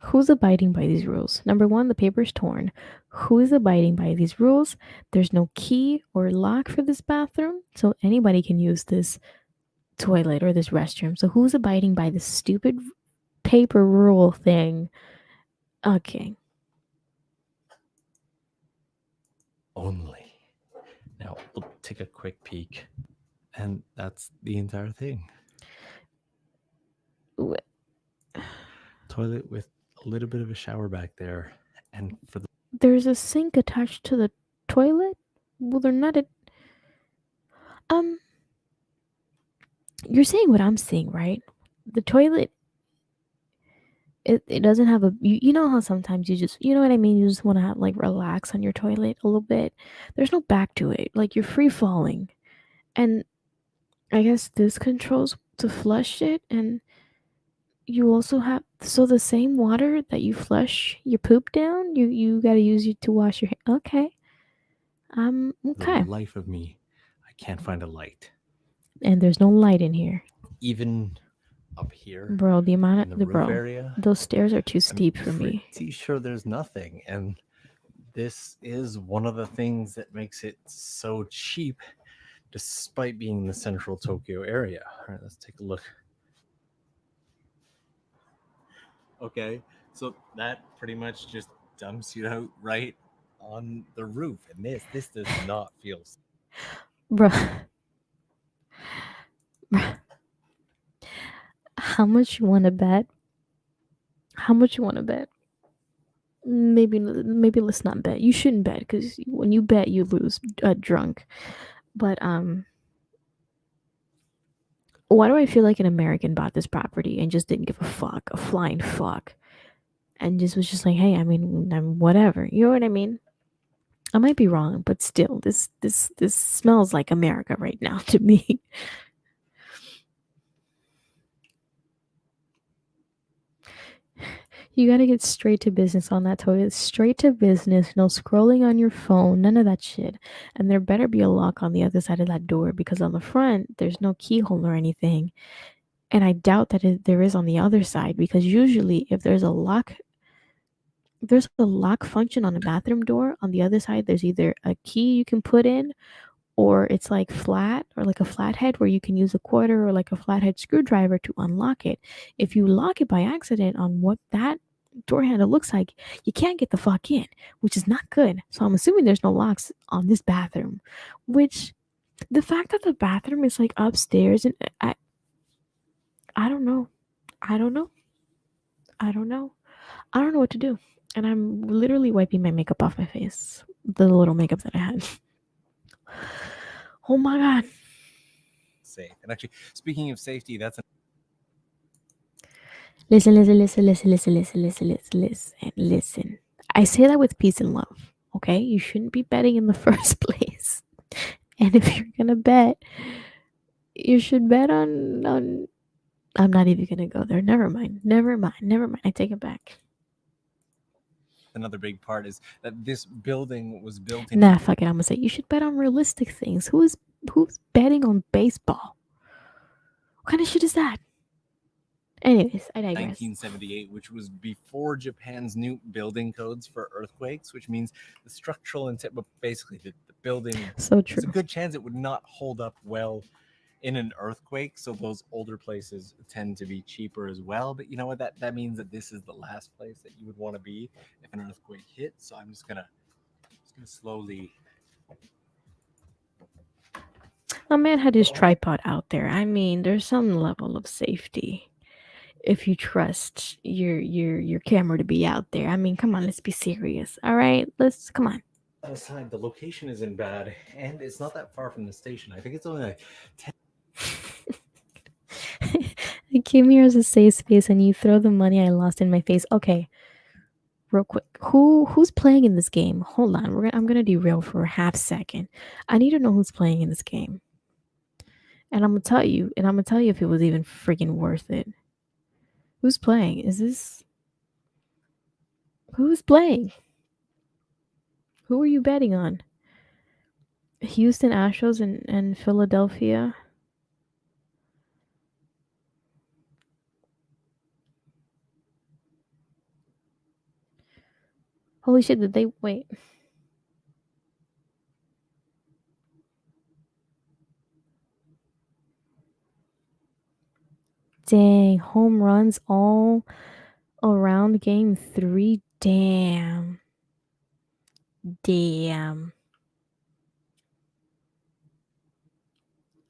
Speaker 1: Who's abiding by these rules? Number 1, the paper's torn. Who is abiding by these rules? There's no key or lock for this bathroom, so anybody can use this toilet or this restroom. So who's abiding by this stupid paper rule thing? Okay.
Speaker 9: Only. Now, we'll take a quick peek, and that's the entire thing. Toilet with a little bit of a shower back there, and for the
Speaker 1: There's a sink attached to the toilet? Well, they're not you're saying what I'm saying, right? The toilet, it doesn't have you know how sometimes you know what I mean? You just want to like relax on your toilet a little bit. There's no back to it. Like you're free falling. And I guess this controls to flush it, and you also have the same water that you flush your poop down, you got to use it to wash your hair. Okay. Okay.
Speaker 9: the life of me, I can't find a light.
Speaker 1: And there's no light in here.
Speaker 9: Even up here,
Speaker 1: Bro, the amount
Speaker 9: in
Speaker 1: of
Speaker 9: the roof area,
Speaker 1: those stairs are too steep for me.
Speaker 9: Pretty sure there's nothing, and this is one of the things that makes it so cheap, despite being in the central Tokyo area. All right, let's take a look. Okay, so that pretty much just dumps you out right on the roof, and this does not feel.
Speaker 1: Bruh. How much you want to bet? How much you want to bet? Maybe let's not bet. You shouldn't bet because when you bet, you lose drunk. But why do I feel like an American bought this property and just didn't give a flying fuck, and just was just like, hey, I mean, I'm whatever. You know what I mean? I might be wrong, but still, this smells like America right now to me. You gotta get straight to business on that toilet. Straight to business. No scrolling on your phone. None of that shit. And there better be a lock on the other side of that door because on the front, there's no keyhole or anything. And I doubt that there is on the other side because usually if there's a lock function on a bathroom door. On the other side, there's either a key you can put in or it's like flat or like a flathead where you can use a quarter or like a flathead screwdriver to unlock it. If you lock it by accident on what that door handle looks like, you can't get the fuck in, which is not good. So I'm assuming there's no locks on this bathroom, which the fact that the bathroom is like upstairs and I don't know. I don't know what to do. And I'm literally wiping my makeup off my face. The little makeup that I had. Oh my god.
Speaker 9: Safe. And actually, speaking of safety, that's
Speaker 1: Listen. I say that with peace and love. Okay? You shouldn't be betting in the first place. And if you're gonna bet, you should bet on I'm not even gonna go there. Never mind. I take it back.
Speaker 9: another big part is that this building was built
Speaker 1: Nah, fuck it. I'm gonna say you should bet on realistic things. Who's betting on baseball? What kind of shit is that? Anyways, I digress.
Speaker 9: 1978, which was before Japan's new building codes for earthquakes, which means the structural intent, but basically the building,
Speaker 1: So true.
Speaker 9: there's a good chance it would not hold up well in an earthquake, so those older places tend to be cheaper as well. But you know what? That means that this is the last place that you would want to be if an earthquake hit. So I'm just gonna slowly.
Speaker 1: A man had his tripod out there. I mean, there's some level of safety if you trust your camera to be out there. I mean, come on, let's be serious. All right, let's come on.
Speaker 9: Aside, the location isn't bad, and it's not that far from the station. I think it's only like 10.
Speaker 1: I came here as a safe space, and you throw the money I lost in my face. Okay, real quick, who's playing in this game? Hold on, I'm gonna derail for a half second. I need to know who's playing in this game, and I'm gonna tell you, if it was even freaking worth it. Who's playing? Who's playing? Who are you betting on? Houston Astros and Philadelphia. Holy shit, did they wait? Dang, home runs all around game 3. Damn.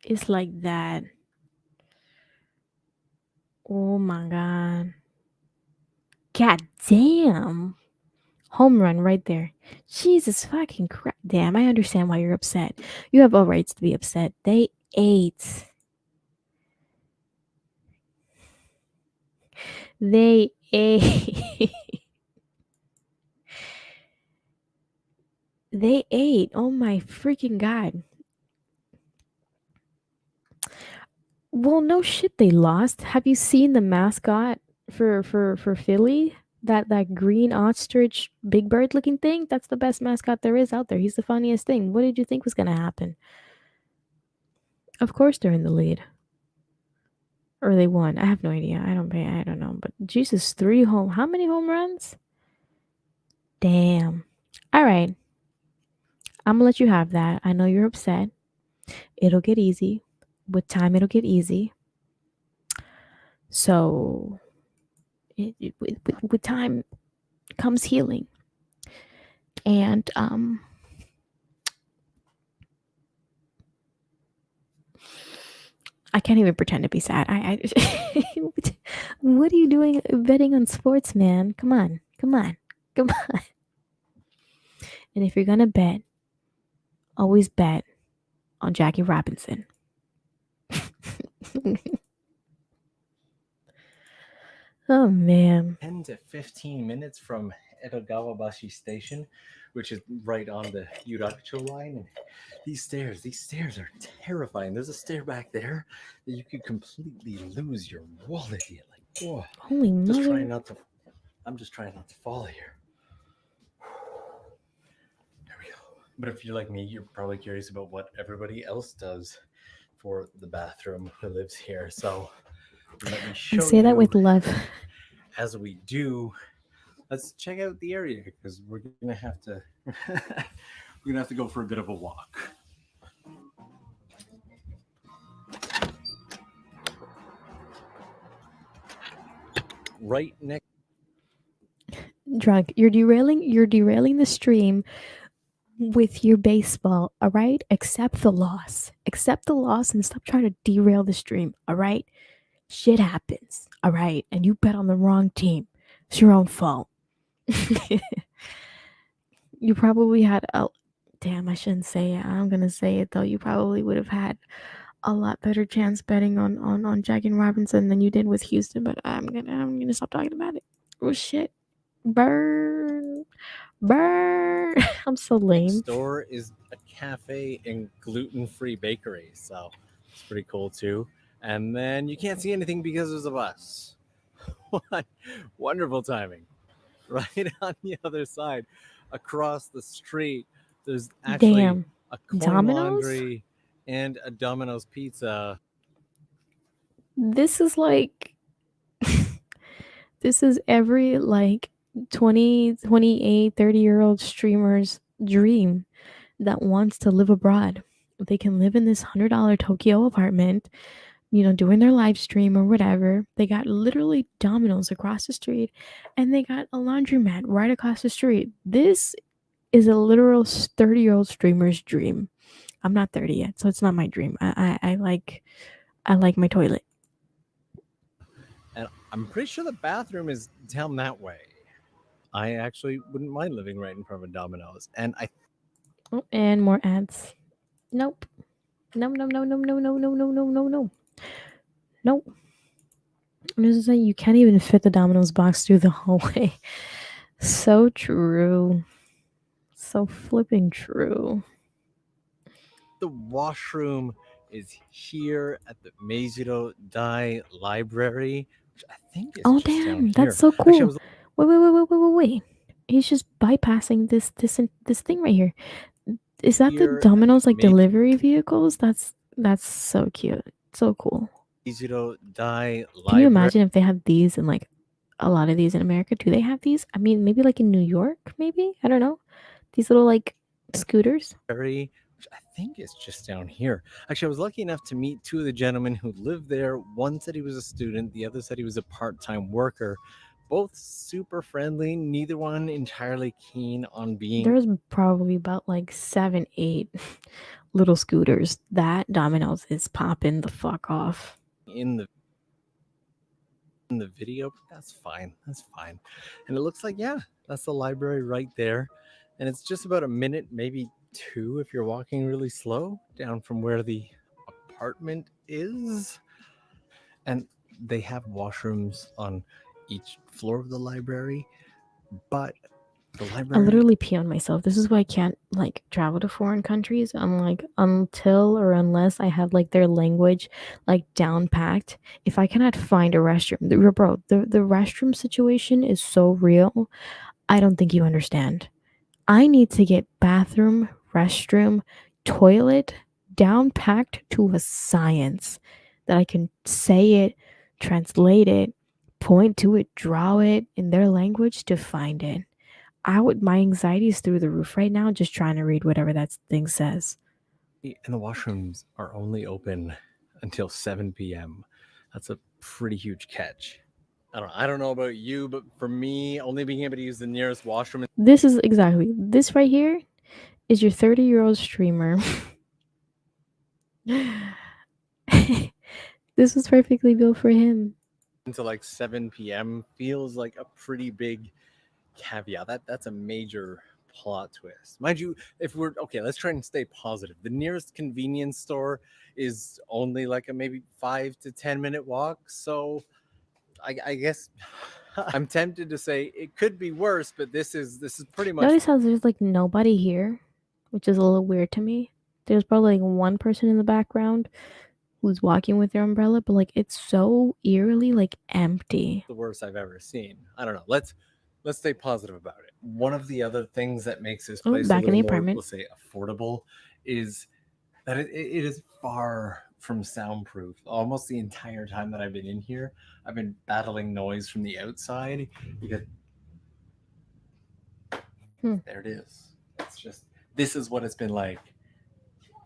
Speaker 1: It's like that. Oh my god. God damn. Home run right there. Jesus fucking crap. Damn, I understand why you're upset. You have all rights to be upset. They ate. They ate. They ate. Oh my freaking god. Well, no shit, they lost. Have you seen the mascot for Philly? That green ostrich, big bird looking thing? That's the best mascot there is out there. He's the funniest thing. What did you think was gonna happen? Of course they're in the lead. Or they won. I have no idea. I don't know. But Jesus, how many home runs? Damn. All right. I'm gonna let you have that. I know you're upset. It'll get easy. With time, it'll get easy. So, with time comes healing. And I can't even pretend to be sad. What are you doing betting on sports, man? Come on. And if you're gonna bet, always bet on Jackie Robinson. Oh man.
Speaker 9: 10 to 15 minutes from Edogawabashi Station, which is right on the Yurakucho line. And these stairs are terrifying. There's a stair back there that you could completely lose your wallet in. Like, whoa.
Speaker 1: Holy
Speaker 9: I'm just
Speaker 1: mother.
Speaker 9: trying not to fall here. There we go. But if you're like me, you're probably curious about what everybody else does for the bathroom who lives here. So let me show
Speaker 1: I say that with love.
Speaker 9: As we do, let's check out the area because we're gonna have to go for a bit of a walk. Right next.
Speaker 1: Drunk. You're derailing the stream with your baseball, all right? Accept the loss and stop trying to derail the stream, all right? Shit happens, all right? And you bet on the wrong team. It's your own fault. You probably had damn, I shouldn't say it. I'm gonna say it though. You probably would have had a lot better chance betting on Jackie Robinson than you did with Houston, but I'm gonna stop talking about it. Oh shit. Burn. I'm so lame.
Speaker 9: Next door is a cafe and gluten-free bakery, so it's pretty cool too. And then you can't see anything because there's a bus. What wonderful timing. Right on the other side, across the street, there's actually a coin
Speaker 1: Domino's?
Speaker 9: laundry and a Domino's pizza.
Speaker 1: This is like this is every like 20, 28, 30-year-old streamer's dream that wants to live abroad. they can live in this $100 Tokyo apartment, doing their live stream or whatever. They got literally Domino's across the street, and they got a laundromat right across the street. This is a literal 30-year-old streamer's dream. I'm not 30 yet, so it's not my dream. I like my toilet.
Speaker 9: And I'm pretty sure the bathroom is down that way. I actually wouldn't mind living right in front of a Domino's. And
Speaker 1: and more ads. Nope. No. This is like you can't even fit the Domino's box through the hallway. So true. So flipping true.
Speaker 9: The washroom is here at the Meijiro Dai Library, which I think is just down
Speaker 1: damn,
Speaker 9: here.
Speaker 1: that's so cool.
Speaker 9: Actually,
Speaker 1: Wait. He's just bypassing this thing right here. Is that the Domino's like delivery vehicles? That's so cute. So cool.
Speaker 9: Meijiro Dai Library.
Speaker 1: Can you imagine if they have these and like a lot of these in America? Do they have these? I mean, maybe like in New York, maybe? I don't know. These little like scooters.
Speaker 9: Which I think is just down here. Actually, I was lucky enough to meet two of the gentlemen who lived there. One said he was a student, the other said he was a part-time worker. Both super friendly, neither one entirely keen on being.
Speaker 1: There's probably about like 7, 8 little scooters. That Domino's is popping the fuck off.
Speaker 9: In the video, but that's fine. And it looks like, yeah, that's the library right there. And it's just about a minute, maybe 2 if you're walking really slow down from where the apartment is. And they have washrooms on each floor of the library, but the library,
Speaker 1: I literally pee on myself. This is why I can't like travel to foreign countries. I'm like, until or unless I have like their language like down packed. If I cannot find a restroom, the restroom situation is so real. I don't think you understand. I need to get bathroom, restroom, toilet down packed to a science that I can say it, translate it, point to it, draw it in their language to find it. My anxiety is through the roof right now just trying to read whatever that thing says.
Speaker 9: and the washrooms are only open until 7 p.m. That's a pretty huge catch. I don't know about you, but for me, only being able to use the nearest washroom.
Speaker 1: This right here is your 30-year-old streamer. This was perfectly built for him.
Speaker 9: Until like 7 p.m. feels like a pretty big caveat. That's a major plot twist. Mind you, if we're okay, let's try and stay positive. The nearest convenience store is only like a maybe 5 to 10 minute walk. So I guess I'm tempted to say it could be worse, but this is pretty much.
Speaker 1: Notice how there's like nobody here, which is a little weird to me. There's probably like one person in the background who's walking with their umbrella, but like it's so eerily like empty.
Speaker 9: The worst I've ever seen. I don't know. Let's stay positive about it. One of the other things that makes this place
Speaker 1: back
Speaker 9: a
Speaker 1: in the
Speaker 9: little more,
Speaker 1: apartment.
Speaker 9: let's say, affordable is that it is far from soundproof. Almost the entire time that I've been in here, I've been battling noise from the outside because there it is. It's just, this is what it's been like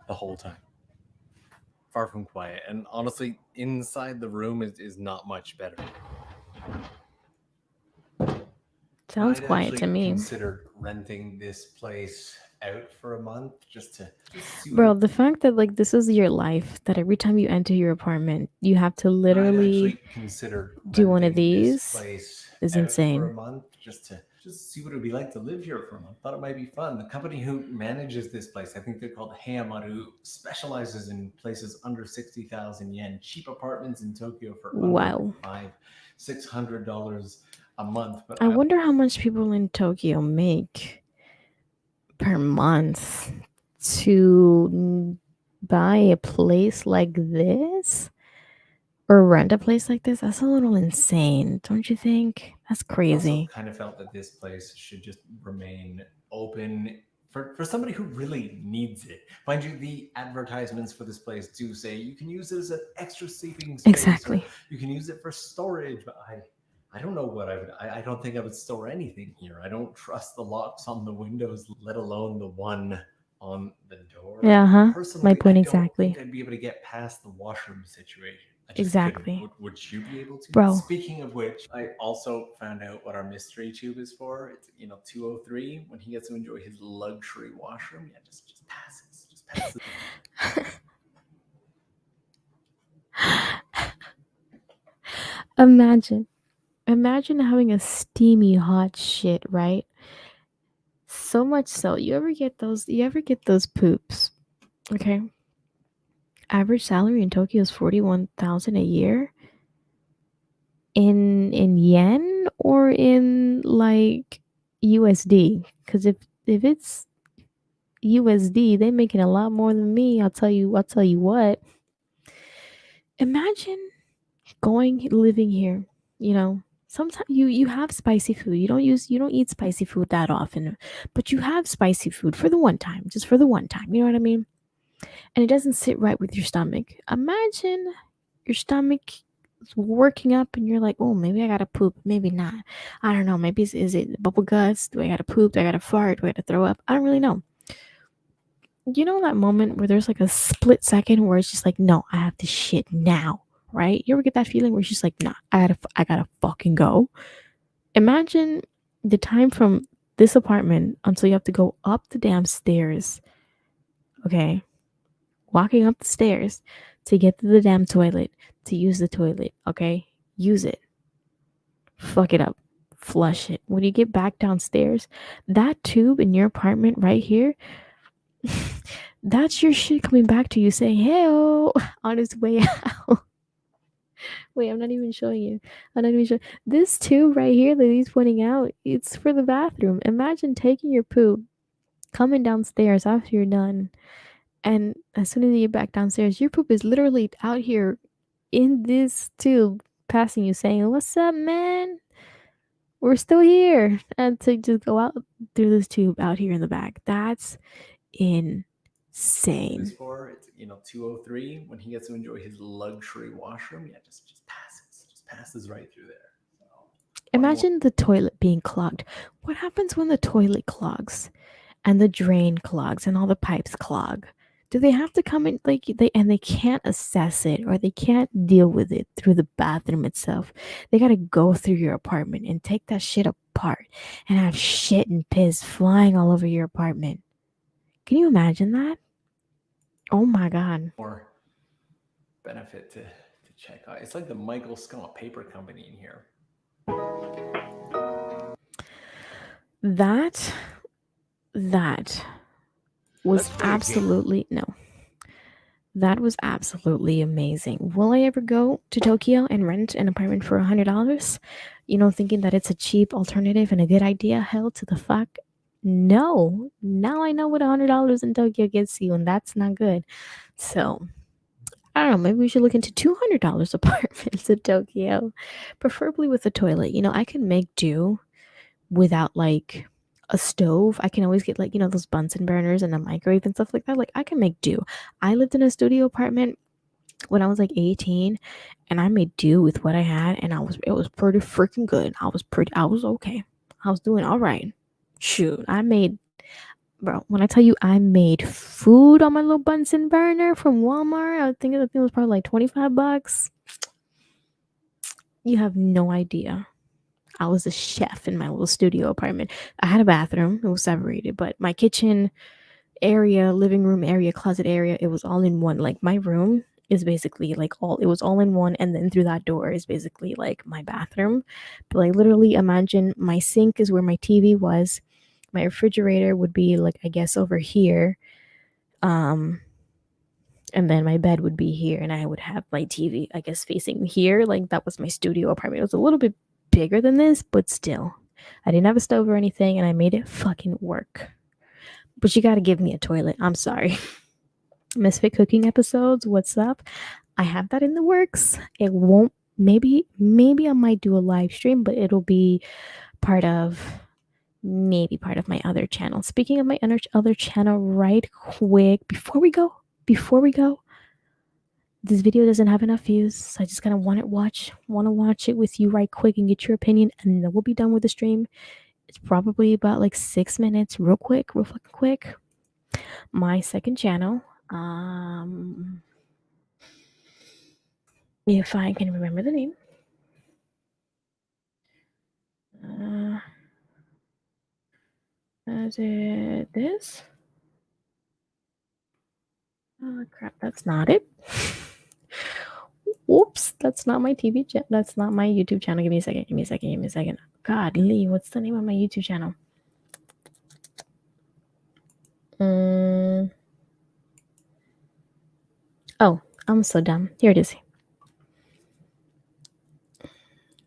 Speaker 9: the whole time. Far from quiet. And honestly, inside the room is not much better.
Speaker 1: Sounds quiet to me.
Speaker 9: Considered renting this place out for a month just to see.
Speaker 1: Bro, the fact that like this is your life, that every time you enter your apartment, you have to literally do one of these is insane.
Speaker 9: For a month just to see what it would be like to live here for a month. Thought it might be fun. The company who manages this place, I think they're called Heiamaru, specializes in places under 60,000 yen, cheap apartments in Tokyo for under $600 a month. But
Speaker 1: I wonder how much people in Tokyo make per month to buy a place like this or rent a place like this. That's a little insane, don't you think? That's crazy.
Speaker 9: I also kind of felt that this place should just remain open for somebody who really needs it. Mind you, the advertisements for this place do say you can use it as an extra sleeping space.
Speaker 1: Exactly.
Speaker 9: You can use it for storage, but I don't know what I don't think I would store anything here. I don't trust the locks on the windows, let alone the one on the door.
Speaker 1: Yeah, huh?
Speaker 9: Personally,
Speaker 1: My point
Speaker 9: I
Speaker 1: exactly.
Speaker 9: don't think I'd be able to get past the washroom situation. I just
Speaker 1: Exactly.
Speaker 9: couldn't. Would you be able to?
Speaker 1: Bro.
Speaker 9: Speaking of which, I also found out what our mystery tube is for. It's 203 when he gets to enjoy his luxury washroom. Yeah, just passes. Just passes.
Speaker 1: Imagine having a steamy hot shit, right? So much so, you ever get those poops? Okay. Average salary in Tokyo is 41,000 a year. In yen or in like USD? Because if it's USD, they making a lot more than me. I'll tell you what. Imagine living here, sometimes you have spicy food. You don't eat spicy food that often, but you have spicy food for the one time, just for the one time, you know what I mean? And it doesn't sit right with your stomach. Imagine your stomach is working up and you're like, oh, maybe I gotta poop, maybe not. I don't know, maybe is it bubble guts? Do I gotta poop? Do I gotta fart? Do I gotta throw up? I don't really know. You know that moment where there's like a split second where it's just like, no, I have to shit now, right? You ever get that feeling where it's just like, nah, I gotta fucking go. Imagine the time from this apartment until you have to go up the damn stairs. Okay, walking up the stairs to get to the damn toilet, to use the toilet. Okay, use it. Fuck it up. Flush it. When you get back downstairs, that tube in your apartment right here, that's your shit coming back to you saying, hey, on its way out. Wait, I'm not even showing you. I'm not even showing. This tube right here that he's pointing out, it's for the bathroom. Imagine taking your poop, coming downstairs after you're done, and as soon as you get back downstairs, your poop is literally out here in this tube, passing you, saying, what's up, man? We're still here. And to just go out through this tube out here in the back. That's insane.
Speaker 9: For it's 203 when he gets to enjoy his luxury washroom. Yeah, just passes right through there. So,
Speaker 1: imagine the toilet being clogged. What happens when the toilet clogs and the drain clogs and all the pipes clog? Do they have to come in they can't assess it, or they can't deal with it through the bathroom itself? They gotta go through your apartment and take that shit apart and have shit and piss flying all over your apartment. Can you imagine that? Oh my god.
Speaker 9: More benefit to check out. It's like the Michael Scott Paper Company in here.
Speaker 1: That was absolutely that was absolutely amazing. Will I ever go to Tokyo and rent an apartment for $100? Thinking that it's a cheap alternative and a good idea? Hell to the fuck no. Now I know what $100 in Tokyo gets you, and that's not good. So I don't know, maybe we should look into $200 apartments in Tokyo, preferably with a toilet. I can make do without like a stove. I can always get like, those Bunsen burners and a microwave and stuff like that. Like I can make do. I lived in a studio apartment when I was like 18, and I made do with what I had, and it was pretty freaking good. I was okay. I was doing all right. Shoot, bro, when I tell you I made food on my little Bunsen burner from Walmart, I think it was probably like $25. You have no idea. I was a chef in my little studio apartment. I had a bathroom. It was separated, but my kitchen area, living room area, closet area, it was all in one. Like my room is basically it was all in one, and then through that door is basically like my bathroom. But like literally imagine my sink is where my TV was. My refrigerator would be like, I guess, over here. And then my bed would be here, and I would have my TV, I guess, facing here. Like that was my studio apartment. It was a little bit bigger than this, but still. I didn't have a stove or anything, and I made it fucking work. But you gotta give me a toilet. I'm sorry. Misfit cooking episodes, what's up? I have that in the works. It won't, maybe I might do a live stream, but it'll be part of my other channel. Speaking of my other channel, right quick, before we go, this video doesn't have enough views, so I just kind of want to watch it with you right quick and get your opinion, and then we'll be done with the stream. It's probably about like 6 minutes, real fucking quick. my second channel. If I can remember the name. Is it this? Oh crap, that's not it. Whoops, that's not my TV channel. That's not my YouTube channel. Give me a second. Give me a second. Give me a second. God, Lee, what's the name of my YouTube channel? Oh, I'm so dumb. Here it is.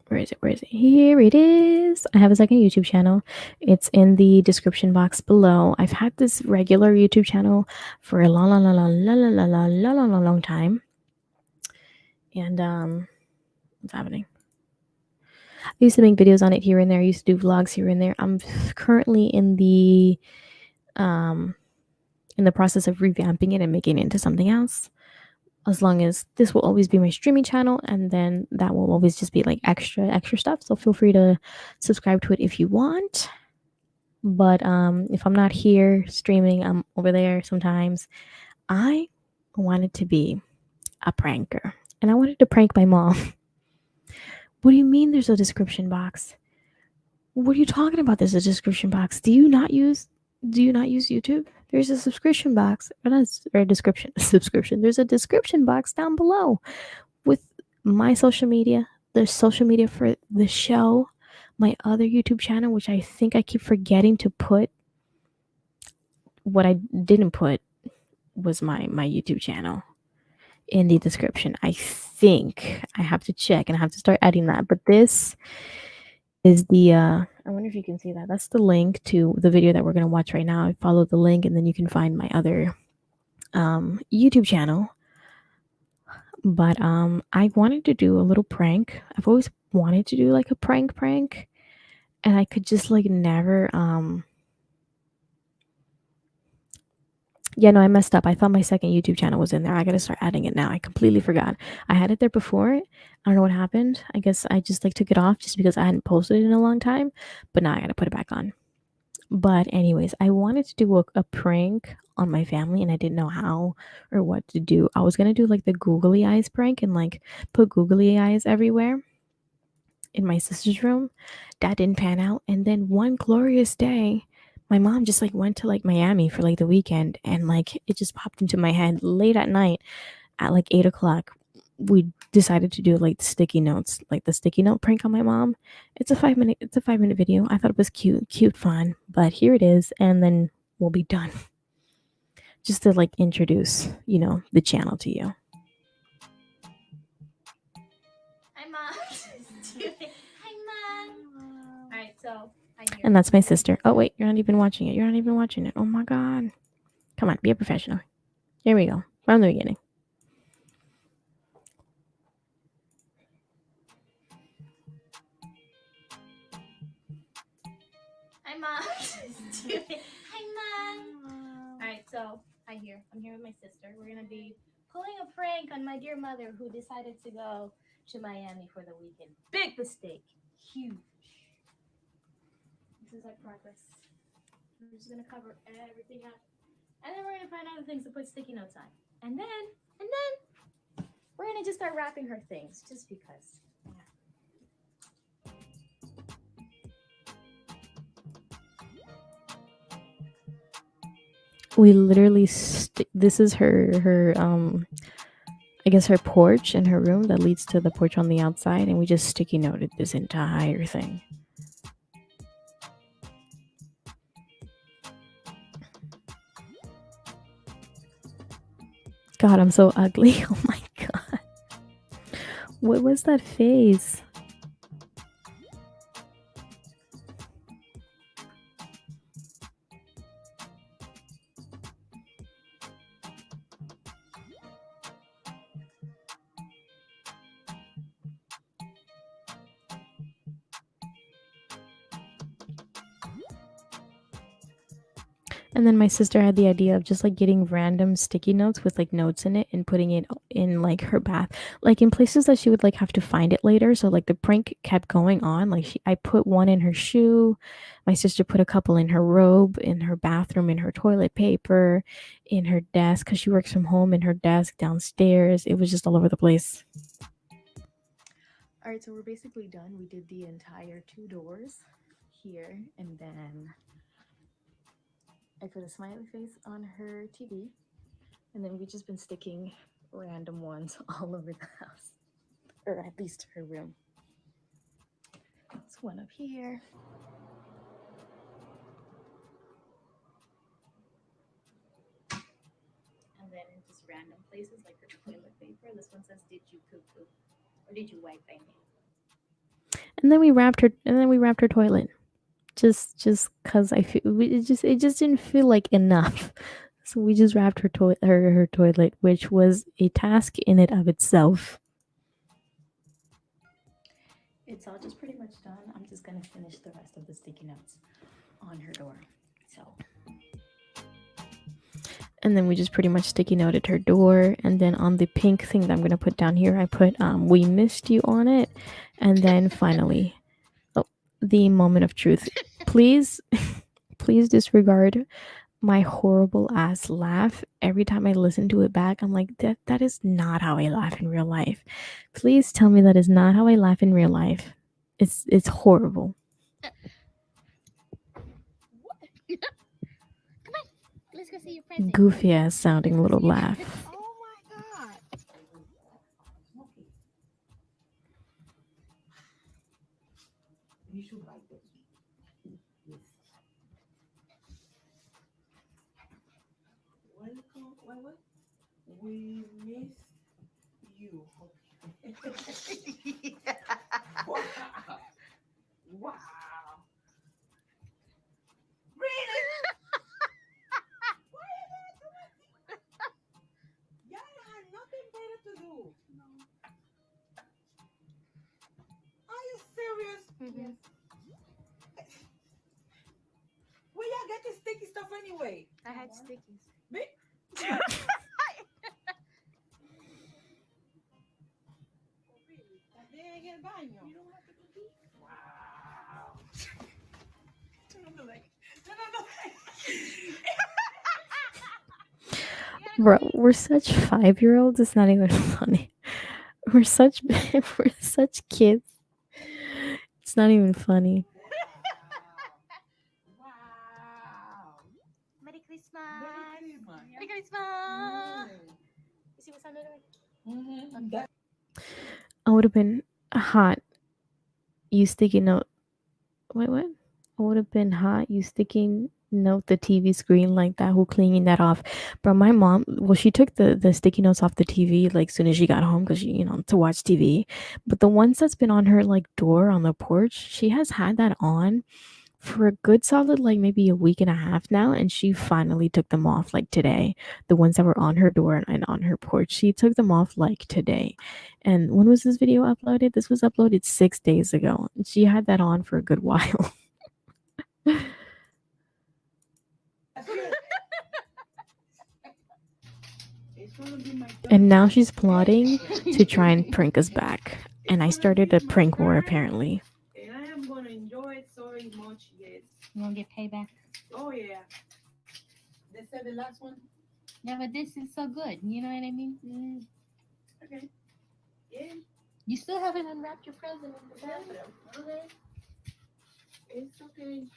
Speaker 1: Where is it? Where is it? Here it is. I have a second YouTube channel. It's in the description box below. I've had this regular YouTube channel for a long time. And what's happening? I used to make videos on it here and there. I used to do vlogs here and there. I'm currently in the process of revamping it and making it into something else. As long as this will always be my streaming channel, and then that will always just be like extra stuff. So feel free to subscribe to it if you want. But if I'm not here streaming, I'm over there sometimes. I wanted to be a pranker, and I wanted to prank my mom. What do you mean there's a description box? What are you talking about? There's a description box. Do you not use YouTube? There's a subscription box, or a description subscription. There's a description box down below with my social media, the social media for the show, my other YouTube channel, which I think I keep forgetting to put. What I didn't put was my YouTube channel in the description. I think I have to check and I have to start adding that. But this is the I wonder if you can see that. That's the link to the video that we're going to watch right now. I follow the link and then you can find my other YouTube channel. But I wanted to do a little prank. I've always wanted to do like a prank, and I could just like never yeah, no, I messed up. I thought my second YouTube channel was in there. I got to start adding it now. I completely forgot. I had it there before. I don't know what happened. I guess I just like took it off just because I hadn't posted it in a long time. But now I got to put it back on. But anyways, I wanted to do a prank on my family and I didn't know how or what to do. I was going to do like the googly eyes prank and like put googly eyes everywhere in my sister's room. That didn't pan out. And then one glorious day, my mom just like went to like Miami for like the weekend, and like it just popped into my head late at night at like 8 o'clock. We decided to do like the sticky notes, like the sticky note prank on my mom. It's a 5-minute video. I thought it was cute fun, but here it is, and then we'll be done. Just to like introduce, the channel to you.
Speaker 10: Hi, Mom. Hi, Mom. All right, so.
Speaker 1: And that's my sister. Oh, wait, you're not even watching it. Oh my God. Come on, be a professional. Here we go. From the beginning.
Speaker 10: Hi, Mom. Hi, Mom. All right, so I'm here with my sister. We're going to be pulling a prank on my dear mother who decided to go to Miami for the weekend. Big mistake. Huge. This is our progress. We're just going to cover everything up. And then we're going to find out the things to put sticky notes on. And then we're going to just start wrapping her things just because.
Speaker 1: We literally this is her I guess her porch in her room that leads to the porch on the outside, and we just sticky noted this entire thing. God, I'm so ugly. Oh my God. What was that face? And then my sister had the idea of just like getting random sticky notes with like notes in it and putting it in like her bath, like in places that she would like have to find it later. So like the prank kept going on. Like I put one in her shoe, my sister put a couple in her robe, in her bathroom, in her toilet paper, in her desk because she works from home, in her desk downstairs. It was just all over the place. All right, so we're basically done. We did the entire 2 doors here, and then I put a smiley face on her TV, and then we've just been sticking random ones all over the house, or at least her room. There's one up here. And then in just random places like her toilet paper. This one says, "Did you poo poo? Or did you wipe by me?" And then we wrapped her toilet. Just cause I feel it just didn't feel like enough. So we just wrapped her toilet, which was a task in it of itself. It's all just pretty much done. I'm just gonna finish the rest of the sticky notes on her door. So, and then we just pretty much sticky noted her door, and then on the pink thing that I'm gonna put down here, I put "We missed you" on it, and then finally, the moment of truth. Please disregard my horrible ass laugh. Every time I listen to it back, I'm like, that is not how I laugh in real life. Please tell me that is not how I laugh in real life. It's horrible.
Speaker 10: Come on, let's go see your present.
Speaker 1: Goofy ass sounding little laugh.
Speaker 10: Oh my god.
Speaker 11: You should like this. Yes. Welcome. What? We missed you. Yeah. Wow. Wow. Really? Why is that so much? Y'all had nothing better to do. No. Are you serious?
Speaker 10: Mm-hmm.
Speaker 11: Where y'all get this sticky stuff anyway?
Speaker 10: I had stickies.
Speaker 11: Me? You don't have to compete. Wow. No.
Speaker 1: Bro, we're such 5-year-olds. It's not even funny. We're such kids. It's not even funny.
Speaker 11: Wow.
Speaker 10: Merry Christmas.
Speaker 11: Merry
Speaker 10: Merry Christmas. You see what's under there?
Speaker 11: Mm-hmm. Okay.
Speaker 1: I would have been hot. You sticky note. Wait, what? I would have been hot. You sticking note the TV screen like that. Who cleaning that off? But my mom, well, she took the sticky notes off the TV like soon as she got home because she, to watch TV. But the ones that's been on her like door on the porch, she has had that on for a good solid like maybe a week and a half now, and she finally took them off like today. The ones that were on her door and on her porch, she took them off like today. And when was this video uploaded? This was uploaded 6 days ago. She had that on for a good while. And now she's plotting to try and prank us back. And I started a prank war apparently.
Speaker 11: And I am gonna enjoy it so much. Yes.
Speaker 10: You gonna get payback?
Speaker 11: Oh yeah. They said the last one.
Speaker 10: Yeah, but this is so good. You know what I mean?
Speaker 11: Mm. Okay. Yeah.
Speaker 10: You still haven't unwrapped your present in the bathroom.
Speaker 11: Okay. It's okay.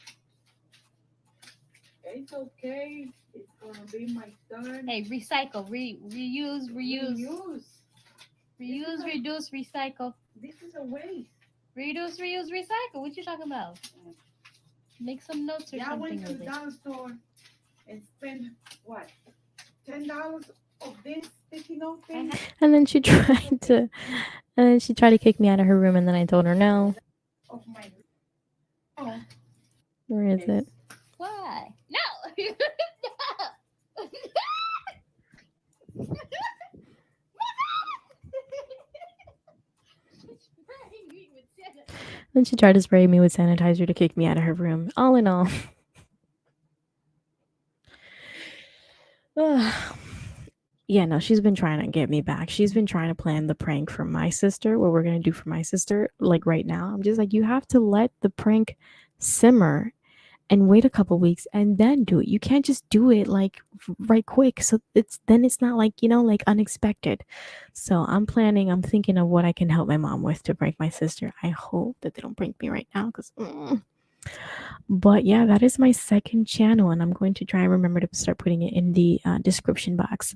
Speaker 11: It's okay. It's gonna be my turn.
Speaker 10: Hey, recycle, reuse, reduce, recycle.
Speaker 11: This is a waste.
Speaker 10: Reduce, reuse, recycle. What you talking about? Make some notes or
Speaker 11: Yeah, I
Speaker 10: something
Speaker 11: went to
Speaker 10: with
Speaker 11: the
Speaker 10: it.
Speaker 11: dollar store and spent what? $10 of this sticky note thing.
Speaker 1: And then she tried to kick me out of her room, and then I told her no.
Speaker 11: Of my. Oh.
Speaker 1: Where is it?
Speaker 10: Why? No. No.
Speaker 1: Then she tried to spray me with sanitizer to kick me out of her room. All in all, Yeah, no, she's been trying to get me back. She's been trying to plan the prank for my sister, what we're gonna do for my sister, like right now. I'm just like, you have to let the prank simmer and wait a couple weeks and then do it. You can't just do it like right quick. So it's not like, like unexpected. So I'm thinking of what I can help my mom with to prank my sister. I hope that they don't prank me right now because but yeah, that is my second channel, and I'm going to try and remember to start putting it in the description box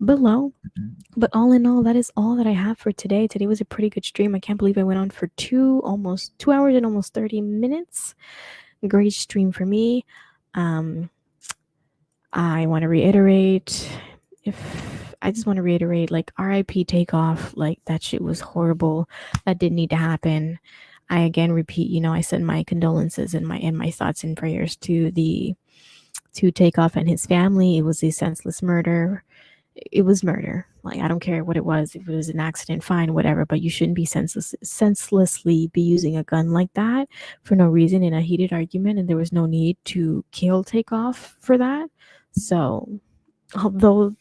Speaker 1: below. But all in all, that is all that I have for today. Today was a pretty good stream. I can't believe I went on for almost 2 hours and almost 30 minutes. Great stream for me. I want to reiterate, like, RIP Takeoff. Like, that shit was horrible. That didn't need to happen. I again repeat, I send my condolences and my thoughts and prayers to Takeoff and his family. It was a senseless murder. It was murder. Like, I don't care what it was. If it was an accident, fine, whatever. But you shouldn't be senselessly be using a gun like that for no reason in a heated argument. And there was no need to kill Takeoff for that. So, although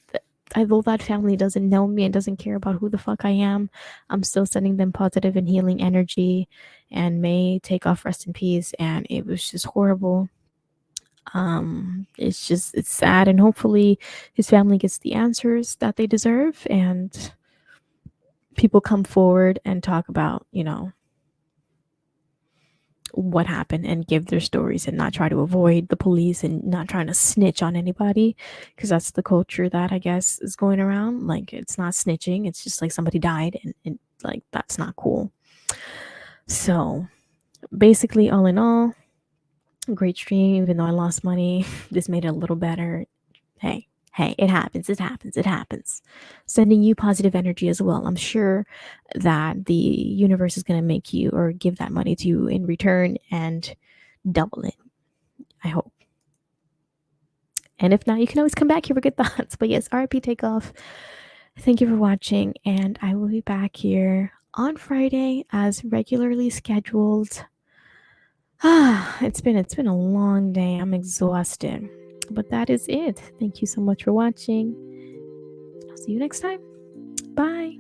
Speaker 1: that family doesn't know me and doesn't care about who the fuck I am, I'm still sending them positive and healing energy. And may Takeoff rest in peace. And it was just horrible. It's sad, and hopefully his family gets the answers that they deserve, and people come forward and talk about what happened and give their stories and not try to avoid the police and not trying to snitch on anybody, because that's the culture that I guess is going around. Like, it's not snitching, it's just like somebody died, and like, that's not cool. So basically, all in all, great stream. Even though I lost money, this made it a little better. Hey, it happens. Sending you positive energy as well. I'm sure that the universe is going to make you or give that money to you in return and double it. I hope. And if not, you can always come back here for good thoughts. But yes, RIP Takeoff. Thank you for watching, and I will be back here on Friday as regularly scheduled. It's been a long day. I'm exhausted. But that is it. Thank you so much for watching. I'll see you next time. Bye.